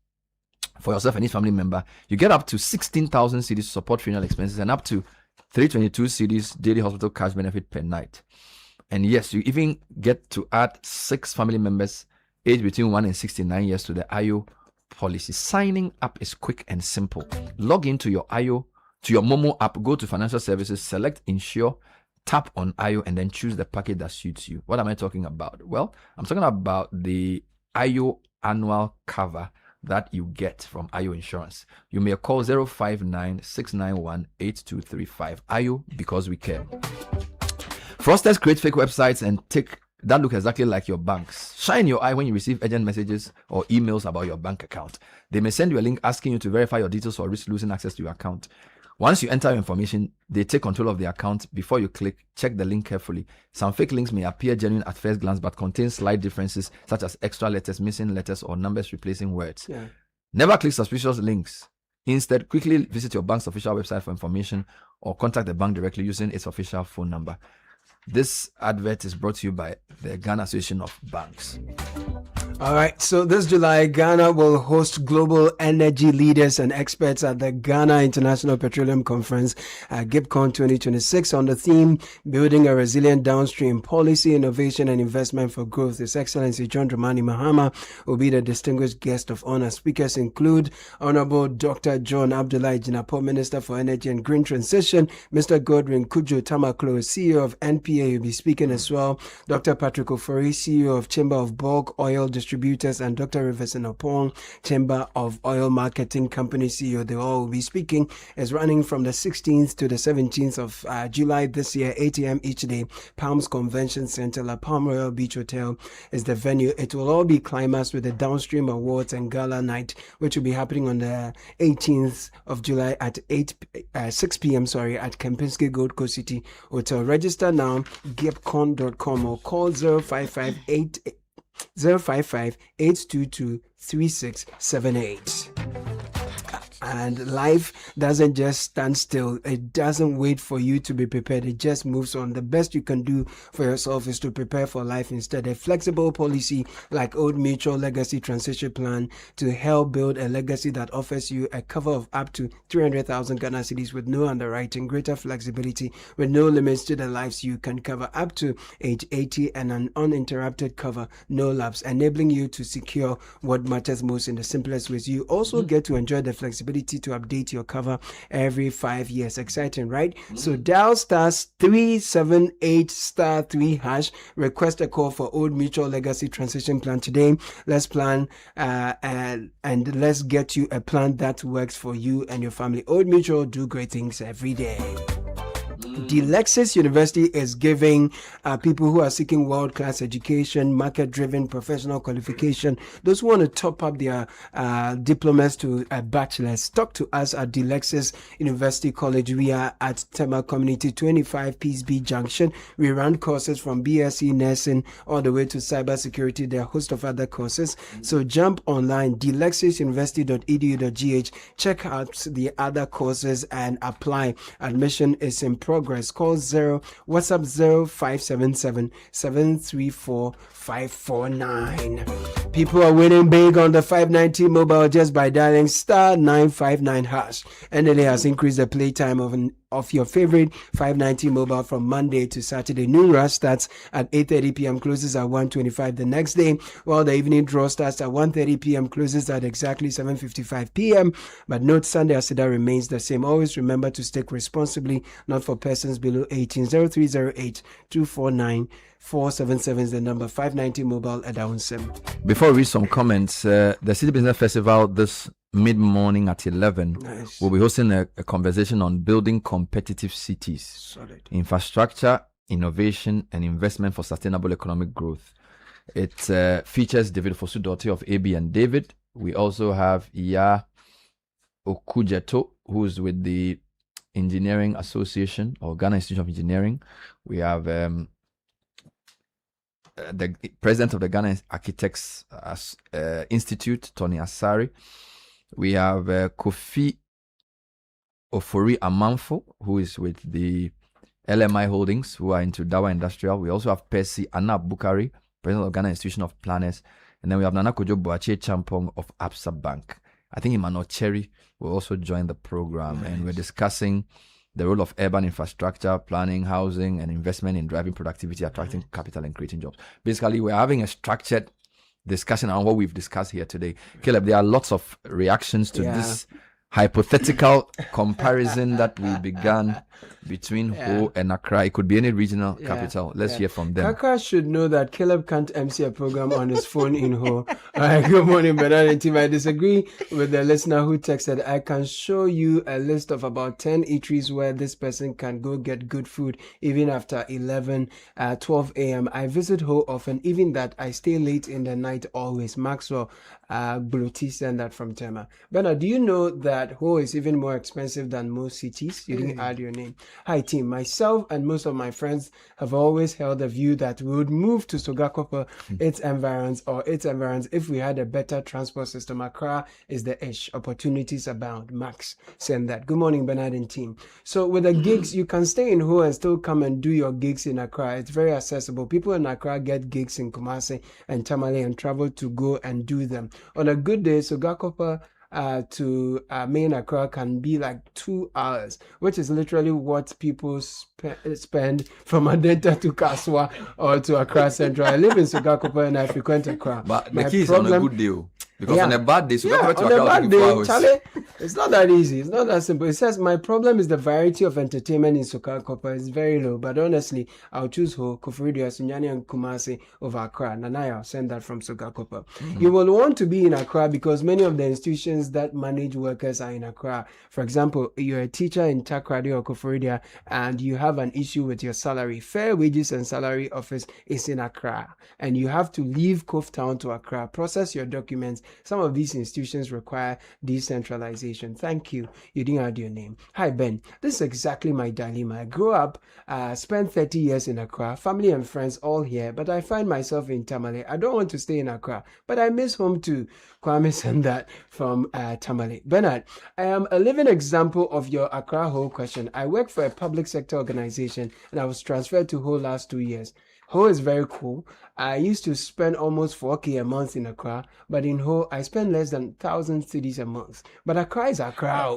for yourself and each family member, you get up to 16,000 CDs to support funeral expenses and up to 322 CDs daily hospital cash benefit per night. And yes, you even get to add 6 family members aged between 1 and 69 years to the Ayo policy. Signing up is quick and simple. Log into your Ayo, to your Momo app, go to financial services, select insure, tap on Ayo, and then choose the package that suits you. What am I talking about? Well, I'm talking about the Ayo annual cover that you get from Ayo Insurance. You may call 059-691-8235. Ayo, because we care. Fraudsters create fake websites and take that look exactly like your banks. Shine your eye when you receive urgent messages or emails about your bank account. They may send you a link asking you to verify your details or risk losing access to your account. Once you enter your information, they take control of the account. Before you click, check the link carefully. Some fake links may appear genuine at first glance but contain slight differences such as extra letters, missing letters, or numbers replacing words. Never click suspicious links. Instead, quickly visit your bank's official website for information or contact the bank directly using its official phone number. This advert is brought to you by the Ghana Association of Banks. All right, so this July, Ghana will host global energy leaders and experts at the Ghana International Petroleum Conference at GIPCON 2026 on the theme, Building a Resilient Downstream Policy, Innovation and Investment for Growth. His Excellency John Dramani Mahama will be the distinguished guest of honor. Speakers include Honorable Dr. John Abdullahi Jinapo, Minister for Energy and Green Transition, Mr. Godwin Kujo Tamaklo, CEO of NPA, will be speaking as well, Dr. Patrick Ofori, CEO of Chamber of Bulk Oil Distributors, and Dr. Rivers Opong, Chamber of Oil Marketing Company CEO. They all will be speaking. It's running from the 16th to the 17th of July this year, 8 a.m. each day. Palms Convention Center, La Palm Royal Beach Hotel is the venue. It will all be climaxed with the Downstream Awards and Gala Night, which will be happening on the 18th of July at 6 p.m. at Kempinski Gold Coast City Hotel. Register now, gipcon.com, or call 055-822-3678. And life doesn't just stand still. It doesn't wait for you to be prepared. It just moves on. The best you can do for yourself is to prepare for life instead. A flexible policy like Old Mutual Legacy Transition Plan to help build a legacy that offers you a cover of up to 300,000 Ghana cedis with no underwriting, greater flexibility with no limits to the lives you can cover up to age 80, and an uninterrupted cover, no lapse, enabling you to secure what matters most in the simplest ways. You also get to enjoy the flexibility to update your cover every 5 years. Exciting, right? So dial *378*3#, request a call for Old Mutual Legacy Transition Plan today. Let's plan and let's get you a plan that works for you and your family. Old Mutual, do great things every day. Delexis University is giving people who are seeking world-class education, market-driven professional qualification, those who want to top up their diplomas to a bachelor's. Talk to us at Delexis University College. We are at Tema Community 25 Peace B Junction. We run courses from BSc Nursing all the way to cybersecurity. There are a host of other courses. So jump online, delexisuniversity.edu.gh. Check out the other courses and apply. Admission is in progress. Call WhatsApp 0577 734 549. People are winning big on the 590 mobile just by dialing star 959 hash. NLA has increased the playtime of your favorite 590 mobile from Monday to Saturday. Noon rush starts at 8:30 p.m. closes at 1:25 the next day, while the evening draw starts at 1:30 p.m. closes at exactly 7:55 p.m. But note Sunday Asida remains the same. Always remember to stick responsibly, not for persons below 18. 0308 249 477 is the number. 590 mobile at down 7. Before we read some comments, the Citi Business Festival this mid-morning at 11 we'll be hosting a conversation on building competitive cities. Solid. Infrastructure, innovation, and investment for sustainable economic growth. It features David Fosu-Dote of AB and David. We also have Iya Okujeto, who's with the Engineering Association or Ghana Institute of Engineering. We have the president of the Ghana Architects Institute, Tony Asari. We have Kofi Ofori Amanfo, who is with the LMI Holdings, who are into Dawa Industrial. We also have Percy Anna Bukari, president of Ghana Institution of Planners. And then we have Nana Kojo Boache Champong of Absa Bank. I think Emmanuel Cherry will also join the program. Nice. And we're discussing the role of urban infrastructure, planning, housing, and investment in driving productivity, attracting capital, and creating jobs. Basically, we're having a structured discussion on what we've discussed here today. Caleb, there are lots of reactions to this hypothetical comparison that we began between Ho and Accra. It could be any regional capital. Let's hear from them. Kakra should know that Caleb can't MC a program on his phone in Ho. Good morning, Bernard and team. I disagree with the listener who texted, I can show you a list of about 10 eateries where this person can go get good food even after 11, 12 a.m. I visit Ho often, even that I stay late in the night always. Maxwell Bluti sent that from Tema. Bernard, do you know that Ho is even more expensive than most cities? You didn't add your name. Hi team, myself and most of my friends have always held the view that we would move to Sogakopa, its environs if we had a better transport system. Accra is the ish. Opportunities abound. Max send that. Good morning, Bernard and team. So with the gigs, you can stay in Ho and still come and do your gigs in Accra. It's very accessible. People in Accra get gigs in Kumasi and Tamale and travel to go and do them. On a good day, Sogakopa to main Accra can be like 2 hours, which is literally what people spend from Adenta to Kaswa or to Accra Central. I live in Sogakopa and I frequent Accra. But the key is on a good day. Because on a bad day, Sogakopa to on a bad day, Charlie, it's not that easy. It's not that simple. It says, my problem is the variety of entertainment in Sogakopa is very low. But honestly, I'll choose Ho, Koforidia, Sunyani, and Kumasi over Accra. Nanaya, I'll send that from Sogakopa. You will want to be in Accra because many of the institutions that manage workers are in Accra. For example, you're a teacher in Takrady or Koforidia and you have an issue with your salary. Fair Wages and Salary Office is in Accra. And you have to leave Kof Town to Accra, process your documents. Some of these institutions require decentralization. Thank you. You didn't add your name. Hi, Ben. This is exactly my dilemma. I grew up, spent 30 years in Accra, family and friends all here, but I find myself in Tamale. I don't want to stay in Accra, but I miss home too. Kwame sent that from Tamale. Bernard, I am a living example of your Accra Ho question. I work for a public sector organization and I was transferred to Ho last 2 years. Ho is very cool. I used to spend almost 4K a month in Accra, but in Ho, I spend less than 1,000 cedis a month. But Accra is Accra.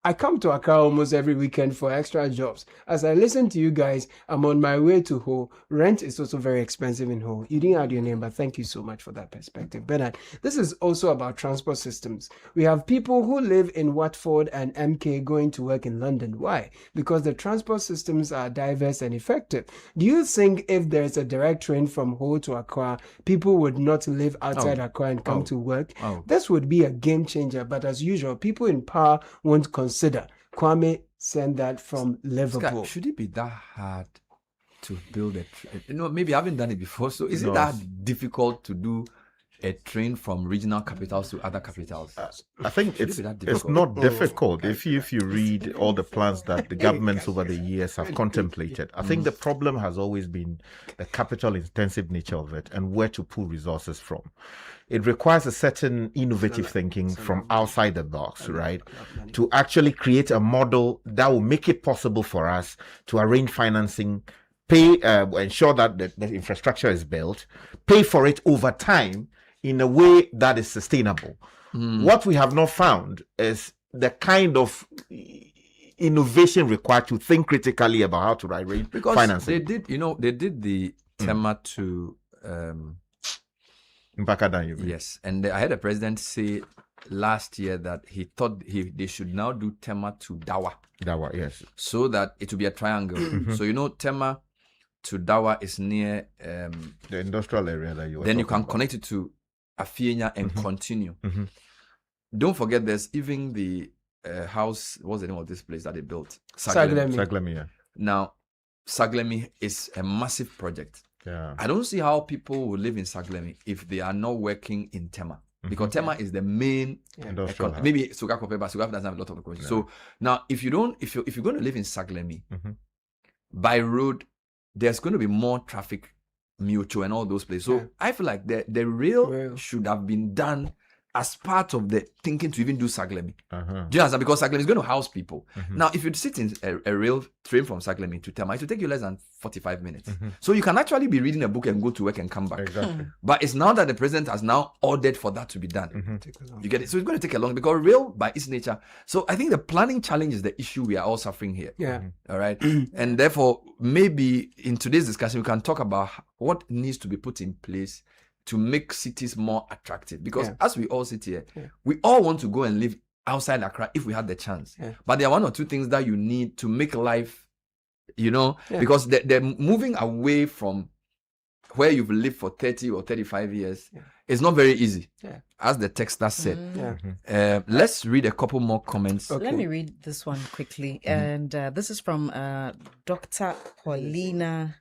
I come to Accra almost every weekend for extra jobs. As I listen to you guys, I'm on my way to Ho. Rent is also very expensive in Ho. You didn't add your name, but thank you so much for that perspective. Bernard, this is also about transport systems. We have people who live in Watford and MK going to work in London. Why? Because the transport systems are diverse and effective. Do you think if there's a direct train from Ho to Accra, people would not live outside Accra and come to work? This would be a game changer, but as usual, people in power won't consider. Kwame sent that from Liverpool. Should it be that hard to build a train? Maybe I haven't done it before. So is it that difficult to do a train from regional capitals to other capitals? I think it's not difficult if you read all the plans that the governments over the years have contemplated. I think the problem has always been the capital intensive nature of it and where to pull resources from. It requires a certain innovative thinking from outside the box, right? To actually create a model that will make it possible for us to arrange financing, ensure that the infrastructure is built, pay for it over time, in a way that is sustainable. What we have not found is the kind of innovation required to think critically about how to arrange financing. They did the Tema to yes, and I had a president say last year that he thought they should now do Tema to Dawa. Dawa, yes. So that it will be a triangle. So Tema to Dawa is near the industrial area that you. Then you can connect it to Afienya and continue. Don't forget, there's even the house. What's the name of this place that they built? Saglemi. Yeah. Now, Saglemi is a massive project. Yeah. I don't see how people will live in Saglemi if they are not working in Tema. Because Tema is the main industrial. Maybe Sugakope, but Sugakope doesn't have a lot of the yeah. So now, if you're going to live in Saglemi by road, there's going to be more traffic, Mutual and all those places. So I feel like the rail should have been done as part of the thinking to even do Saglemi. Do you understand? Because Saglemi is going to house people. Now, if you sit in a rail train from Saglemi to Tema, it will take you less than 45 minutes. So you can actually be reading a book and go to work and come back. Exactly. But it's now that the president has now ordered for that to be done. You get it? So it's going to take a long, because rail by its nature. So I think the planning challenge is the issue we are all suffering here. All right. And therefore, maybe in today's discussion, we can talk about what needs to be put in place to make cities more attractive. Because as we all sit here, we all want to go and live outside Accra if we had the chance. But there are one or two things that you need to make life, because they're moving away from where you've lived for 30 or 35 years. It's not very easy, as the texter said. Let's read a couple more comments. Let me read this one quickly. And this is from Dr. Paulina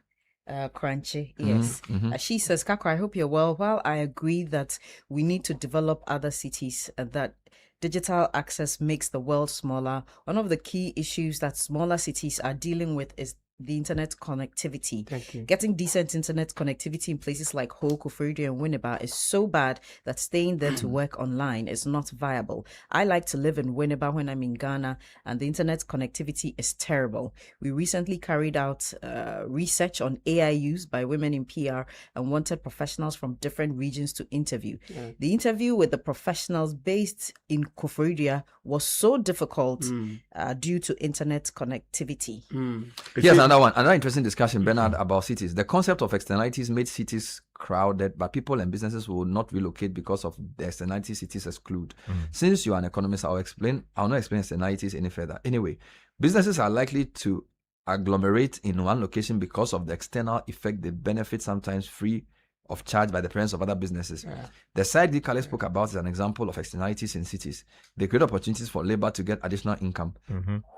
Crunchy. Yes. She says, Kakra, I hope you're well. While I agree that we need to develop other cities, that digital access makes the world smaller, one of the key issues that smaller cities are dealing with is the internet connectivity. Thank you. Getting decent internet connectivity in places like Ho, Koforidua, and Winneba is so bad that staying there to work online is not viable. I like to live in Winneba when I'm in Ghana, and the internet connectivity is terrible. We recently carried out research on AI use by women in PR and wanted professionals from different regions to interview. The interview with the professionals based in Koforidua was so difficult due to internet connectivity. Yes, another interesting discussion, Bernard, about cities. The concept of externalities made cities crowded, but people and businesses will not relocate because of the externalities cities exclude. Since you are an economist, I'll not explain externalities any further. Anyway, businesses are likely to agglomerate in one location because of the external effect. They benefit sometimes free of charge by the presence of other businesses. The side Kale spoke about is an example of externalities in cities. They create opportunities for labor to get additional income,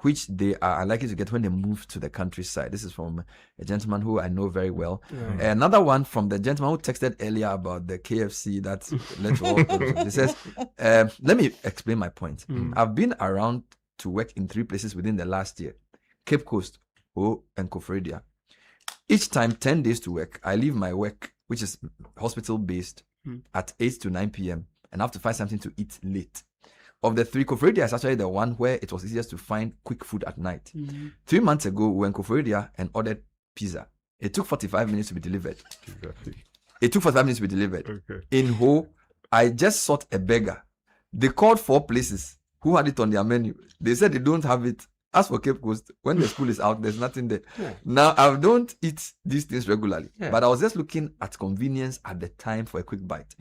which they are unlikely to get when they move to the countryside. This is from a gentleman who I know very well. Another one from the gentleman who texted earlier about the KFC that led to all problems. He says, let me explain my point. I've been around to work in 3 places within the last year: Cape Coast, Ho, and Koforidua. Each time 10 days to work, I leave my work, which is hospital-based, at 8 to 9 p.m. and I have to find something to eat late. Of the 3, Koforidua is actually the one where it was easiest to find quick food at night. 3 months ago, we were in Koforidua and ordered pizza. It took 45 minutes to be delivered. In Ho, I just sought a beggar. They called 4 places who had it on their menu. They said they don't have it. As for Cape Coast, when the school is out, there's nothing there. Now, I don't eat these things regularly, but I was just looking at convenience at the time for a quick bite.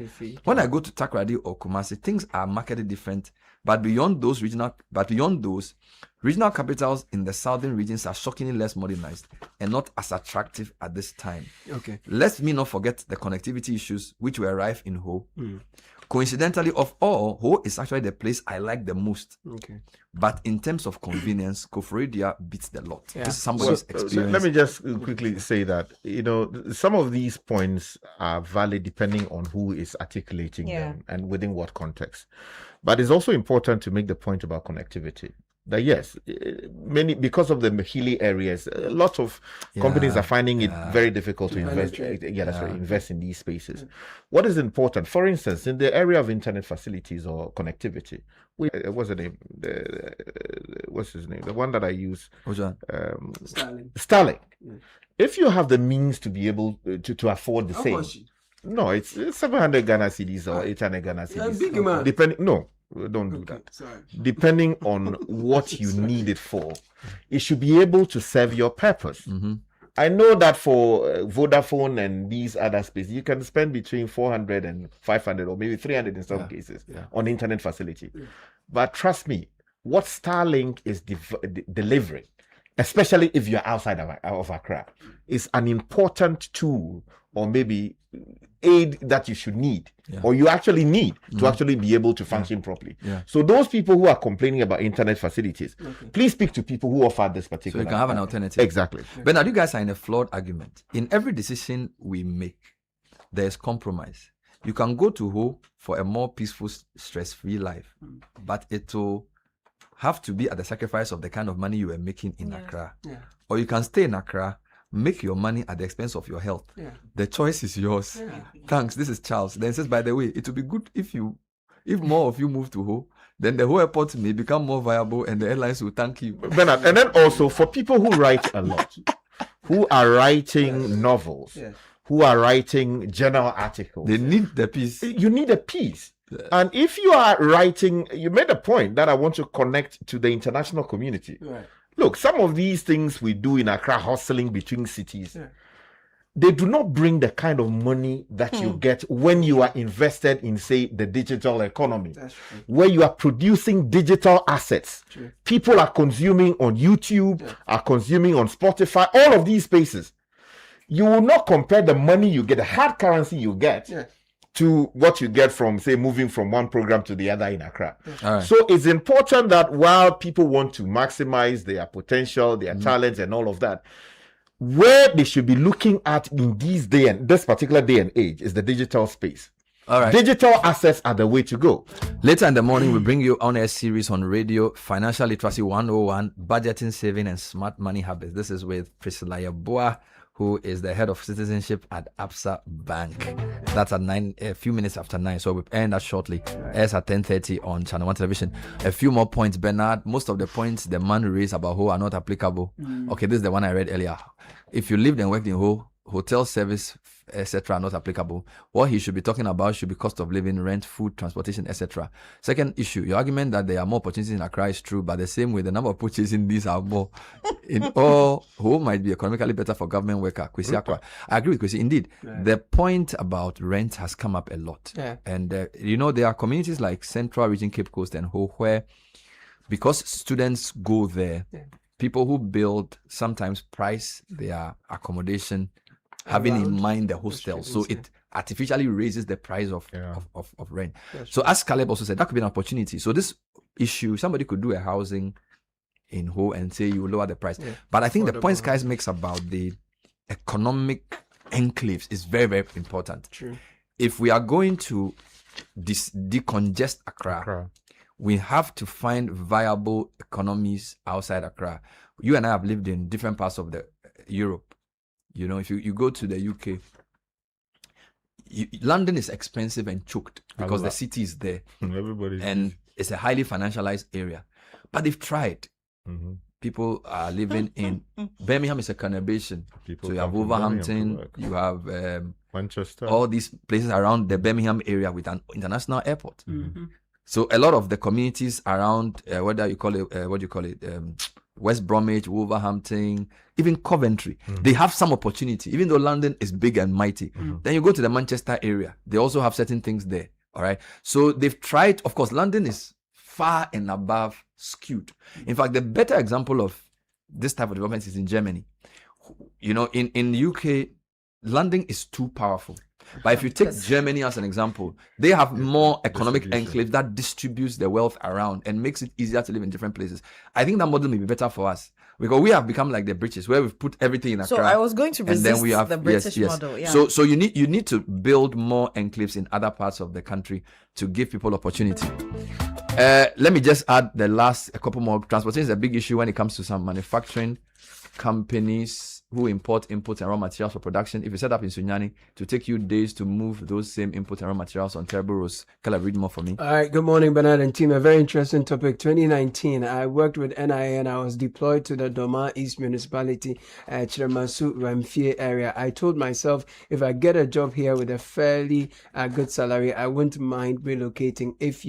When I go to Takoradi or Kumasi, things are markedly different. But beyond those, regional capitals in the southern regions are shockingly less modernized and not as attractive at this time. Let me not forget the connectivity issues which were rife in Ho. Coincidentally, of all, Ho is actually the place I like the most. But in terms of convenience, Koforidua beats the lot. This is somebody's experience. So let me just quickly say that, some of these points are valid depending on who is articulating them and within what context. But it's also important to make the point about connectivity. That yes, because of the hilly areas, a lot of companies are finding it very difficult to invest. Invest in these spaces. What is important, for instance, in the area of internet facilities or connectivity, what's the name? What's his name? The one that I use. Starlink. If you have the means to be able to afford the same, No, it's 700 Ghana cedis or 800 Ghana cedis. Big man. No, don't do that. Sorry. Depending on what you need it for, it should be able to serve your purpose. Mm-hmm. I know that for Vodafone and these other spaces, you can spend between 400 and 500 or maybe 300 in some cases on internet facility. Yeah. But trust me, what Starlink is delivering, especially if you're outside of Accra, is an important tool or maybe aid that you should need or you actually need to actually be able to function properly. Yeah. So those people who are complaining about internet facilities, please speak to people who offer this particular. So you can have an alternative. Exactly. Bernard, you guys are in a flawed argument. In every decision we make, there's compromise. You can go to Ho for a more peaceful, stress-free life, but it will have to be at the sacrifice of the kind of money you were making in Accra. Yeah. Or you can stay in Accra, make your money at the expense of your health. Yeah. The choice is yours. Yeah. Thanks. This is Charles. Then says, by the way, it would be good if more of you move to Ho, then the whole airport may become more viable and the airlines will thank you. Bernard, and then also for people who write a lot, who are writing novels, who are writing journal articles. They need the peace. You need a peace. Yeah. And if you are writing, you made a point that I want to connect to the international community. Right. Look, some of these things we do in Accra, hustling between cities, they do not bring the kind of money that you get when you are invested in, say, the digital economy, where you are producing digital assets. True. People are consuming on YouTube, are consuming on Spotify, all of these spaces. You will not compare the money you get, the hard currency you get, to what you get from, say, moving from one program to the other in Accra. Right. So it's important that while people want to maximize their potential, their talents and all of that, where they should be looking at in this particular day and age is the digital space. All right. Digital assets are the way to go. Later in the morning, we bring you on a series on radio, Financial Literacy 101, Budgeting, Saving and Smart Money Habits. This is with Priscilla Yeboah, who is the head of citizenship at Absa Bank. That's at a few minutes after 9. So we'll end that shortly. As at 10:30 on Channel 1 Television. A few more points, Bernard. Most of the points the man raised about Ho are not applicable. Okay, this is the one I read earlier. If you lived and worked in Ho, hotel service, etc., are not applicable. What he should be talking about should be cost of living, rent, food, transportation, etc. Second issue, your argument that there are more opportunities in Accra is true, but the same way, the number of purchasing these are more. In all, Ho might be economically better for government worker. Kwesi Akwa. I agree with Kwesi. Indeed, the point about rent has come up a lot. Yeah. And, there are communities like Central Region, Cape Coast and Ho where, because students go there, people who build sometimes price their accommodation having in mind the hostel, so it artificially raises the price of rent. So as Caleb also said, that could be an opportunity. So this issue, somebody could do a housing in Ho and say you lower the price. But I think the point Skies makes about the economic enclaves is very, very important. True. If we are going to decongest Accra, we have to find viable economies outside Accra. You and I have lived in different parts of Europe. If you go to the UK, London is expensive and choked because the city is there. And it's a highly financialized area. But they've tried. Mm-hmm. People are living in Birmingham is a conurbation. So you have Wolverhampton, you have Manchester, all these places around the Birmingham area with an international airport. Mm-hmm. So a lot of the communities around, West Bromwich, Wolverhampton, even Coventry, they have some opportunity, even though London is big and mighty. Then you go to the Manchester area, they also have certain things there. All right. So they've tried, of course, London is far and above skewed. In fact, the better example of this type of development is in Germany. In the UK, London is too powerful. But if you take Germany as an example, they have more economic enclaves that distributes the wealth around and makes it easier to live in different places. I think that model may be better for us because we have become like the British, where we've put everything in Accra. So I was going to resist the British model. Yeah. So you need to build more enclaves in other parts of the country to give people opportunity. Let me just add a couple more. Transportation is a big issue when it comes to some manufacturing companies. who import inputs and raw materials for production. If you set up in Sunyani, to take you days to move those same input and raw materials on terrible roads. Can I read more for me? All right. Good morning, Bernard and team. A very interesting topic. 2019, I worked with NIA and I was deployed to the Doma East Municipality, Chiramasu, Ramfie area. I told myself, if I get a job here with a fairly good salary, I wouldn't mind relocating. If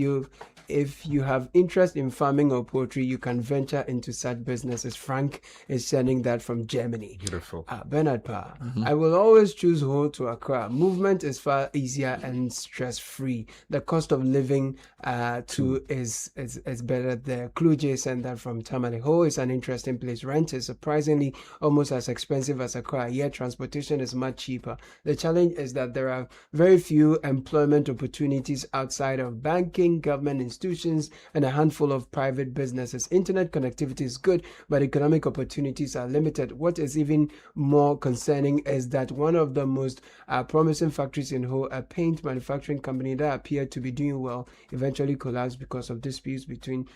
you have interest in farming or poultry, you can venture into such businesses. Frank is sending that from Germany. Beautiful. Bernard Pa, I will always choose Ho to Accra. Movement is far easier and stress-free. The cost of living too is better there. Kluge sent that from Tamale. Ho is an interesting place. Rent is surprisingly almost as expensive as Accra, yet transportation is much cheaper. The challenge is that there are very few employment opportunities outside of banking, government institutions, and a handful of private businesses. Internet connectivity is good, but economic opportunities are limited. What is even more concerning is that one of the most promising factories in Ho, a paint manufacturing company that appeared to be doing well, eventually collapsed because of disputes between.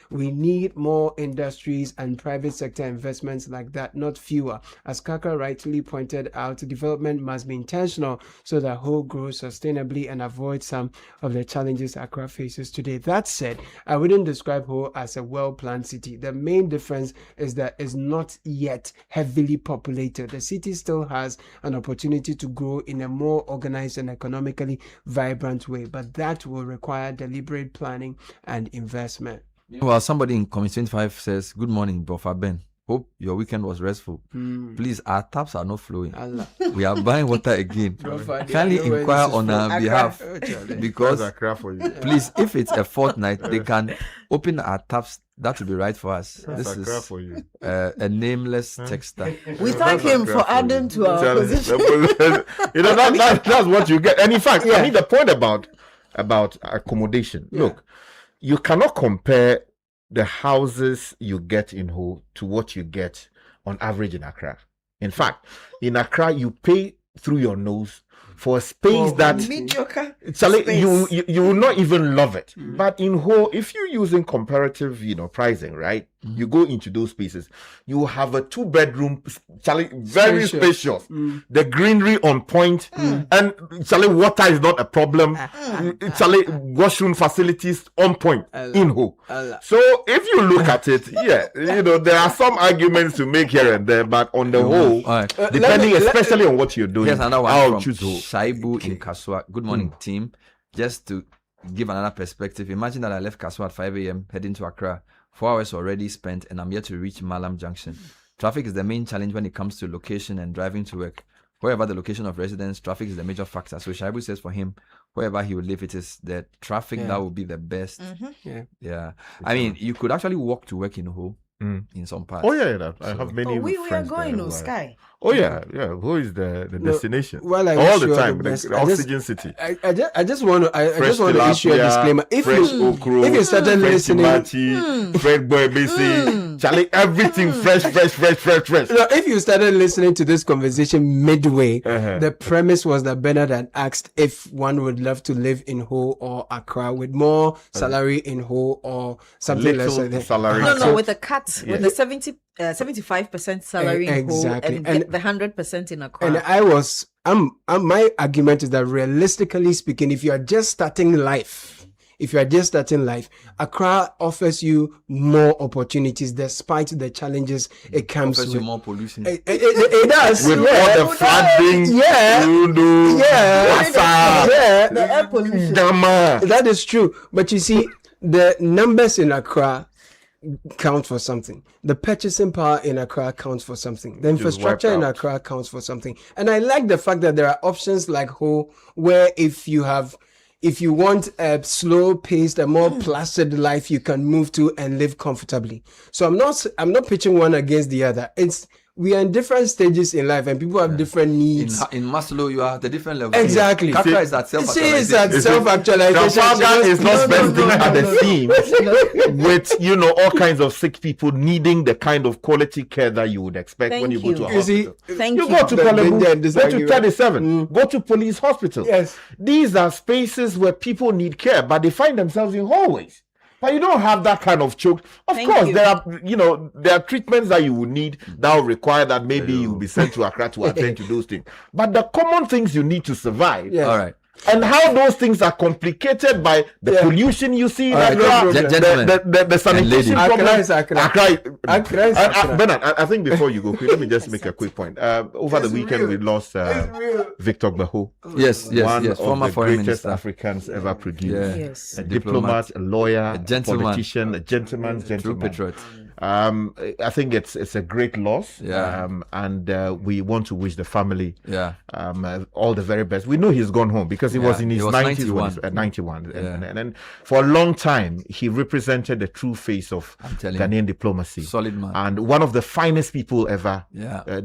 We need more industries and private sector investments like that, not fewer. As Kakra rightly pointed out, development must be intentional so that Ho grows sustainably and avoid some of the challenges Accra faces today. That said, I wouldn't describe Ho as a well-planned city. The main difference is that it's not yet heavily populated. The city still has an opportunity to grow in a more organized and economically vibrant way, but that will require deliberate planning and investment. Well, somebody in Committee 25 says, good morning, Bofa Ben. Hope your weekend was restful. Please, our taps are not flowing. We are buying water again. Kindly inquire on our behalf because, please, if it's a fortnight, they can open our taps. That will be right for us. This is for you. A nameless texter. We thank him for adding to our position. That's what you get. And in fact, I mean, the point about accommodation. Look, you cannot compare the houses you get in Ho to what you get on average in Accra. In fact, in Accra, you pay through your nose for a space that mediocre you will not even love it. But in Ho, if you're using comparative, pricing, right? You go into those spaces, you have a 2-bedroom, very spacious. The greenery on point, and water is not a problem. Washroom facilities on point in Ho. So if you look at it, there are some arguments to make here and there, but on the whole, depending especially on what you're doing, here's another one I'll from choose Ho. Shaibu in Kaswa. Good morning, team. Just to give another perspective, imagine that I left Kaswa at 5 a.m. heading to Accra. 4 hours already spent, and I'm yet to reach Malam Junction. Traffic is the main challenge when it comes to location and driving to work. Wherever the location of residence, traffic is the major factor. So Shaibu says for him, wherever he will live, it is the traffic that will be the best. I mean, you could actually walk to work in Ho in some parts. I have many we are friends going there to Sky. Who is the destination? Well, all the time, the oxygen city. I just want to issue a disclaimer. If you started listening, Fred Boy BC, Charlie, everything fresh. If you started listening to this conversation midway, the premise was that Bernard had asked if one would love to live in Ho or Accra with more salary in Ho or something less. Salary. No, with a cut, with a 75% salary in Ho and the 100% in Accra. And my argument is that realistically speaking, if you are just starting life, Accra offers you more opportunities despite the challenges it comes with. Offers you more pollution. It does. With all the flooding, the air pollution. That is true. But you see, the numbers in Accra count for something. The purchasing power in Accra counts for something. The infrastructure in Accra counts for something. And I like the fact that there are options like Ho, where if you want a slow-paced, a more placid life, you can move to and live comfortably. So I'm not pitching one against the other. We are in different stages in life, and people have different needs. In Maslow, you are at a different level. Exactly. Kakra is at self-actualization. Self-actualization is not spending at the seams with all kinds of sick people needing the kind of quality care that you would expect when you go to a hospital. You go to Palebu, go to 37, go to police hospital. Yes. These are spaces where people need care, but they find themselves in hallways. But you don't have that kind of choke. Of course, there are treatments that you will need that will require that maybe you will be sent to Accra to attend to those things. But the common things you need to survive. All right. And how those things are complicated by the pollution you see in Accra, the sanitation problems. Bernard, I think before you go, let me just make a quick point. Over the weekend, we lost Victor Baho. Yes. One of the greatest minister. Africans ever produced. Yeah. Yes. A diplomat, a lawyer, a politician, a gentleman's True gentleman. patriot. I think it's a great loss. And we want to wish the family all the very best. We know he's gone home because he was in his 90s 91. And for a long time he represented the true face of Ghanaian diplomacy. Solid man. And one of the finest people ever,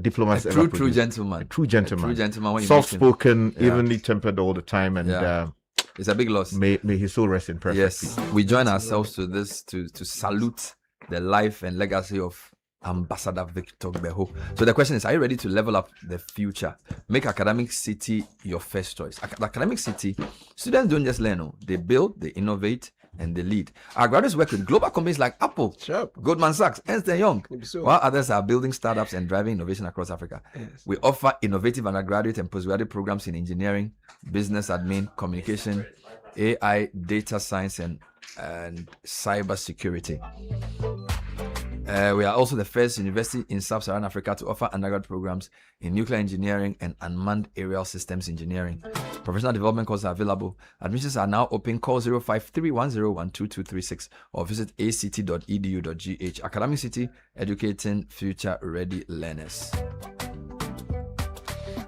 diplomats ever produced. True gentleman. A true gentleman. A true gentleman. Soft-spoken, evenly tempered all the time, and it's a big loss. May his soul rest in perfect peace. We join ourselves to this to salute the life and legacy of Ambassador Victor Baho. So the question is, are you ready to level up the future? Make Academic Citi your first choice. Academic Citi, students don't just learn, they build, they innovate, and they lead. Our graduates work with global companies like Apple, Goldman Sachs, Ernst & Young, while others are building startups and driving innovation across Africa. We offer innovative undergraduate and postgraduate programs in engineering, business admin, communication, AI, data science, and cyber security. We are also the first university in sub-Saharan Africa to offer undergraduate programs in nuclear engineering and unmanned aerial systems engineering. Professional development courses are available. Admissions are now open. Call 0531012236 or visit act.edu.gh. Academic Citi, educating future-ready learners.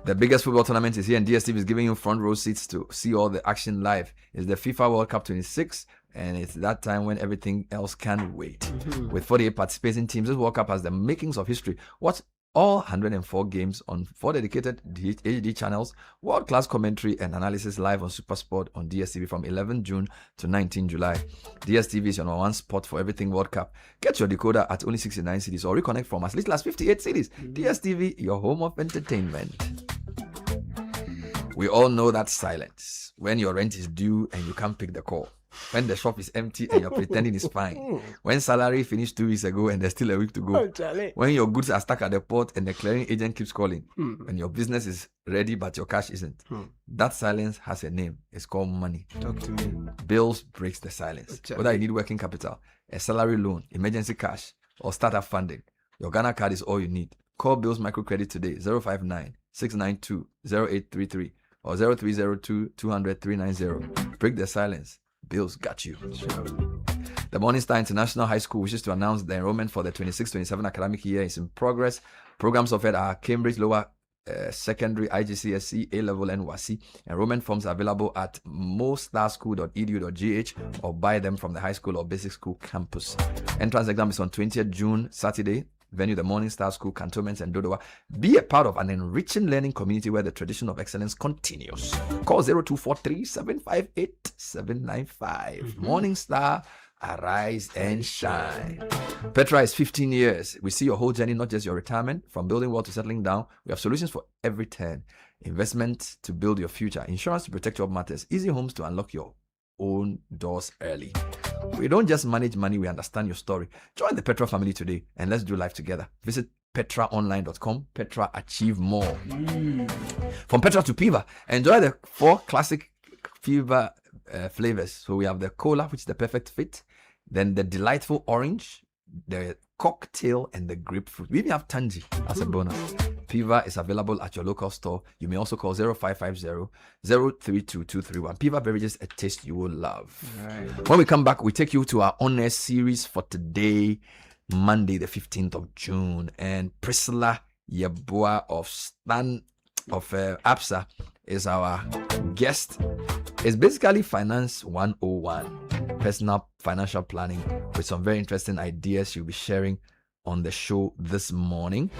The biggest football tournament is here, and DSTV is giving you front row seats to see all the action live. It's the FIFA World Cup 26, and it's that time when everything else can wait. With 48 participating teams, this World Cup has the makings of history. Watch all 104 games on 4 dedicated HD channels, world-class commentary and analysis live on SuperSport on DSTV from 11 June to 19 July. DSTV is your number one spot for everything World Cup. Get your decoder at only 69 cedis or reconnect from as little as 58 cedis. DSTV, your home of entertainment. We all know that silence when your rent is due and you can't pick the call. When the shop is empty and you're pretending it's fine. When salary finished 2 weeks ago and there's still a week to go. When your goods are stuck at the port and the clearing agent keeps calling. When your business is ready but your cash isn't. That silence has a name. It's called money. Talk to me. Bills breaks the silence. Whether you need working capital, a salary loan, emergency cash, or startup funding, your Ghana card is all you need. Call Bills Microcredit today, 059-692-0833 or 0302-200-390. Break the silence. Bills got you. The Morning Star International High School wishes to announce the enrollment for the 26-27 academic year is in progress. Programs offered are Cambridge Lower Secondary, IGCSE, A-Level, and WASI. Enrollment forms are available at mostarschool.edu.gh or buy them from the high school or basic school campus. Entrance exam is on 20th June, Saturday. Venue, the Morning Star School, Cantonments, and Dodowa. Be a part of an enriching learning community where the tradition of excellence continues. Call 0243-758-795. Morning Star, arise and shine. Petra is 15 years. We see your whole journey, not just your retirement. From building wealth to settling down, we have solutions for every turn. Investment to build your future. Insurance to protect your matters. Easy homes to unlock your own doors early. We don't just manage money, we understand your story. Join the Petra family today and let's do life together. Visit petraonline.com. Petra, achieve more. From Petra to Piva, enjoy the 4 classic Piva flavors. So we have the cola, which is the perfect fit, then the delightful orange, the cocktail, and the grapefruit. We even have tangy as a bonus. Piva is available at your local store. You may also call 0550-032-231. Piva beverages, a taste you will love. Right. When we come back, we take you to our on-air series for today, Monday, the 15th of June. And Priscilla Yeboah of ABSA is our guest. It's basically Finance 101, personal financial planning with some very interesting ideas she'll be sharing on the show this morning.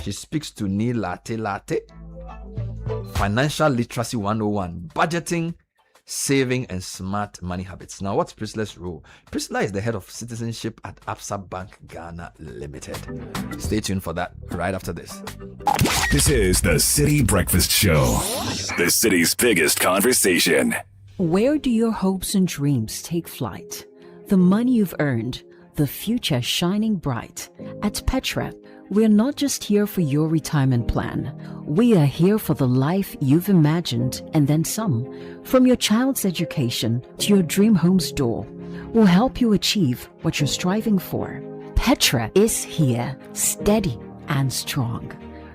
She speaks to Ni Latte, Financial Literacy 101, budgeting, saving, and smart money habits. Now, what's Priscilla's role? Priscilla is the head of citizenship at ABSA Bank Ghana Limited. Stay tuned for that right after this. This is the Citi Breakfast Show, the city's biggest conversation. Where do your hopes and dreams take flight? the money you've earned, the future shining bright. At Petra, we're not just here for your retirement plan. We are here for the life you've imagined and then some. From your child's education to your dream home's door, we'll help you achieve what you're striving for. Petra is here, steady and strong.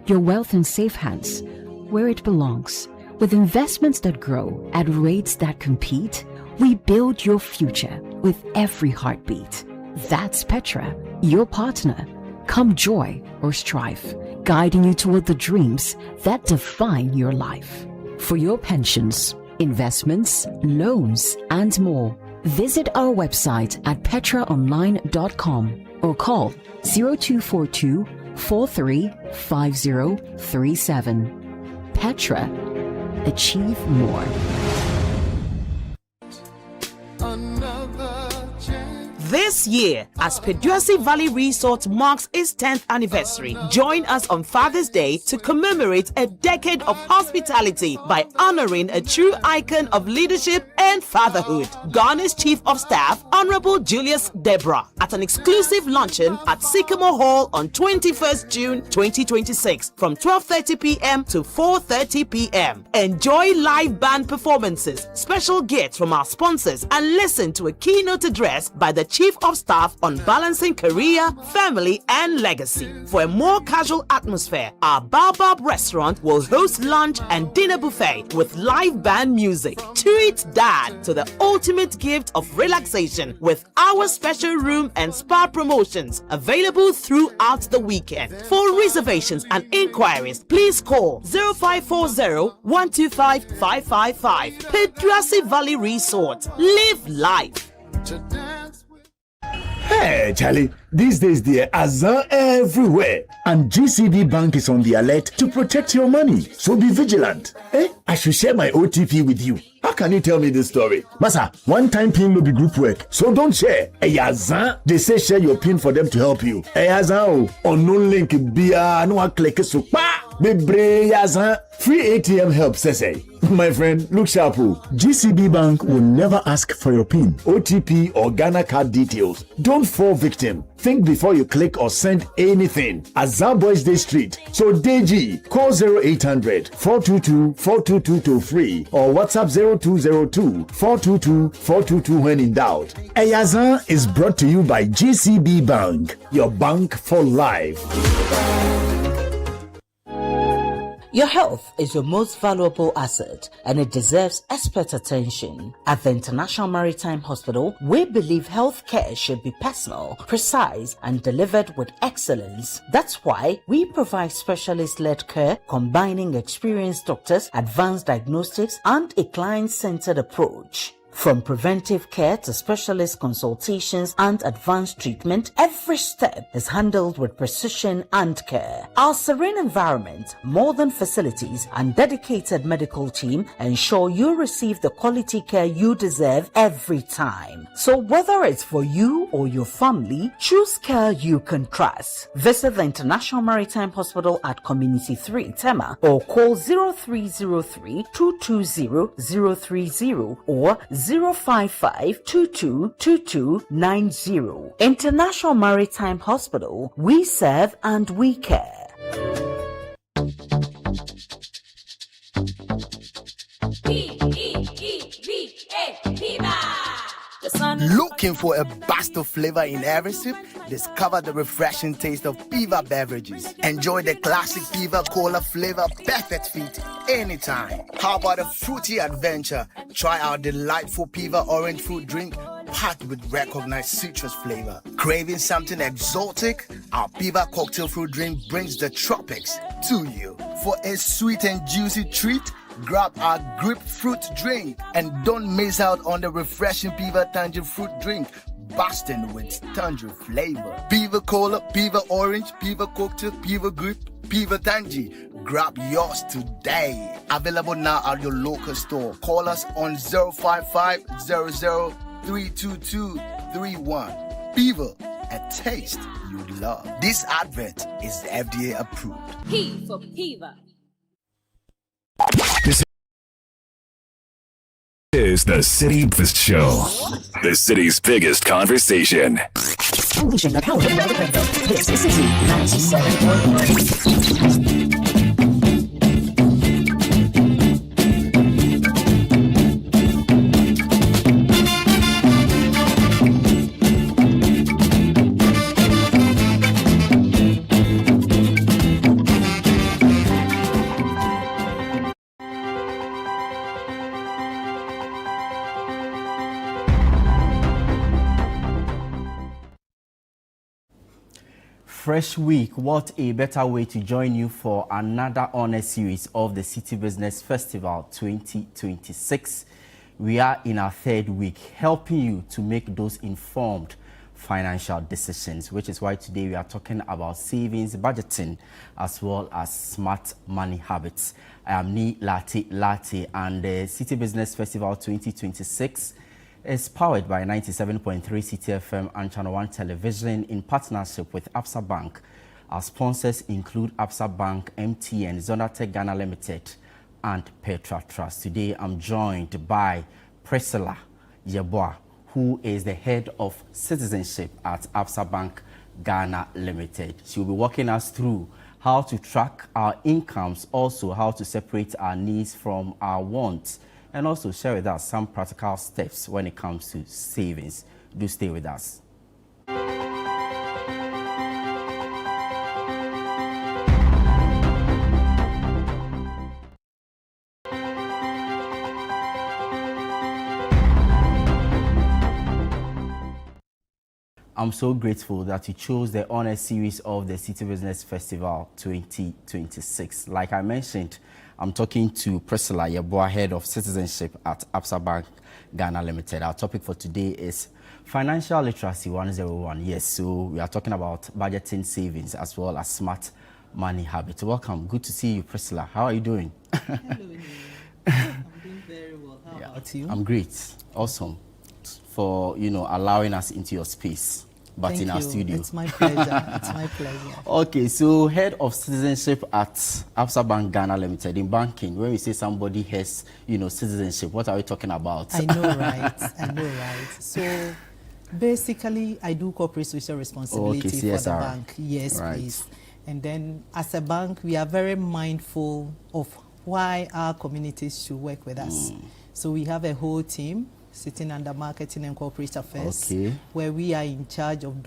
Your wealth in safe hands, where it belongs. With investments that grow at rates that compete, we build your future with every heartbeat. That's Petra, your partner. Come joy or strife, guiding you toward the dreams that define your life. For your pensions, investments, loans, and more, visit our website at petraonline.com or call 0242 435037. Petra, achieve more. This year, as Peduasi Valley Resort marks its 10th anniversary, join us on Father's Day to commemorate a decade of hospitality by honoring a true icon of leadership and fatherhood, Ghana's Chief of Staff, Honorable Julius Debra, at an exclusive luncheon at Sycamore Hall on 21st June 2026 from 12:30 p.m. to 4:30 p.m. Enjoy live band performances, special gifts from our sponsors, and listen to a keynote address by the Chief of Staff on balancing career, family, and legacy. For a more casual atmosphere, our Baobab restaurant will host lunch and dinner buffet with live band music. Treat Dad to the ultimate gift of relaxation with our special room and spa promotions available throughout the weekend. For reservations and inquiries, please call 0540-125-555. Peduasi Valley Resort. Live life. Hey, Charlie, these days there are Azan everywhere. And GCB Bank is on the alert to protect your money. So be vigilant. I should share my OTP with you. How can you tell me this story? Masa, one-time PIN will be group work, so don't share. Azan, they say share your PIN for them to help you. Azan, unknown link, no one click so Bebre Azan, free ATM help, say. My friend, look sharp. GCB Bank will never ask for your PIN, OTP, or Ghana card details. Don't fall victim. Think before you click or send anything. Azan Boys Day Street. So Deji, call 0800-422-422 free or WhatsApp 0202-422-422 when in doubt. Azan is brought to you by GCB Bank, your bank for life. Your health is your most valuable asset and it deserves expert attention. At the International Maritime Hospital, we believe health care should be personal, precise, and delivered with excellence. That's why we provide specialist-led care combining experienced doctors, advanced diagnostics, and a client-centered approach. From preventive care to specialist consultations and advanced treatment, every step is handled with precision and care. Our serene environment, modern facilities, and dedicated medical team ensure you receive the quality care you deserve every time. So whether it's for you or your family, choose care you can trust. Visit the International Maritime Hospital at Community 3, Tema, or call 0303-220-030 or 055-2222-90. International Maritime Hospital. We serve and we care. Looking for a burst of flavor in every sip? Discover the refreshing taste of Piva beverages. Enjoy the classic Piva Cola flavor, perfect fit anytime. How about a fruity adventure? Try our delightful Piva orange fruit drink packed with recognized citrus flavor. Craving something exotic? Our Piva cocktail fruit drink brings the tropics to you. For a sweet and juicy treat, grab our grapefruit drink and don't miss out on the refreshing Piva tangerine fruit drink, bursting with tangerine flavor. Piva Cola, Piva Orange, Piva Cocktail, Piva Grape, Piva Tangy. Grab yours today. Available now at your local store. Call us on 055-00-322-31. Piva, a taste you love. This advert is FDA approved. P for Piva. Is the Citi Breakfast Show, the city's biggest conversation. Unleashing the power of the This is Citi 97.1. Fresh week, what a better way to join you for another honor series of the Citi Business Festival 2026. We are in our third week, helping you to make those informed financial decisions, which is why today we are talking about savings, budgeting, as well as smart money habits. I am Nik Amarteifio, and the Citi Business Festival 2026 is powered by 97.3 Citi FM and Channel 1 Television in partnership with Absa Bank. Our sponsors include Absa Bank, MTN, Zonatech Ghana Limited, and Petra Trust. Today, I'm joined by Priscilla Yeboah, who is the head of citizenship at Absa Bank Ghana Limited. She will be walking us through how to track our incomes, also how to separate our needs from our wants, and also share with us some practical steps when it comes to savings. Do stay with us. I'm so grateful that you chose the honor series of the Citi Business Festival 2026. Like I mentioned, I'm talking to Priscilla Yeboah, head of citizenship at Absa Bank Ghana Limited. Our topic for today is Financial Literacy 101. Yes, so we are talking about budgeting, savings, as well as smart money habits. Welcome. Good to see you, Priscilla. How are you doing? Hello, I'm doing very well. How about you? I'm great. Awesome. For, allowing us into your space. But Thank in our you. studio. It's my pleasure. It's my pleasure. Okay, so head of citizenship at Absa Bank Ghana Limited. In banking, when we say somebody has, citizenship, what are we talking about? I know, right? So basically, I do corporate social responsibility for the bank. Yes, right. Please. And then as a bank, we are very mindful of why our communities should work with us. So we have a whole team sitting under marketing and corporate affairs, where we are in charge of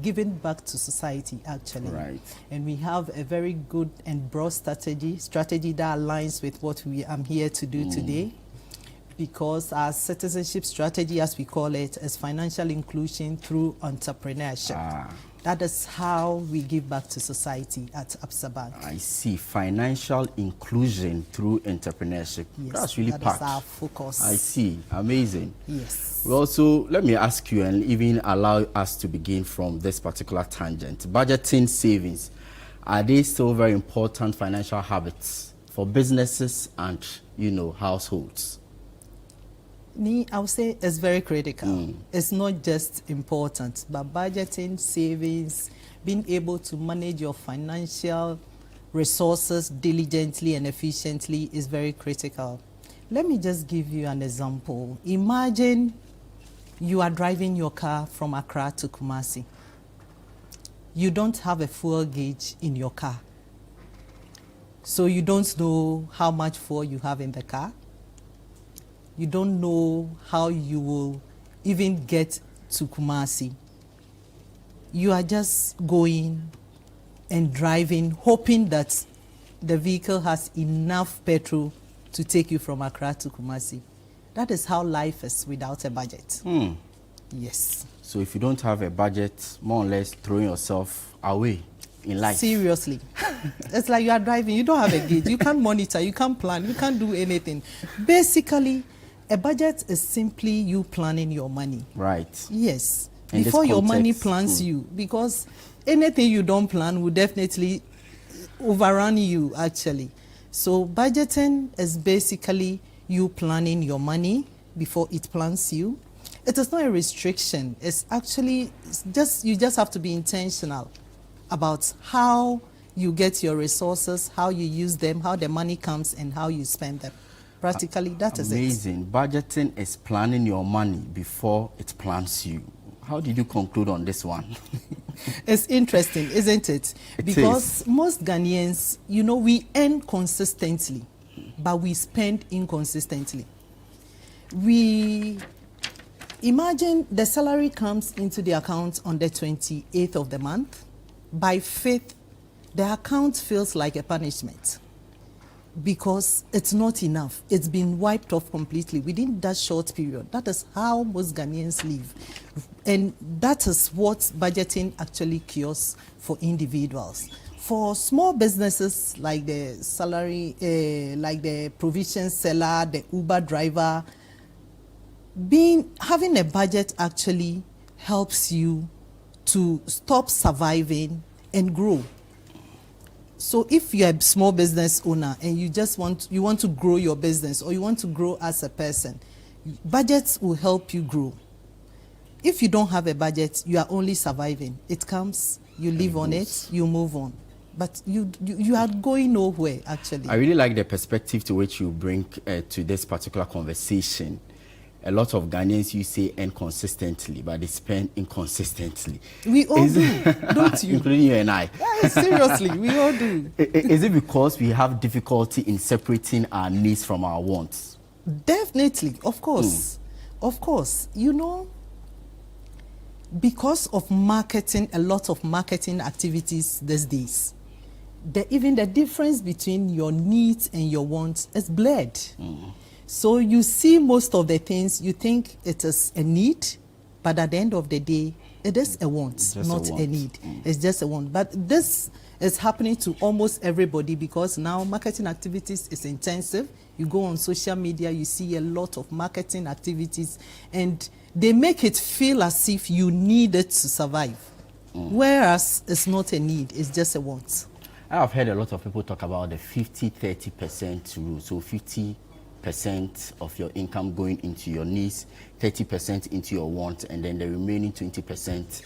giving back to society, actually. Right. And we have a very good and broad strategy that aligns with what I'm here to do today, because our citizenship strategy, as we call it, is financial inclusion through entrepreneurship. That is how we give back to society at Absa Bank. I see. Financial inclusion through entrepreneurship. Yes, that's really that is our focus. I see. Amazing. Yes. Well, so let me ask you and even allow us to begin from this particular tangent. Budgeting, savings, are they still very important financial habits for businesses and, households? I would say it's very critical. It's not just important, but budgeting, savings, being able to manage your financial resources diligently and efficiently is very critical. Let me just give you an example. Imagine you are driving your car from Accra to Kumasi. You don't have a fuel gauge in your car. So you don't know how much fuel you have in the car. You don't know how you will even get to Kumasi. You are just going and driving, hoping that the vehicle has enough petrol to take you from Accra to Kumasi. That is how life is without a budget. Yes. So if you don't have a budget, more or less throwing yourself away in life. Seriously. It's like you are driving, you don't have a gauge, you can't monitor, you can't plan, you can't do anything. Basically, a budget is simply you planning your money. Right. Yes. Before your money plans you, because anything you don't plan will definitely overrun you, actually. So budgeting is basically you planning your money before it plans you. It is not a restriction. It's actually you just have to be intentional about how you get your resources, how you use them, how the money comes, and how you spend them. Practically, that is it. Amazing. Budgeting is planning your money before it plans you. How did you conclude on this one? It's interesting, isn't it? Because most Ghanaians, we earn consistently, but we spend inconsistently. We imagine the salary comes into the account on the 28th of the month. By 5th, the account feels like a punishment because it's not enough. It's been wiped off completely within that short period. That is how most Ghanaians live. And that is what budgeting actually cures for individuals. For small businesses like the salary, like the provision seller, the Uber driver, having a budget actually helps you to stop surviving and grow. So if you're a small business owner and you want to grow your business or you want to grow as a person, budgets will help you grow. If you don't have a budget, you are only surviving. It comes, you live on it, you move on. But you are going nowhere, actually. I really like the perspective to which you bring to this particular conversation. A lot of Ghanaians, you say, earn consistently, but they spend inconsistently. We all do, don't you? Including you and I. Yeah, seriously, we all do. Is it because we have difficulty in separating our needs from our wants? Definitely, of course. Of course. Because of marketing, a lot of marketing activities these days, even the difference between your needs and your wants is blurred. So you see most of the things, you think it is a need, but at the end of the day, it is a want, not a need. It's just a want. But this is happening to almost everybody because now marketing activities is intensive. You go on social media, you see a lot of marketing activities, and they make it feel as if you need it to survive. Whereas it's not a need, it's just a want. I have heard a lot of people talk about the 50-30% rule. So 50% of your income going into your needs, 30% into your wants, and then the remaining 20%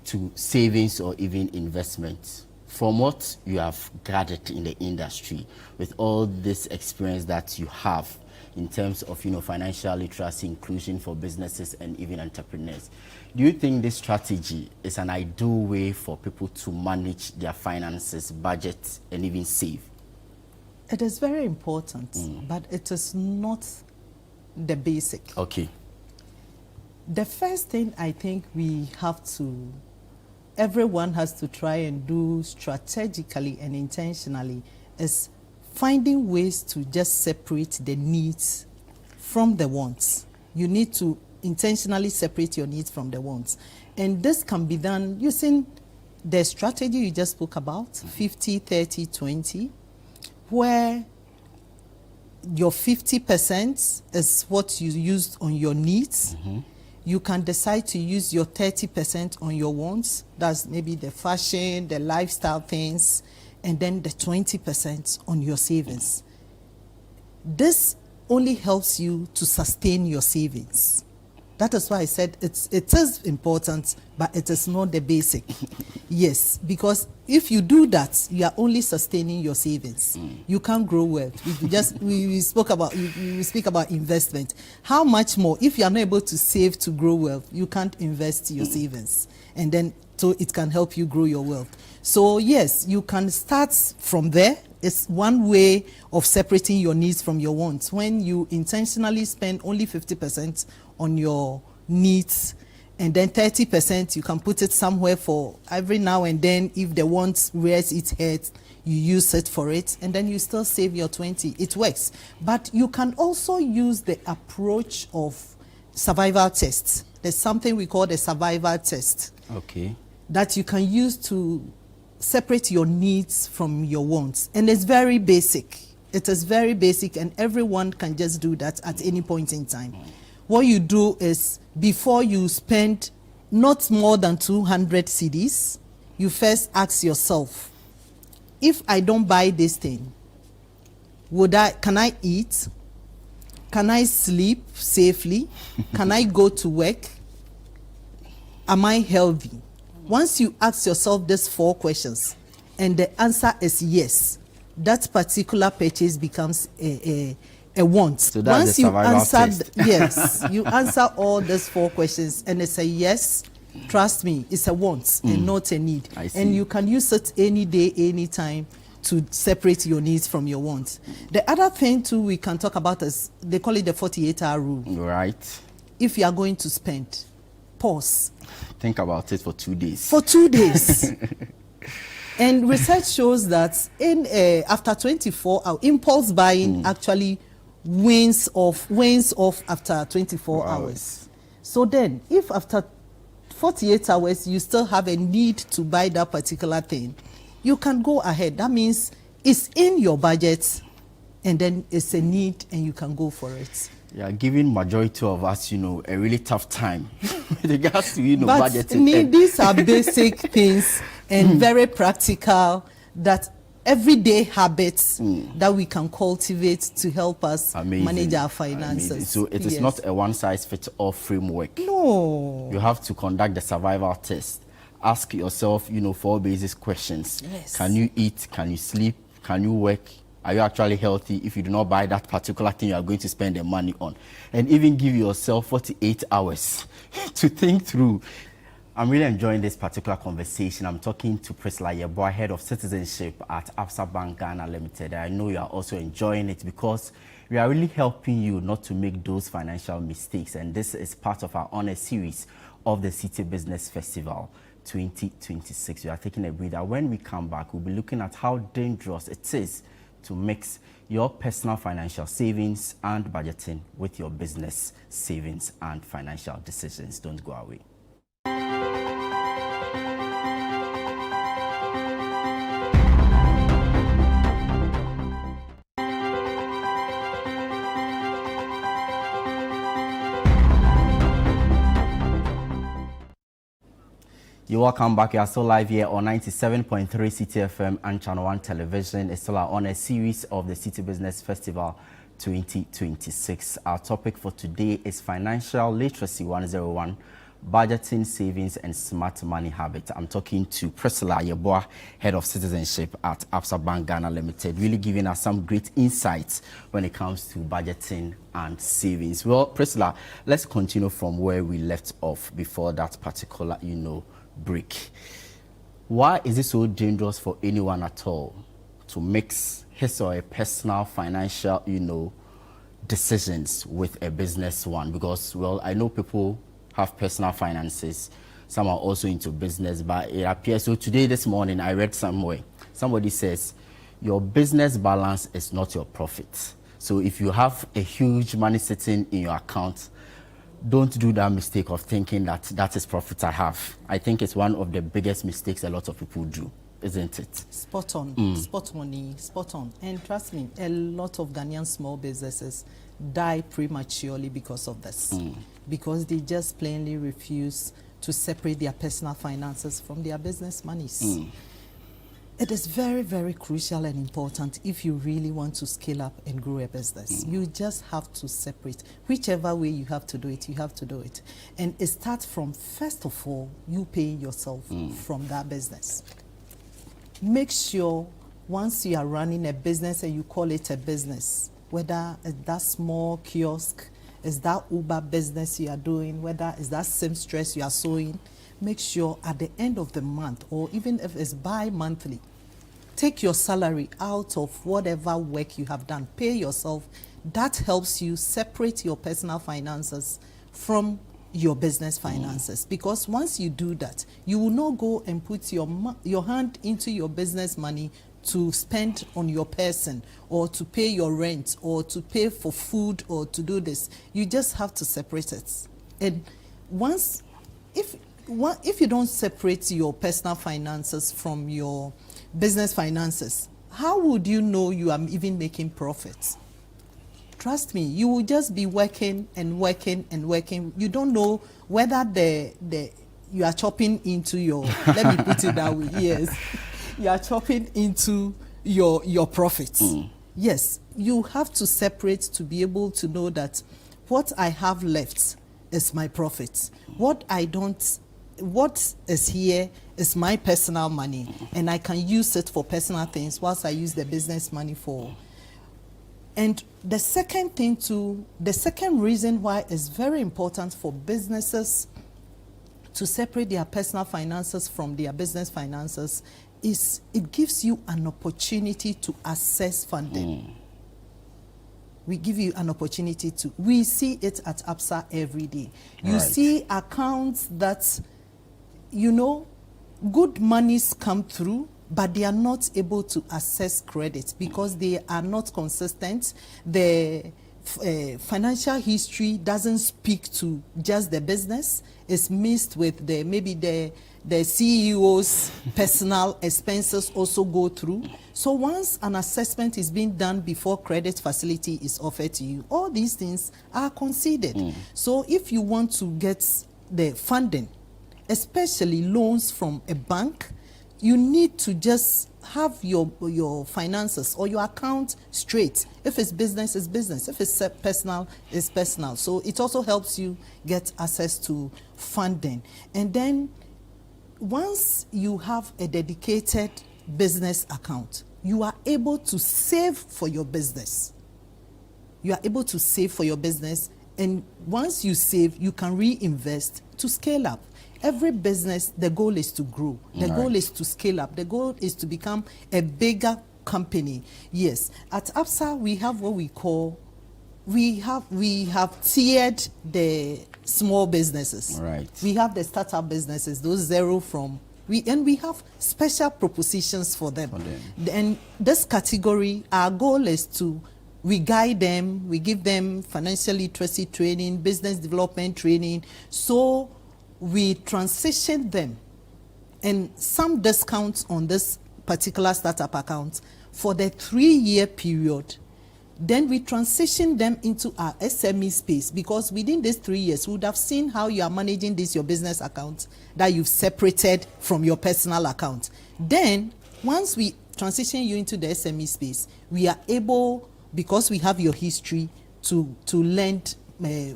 to savings or even investments. From what you have gathered in the industry, with all this experience that you have in terms of financial literacy, inclusion for businesses and even entrepreneurs, do you think this strategy is an ideal way for people to manage their finances, budget, and even save? It is very important, but it is not the basic. Okay. The first thing I think everyone has to try and do strategically and intentionally is finding ways to just separate the needs from the wants. You need to intentionally separate your needs from the wants. And this can be done using the strategy you just spoke about, 50-30-20, where your 50% is what you used on your needs. You can decide to use your 30% on your wants. That's maybe the fashion, the lifestyle things, and then the 20% on your savings. This only helps you to sustain your savings. That is why I said it is important, but it is not the basic. Yes, because if you do that, you are only sustaining your savings. You can't grow wealth. We speak about investment. How much more? If you are not able to save to grow wealth, you can't invest your savings, and then so it can help you grow your wealth. So yes, you can start from there. It's one way of separating your needs from your wants. When you intentionally spend only 50% on your needs, and then 30% you can put it somewhere for every now and then. If the want rears its head, you use it for it, and then you still save your 20. It works. But you can also use the approach of survival tests. There's something we call the survival test. Okay. That you can use to separate your needs from your wants. And it's very basic. It is very basic, and everyone can just do that at any point in time. What you do is, before you spend not more than 200 cedis, you first ask yourself, if I don't buy this thing, can I eat? Can I sleep safely? Can I go to work? Am I healthy? Once you ask yourself these 4 questions and the answer is yes, that particular purchase becomes a a want. So that's once the you survival answer, test. yes, you answer all these 4 questions and it's a yes. Trust me, it's a want and not a need. I see. And you can use it any day, any time to separate your needs from your wants. The other thing too we can talk about is they call it the 48-hour rule. Right. If you are going to spend, pause. Think about it for 2 days. For 2 days. And research shows that in after 24 hours, impulse buying actually wanes off after 24 hours. So then, if after 48 hours you still have a need to buy that particular thing, you can go ahead. That means it's in your budget, and then it's a need, and you can go for it. Yeah, giving majority of us, a really tough time with regards to, But budgeting. These are basic things and very practical, that everyday habits that we can cultivate to help us manage our finances. Amazing. So it is not a one-size-fits-all framework. No. You have to conduct the survival test. Ask yourself, 4 basic questions. Yes. Can you eat? Can you sleep? Can you work? Are you actually healthy if you do not buy that particular thing you are going to spend the money on? And even give yourself 48 hours to think through. I'm really enjoying this particular conversation. I'm talking to Priscilla Yeboah, Head of Citizenship at Absa Bank Ghana Limited. I know you are also enjoying it because we are really helping you not to make those financial mistakes. And this is part of our honor series of the Citi Business Festival 2026. We are taking a breather. When we come back, we'll be looking at how dangerous it is to mix your personal financial savings and budgeting with your business savings and financial decisions. Don't go away. You're welcome back. You are still live here on 97.3 Citi FM and Channel 1 Television. It's still our honor series of the Citi Business Festival 2026. Our topic for today is Financial Literacy 101, Budgeting, Savings and Smart Money Habits. I'm talking to Priscilla Yeboah, Head of Citizenship at Absa Bank Ghana Limited, really giving us some great insights when it comes to budgeting and savings. Well, Priscilla, let's continue from where we left off before that particular, break. Why is it so dangerous for anyone at all to mix his or her personal financial, decisions with a business one? Because, well, I know people have personal finances. Some are also into business, but it appears, so today, this morning, I read somewhere, somebody says, your business balance is not your profit. So if you have a huge money sitting in your account, don't do that mistake of thinking that that is profit I have. I think it's one of the biggest mistakes a lot of people do, isn't it? Spot on, spot on. And trust me, a lot of Ghanaian small businesses die prematurely because of this. Because they just plainly refuse to separate their personal finances from their business monies. It is very, very crucial and important if you really want to scale up and grow a business. You just have to separate. Whichever way you have to do it, you have to do it. And it starts from, first of all, you paying yourself from that business. Make sure once you are running a business and you call it a business, whether it's that small kiosk, is that Uber business you are doing, whether it's that seamstress you are sewing, make sure at the end of the month, or even if it's bi-monthly, take your salary out of whatever work you have done. Pay yourself. That helps you separate your personal finances from your business finances. Because once you do that, you will not go and put your hand into your business money to spend on your person, or to pay your rent, or to pay for food, or to do this. You just have to separate it. And if you don't separate your personal finances from your business finances, how would you know you are even making profits? Trust me, you will just be working and working and working. You don't know whether you are chopping into your, let me put it that way, yes. You are chopping into your profits. Yes, you have to separate to be able to know that what I have left is my profit. What is here is my personal money, and I can use it for personal things whilst I use the business money for And the second reason why it's very important for businesses to separate their personal finances from their business finances is it gives you an opportunity to access funding. We give you an opportunity to. We see it at ABSA every day. You see accounts that, good monies come through, but they are not able to access credit because they are not consistent. The financial history doesn't speak to just the business. It's mixed with maybe the CEO's personal expenses also go through. So once an assessment is being done before credit facility is offered to you, all these things are considered. So if you want to get the funding, especially loans from a bank, you need to just have your finances or your account straight. If it's business, it's business. If it's personal, it's personal. So it also helps you get access to funding. And then once you have a dedicated business account, you are able to save for your business. You are able to save for your business. And once you save, you can reinvest to scale up. Every business, the goal is to grow. The goal is to scale up. The goal is to become a bigger company. Yes. At ABSA, we have what we call, we have tiered the small businesses. We have the startup businesses, those zero from, and we have special propositions for them. And this category, our goal is we guide them, we give them financial literacy training, business development training, so we transition them and some discounts on this particular startup account for the 3-year period. Then we transition them into our SME space, because within these 3 years, we would have seen how you are managing your business account that you've separated from your personal account. Then once we transition you into the SME space, we are able, because we have your history, to lend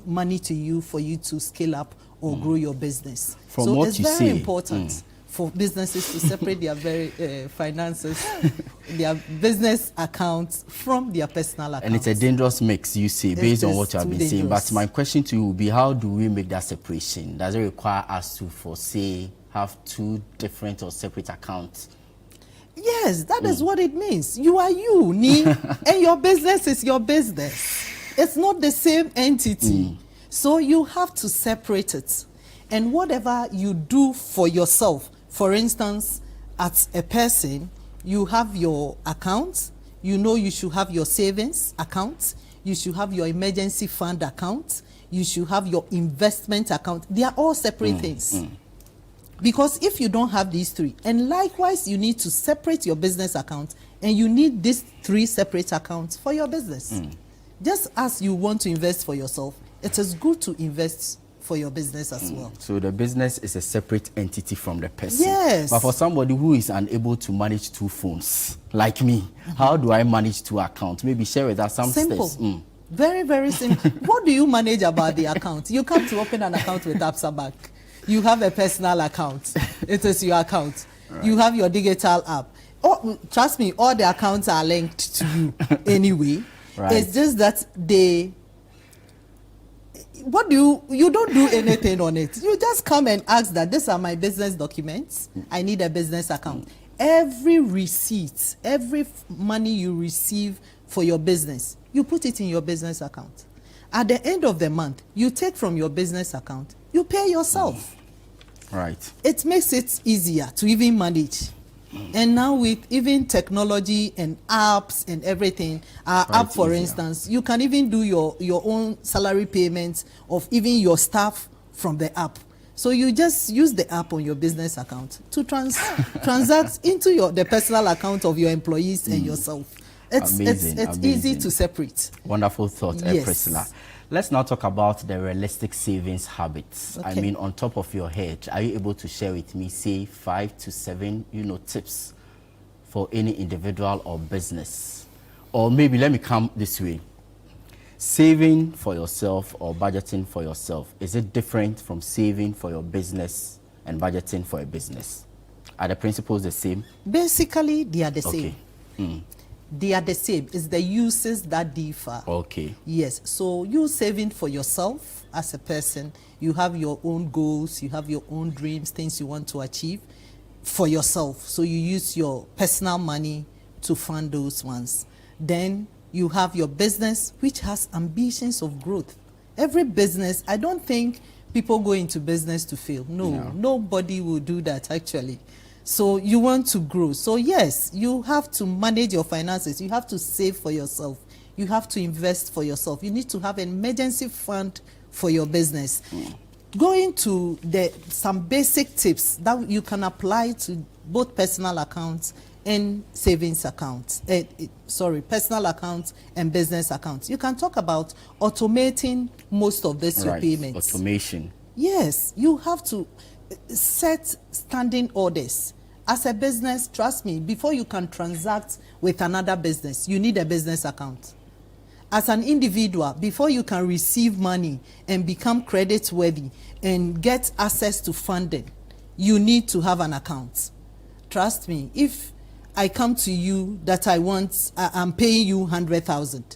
money to you for you to scale up or grow your business. So it's very important for businesses to separate their finances, their business accounts from their personal accounts. And it's a dangerous mix, you see, based on what you have been saying. But my question to you would be, how do we make that separation? Does it require us to, have 2 different or separate accounts? Yes, that is what it means. You are you, Ni, and your business is your business. It's not the same entity. So you have to separate it. And whatever you do for yourself, for instance, as a person, you have your accounts, you should have your savings account, you should have your emergency fund account, you should have your investment account. They are all separate things. Because if you don't have these 3, and likewise you need to separate your business account, and you need these 3 separate accounts for your business. Just as you want to invest for yourself, it is good to invest for your business as well. So the business is a separate entity from the person. Yes. But for somebody who is unable to manage 2 phones, like me, how do I manage 2 accounts? Maybe share with us some steps. Very, very simple. What do you manage about the account? You come to open an account with ABSA Bank. You have a personal account. It is your account. You have your digital app. Trust me, all the accounts are linked to you anyway. It's just that you don't do anything on it. You just come and ask that these are my business documents. I need a business account. Every receipt, every money you receive for your business, you put it in your business account. At the end of the month, you take from your business account, you pay yourself. It makes it easier to even manage. And now with even technology and apps and everything, our app, for instance, you can even do your own salary payments of even your staff from the app. So you just use the app on your business account to transact into the personal account of your employees and yourself. It's easy to separate. Wonderful thought, Priscilla. Let's now talk about the realistic savings habits. I mean, on top of your head, are you able to share with me, say, 5 to 7, tips for any individual or business? Or maybe let me come this way. Saving for yourself or budgeting for yourself, is it different from saving for your business and budgeting for a business? Are the principles the same? Basically, they are the same. They are the same. It's the uses that differ. Okay. Yes. So you saving for yourself as a person. You have your own goals. You have your own dreams, things you want to achieve for yourself. So you use your personal money to fund those ones. Then you have your business, which has ambitions of growth. Every business, I don't think people go into business to fail. No, nobody will do that actually. So you want to grow. So yes, you have to manage your finances. You have to save for yourself. You have to invest for yourself. You need to have an emergency fund for your business. Going to some basic tips that you can apply to both personal accounts and savings accounts. Personal accounts and business accounts. You can talk about automating most of this repayments. Automation. Yes, you have to set standing orders. As a business, trust me, before you can transact with another business, you need a business account. As an individual, before you can receive money and become credit worthy and get access to funding, you need to have an account. Trust me, if I come to you that I'm paying you 100,000,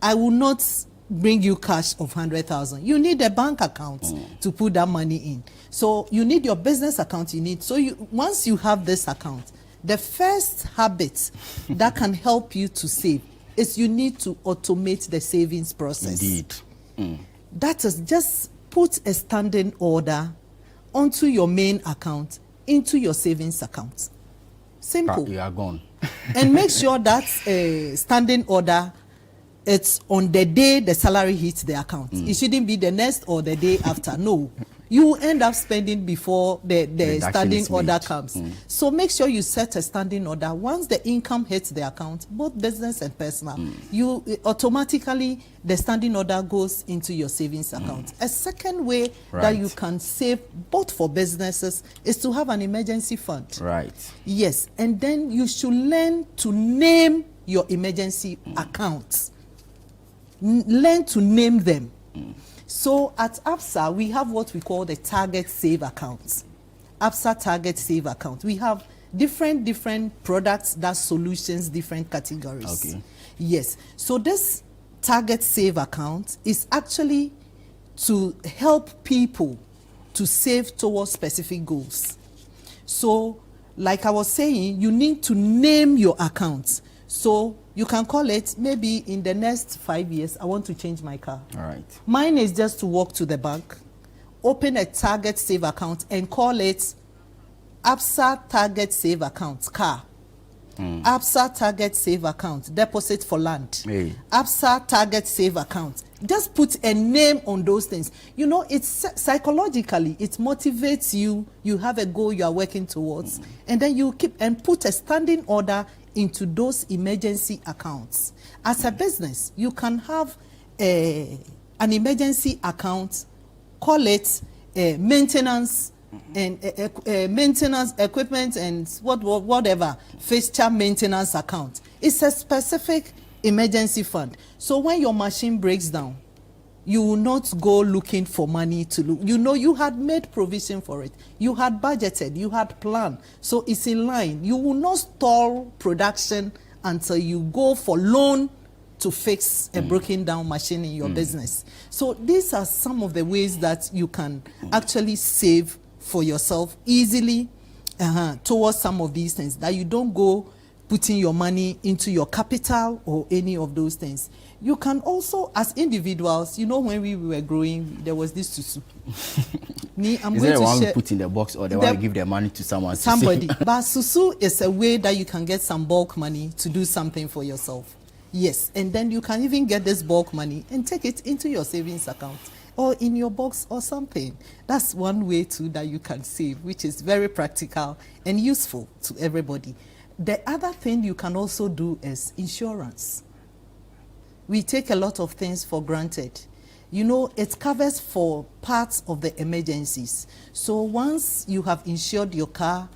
I will not bring you cash of 100,000. You need a bank account to put that money in. So you need your business account. Once you have this account, the first habit that can help you to save is you need to automate the savings process. Indeed. That is, just put a standing order onto your main account into your savings account. Simple. You are gone. And make sure that standing order, it's on the day the salary hits the account. It shouldn't be the next or the day after. No. You end up spending before the standing order comes. So make sure you set a standing order. Once the income hits the account, both business and personal, you automatically, the standing order goes into your savings account. A second way that you can save both for businesses is to have an emergency fund. Right. Yes. And then you should learn to name your emergency accounts. Learn to name them. So at ABSA, we have what we call the target save accounts. ABSA target save account. We have different products that solutions different categories. Okay. Yes. So this target save account is actually to help people to save towards specific goals. So like I was saying, you need to name your accounts. So you can call it, maybe in the next 5 years, I want to change my car. All right. Mine is just to walk to the bank, open a target save account and call it ABSA target save account, car. ABSA target save account, deposit for land. ABSA target save account. Just put a name on those things. You know, it's psychologically, it motivates you. You have a goal you are working towards. And then you keep and put a standing order into those emergency accounts. As a business, you can have an emergency account, call it maintenance and maintenance equipment and whatever, fixture maintenance account. It's a specific emergency fund. So when your machine breaks down, you will not go looking for money to look. You know, you had made provision for it. You had budgeted, you had planned. So it's in line. You will not stall production until you go for loan to fix a broken down machine in your business. So these are some of the ways that you can actually save for yourself easily towards some of these things, that you don't go putting your money into your capital or any of those things. You can also, as individuals, you know, when we were growing, there was this susu. Is there the one we put in the box or the one we give the money to somebody? But susu is a way that you can get some bulk money to do something for yourself. Yes, and then you can even get this bulk money and take it into your savings account or in your box or something. That's one way too that you can save, which is very practical and useful to everybody. The other thing you can also do is insurance. We take a lot of things for granted. You know, it covers for parts of the emergencies. So once you have insured your car,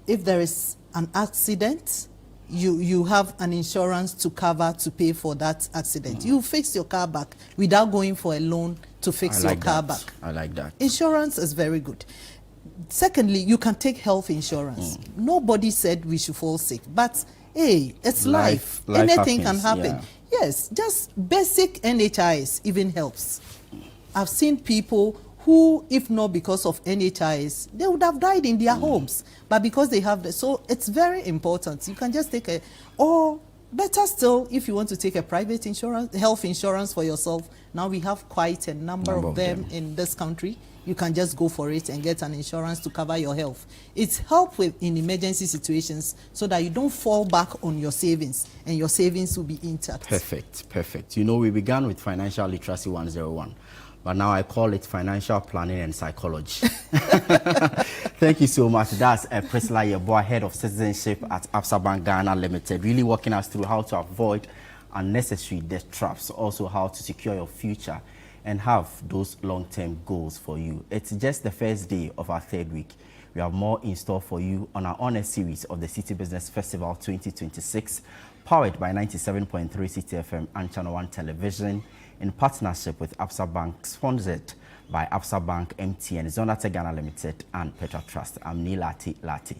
if there is an accident, you have an insurance to cover to pay for that accident. You fix your car back without going for a loan to fix your car back. I like that. Insurance is very good. Secondly, you can take health insurance. Nobody said we should fall sick, but hey, it's life. Anything happens, can happen. Yes, just basic NHIS even helps. I've seen people who, if not because of NHIS, they would have died in their homes. But because they have so it's very important. You can just take or better still, if you want to take a private insurance, health insurance for yourself. Now we have quite a number of them in this country. You can just go for it and get an insurance to cover your health. It's help in emergency situations so that you don't fall back on your savings and your savings will be intact. Perfect. You know, we began with Financial Literacy 101, but now I call it Financial Planning and Psychology. Thank you so much. That's Priscilla Yeboah, Head of Citizenship at Absa Bank Ghana Limited, really walking us through how to avoid unnecessary debt traps, also how to secure your future and have those long-term goals for you. It's just the first day of our third week. We have more in store for you on our honor series of the Citi Business Festival 2026, powered by 97.3 Citi FM and Channel 1 Television, in partnership with Absa Bank, sponsored by Absa Bank, MTN, Zonate Ghana Limited, and Petra Trust. I'm Nilati Lati.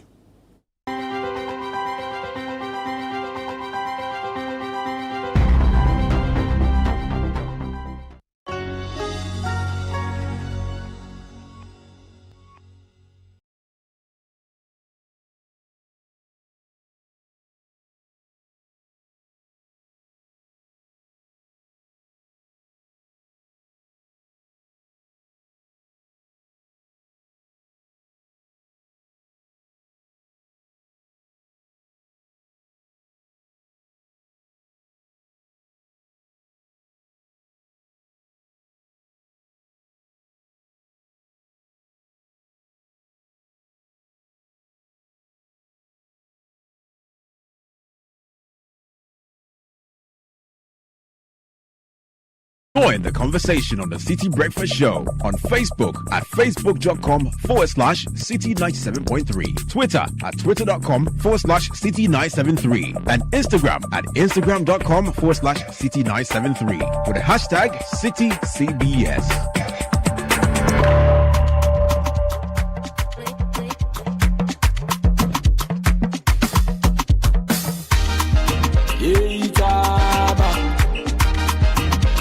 Join the conversation on the Citi Breakfast Show on Facebook at facebook.com/Citi97.3, Twitter at twitter.com/Citi973, and Instagram at instagram.com/Citi973 with the hashtag CitiCBS.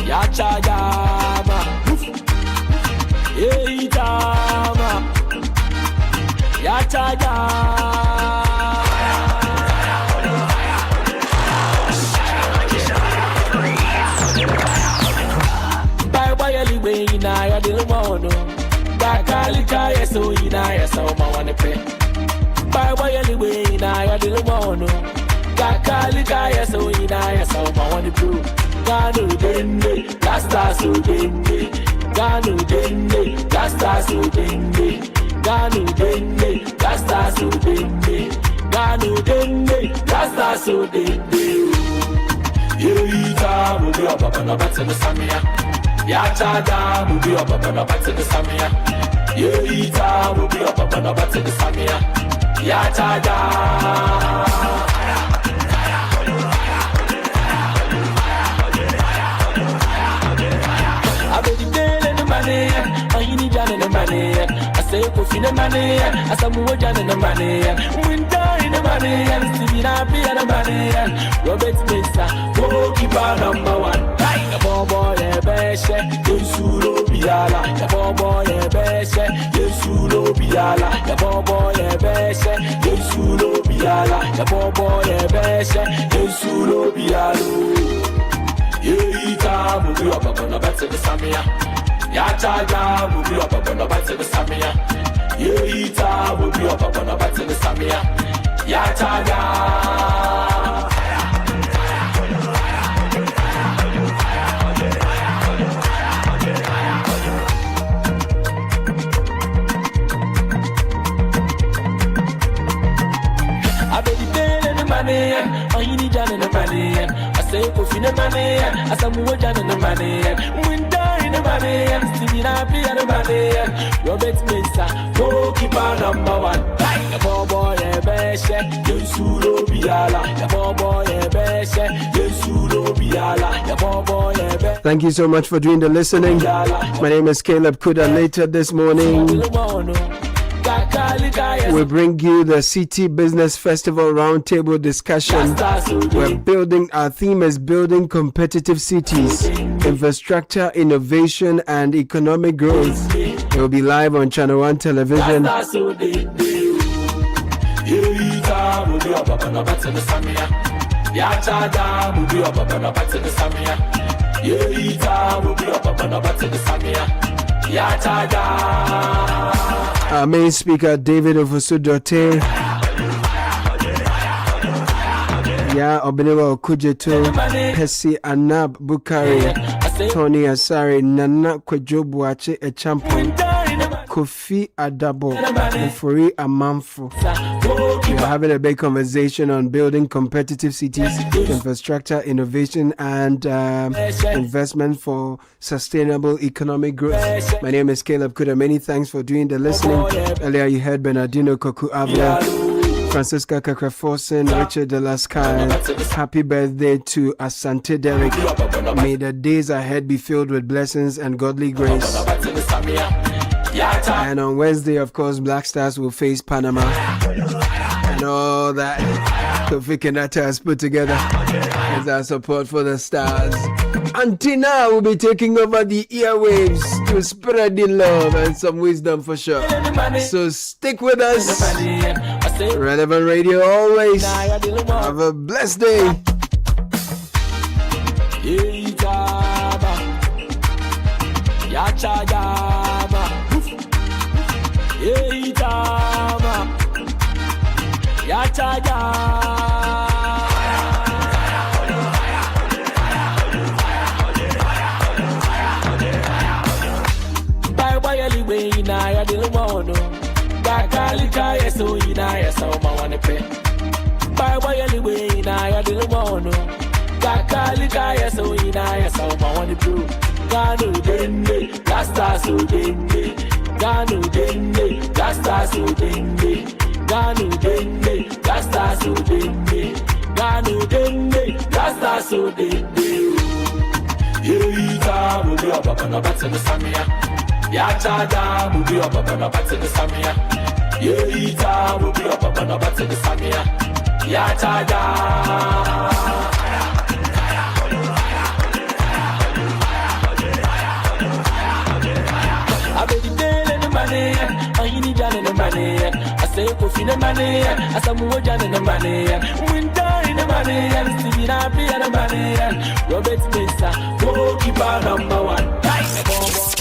Yachayama, Eitama, Bye bye, anyway, in I didn't want to. Bakalika, so in I saw my one pay. Bye bye, anyway, in I didn't want to. Bakalika, so in I saw my one to. Ganu dende, gasta so dende. Ganu dende, gasta so dende. Ganu dende, gasta so dende. Ganu dende, gasta so dende. Yeita mubi obaba no bate no samia. Yachada mubi obaba no bate no samia. Yeita mubi obaba no bate no samia. Yachada. I need Jan in the money. I say, Kofi in the money. I say, Jan in the money. Winter in the money. Stevie Nappy in the money. Robert Mesa, goalkeeper number one. The boy, a beshe, Yesulo Biala. The boy, a beshe, Yesulo Biala. The boy, a beshe, Yesulo Biala. The boy, a beshe, Yesulo Biala. Yeita, move you up on the back of the Samia. Yachaja will be up on the bats of the Samia. Yeita will be up on the bats of the Samia. Yachaja. I bet you in the money, or you need Jan in the money. I say, Kofi in the money, I say, Jan in the money. The money, Stevie Nappy and the money. Robert Mesa, goalkeeper number one. The boy, a beshe, Yesulo Biala. The boy, a beshe, Yesulo Biala. The boy, a beshe. Thank you so much for doing the listening. My name is Caleb Kudah. Later this morning, We bring you the Citi Business Festival Roundtable discussion. Our theme is building competitive cities, infrastructure, innovation, and economic growth. It will be live on Channel 1 television. Our main speaker, David Ofosudote, Obenewa Okujeto, Pesi Anab Bukari, Tony Asari, Nana Kwejobuache Echampon, Kofi Adabo, Ufori Amanfo. We're having a big conversation on building competitive cities, infrastructure, innovation, and investment for sustainable economic growth. My name is Caleb Kudah. Many thanks for doing the listening. Earlier you heard Bernardino Avle, Francisca Kakra Forson, Richard Dela. Happy birthday to Asante Derek. May the days ahead be filled with blessings and godly grace. And on Wednesday, of course, Black Stars will face Panama. And all that Kofi Kenyatta has put together is our support for the Stars. Antina will be taking over the airwaves to spread the love and some wisdom for sure. So stick with us. Relevant Radio always. Have a blessed day.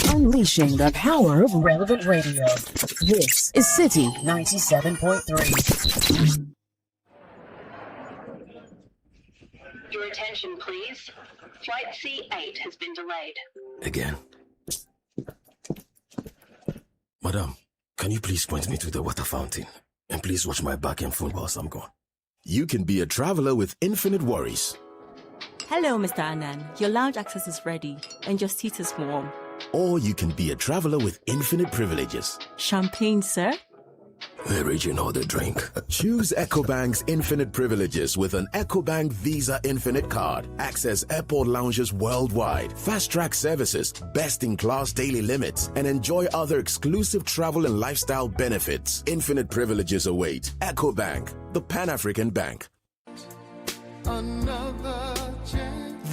Unleashing the power of relevant radio. This is Citi 97.3. Your attention, please. Flight C8 has been delayed. Again. Madam, can you please point me to the water fountain? And please watch my back and phone whilst I'm gone. You can be a traveler with infinite worries. Hello, Mr. Anand. Your lounge access is ready and your seat is warm. Or you can be a traveler with infinite privileges. Champagne, sir? We're raging all the drink. Choose EcoBank's infinite privileges with an EcoBank Visa Infinite card. Access airport lounges worldwide, fast-track services, best-in-class daily limits, and enjoy other exclusive travel and lifestyle benefits. Infinite privileges await. EcoBank, the Pan-African Bank.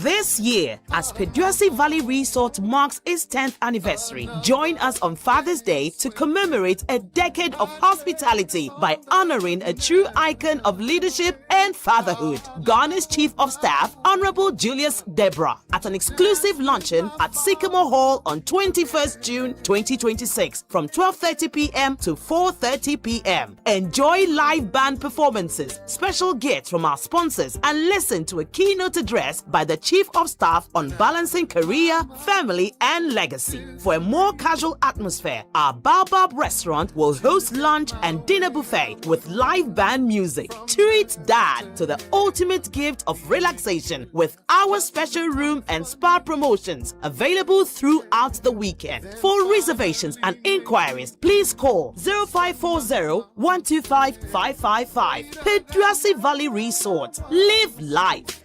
This year, as Peduasi Valley Resort marks its 10th anniversary, join us on Father's Day to commemorate a decade of hospitality by honoring a true icon of leadership and fatherhood, Ghana's Chief of Staff, Honorable Julius Debra, at an exclusive luncheon at Sycamore Hall on 21st June 2026 from 12:30 p.m. to 4:30 p.m. Enjoy live band performances, special gifts from our sponsors, and listen to a keynote address by the Chief of Staff on balancing career, family, and legacy. For a more casual atmosphere, our Baobab restaurant will host lunch and dinner buffet with live band music. Treat Dad to the ultimate gift of relaxation with our special room and spa promotions available throughout the weekend. For reservations and inquiries, please call 0540-125-555. Peduasi Valley Resort. Live life.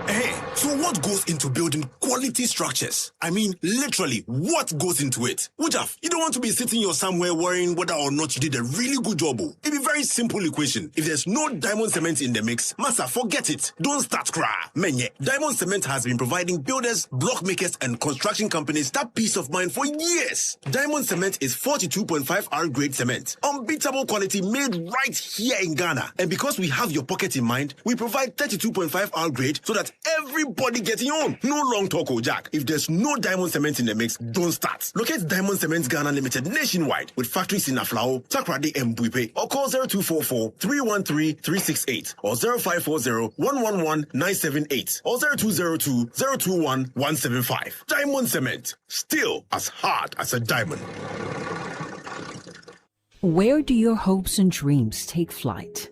Hey, So what goes into building quality structures? I mean, literally, what goes into it? Ujaf, you don't want to be sitting here somewhere worrying whether or not you did a really good job. It's a very simple equation. If there's no diamond cement in the mix, massa, forget it. Don't start cry. Menye, diamond cement has been providing builders, block makers, and construction companies that peace of mind for years. Diamond cement is 42.5 R grade cement. Unbeatable quality made right here in Ghana. And because we have your pocket in mind, we provide 32.5 R grade so that everybody gets your own. No long talk, Jack. If there's no diamond cement in the mix, don't start. Locate Diamond Cement Ghana Limited nationwide with factories in Aflao, Takrady, and Buipe, or call 0244-313-368 or 0540-111-978 or 0202-021-175. Diamond Cement, still as hard as a diamond. Where do your hopes and dreams take flight?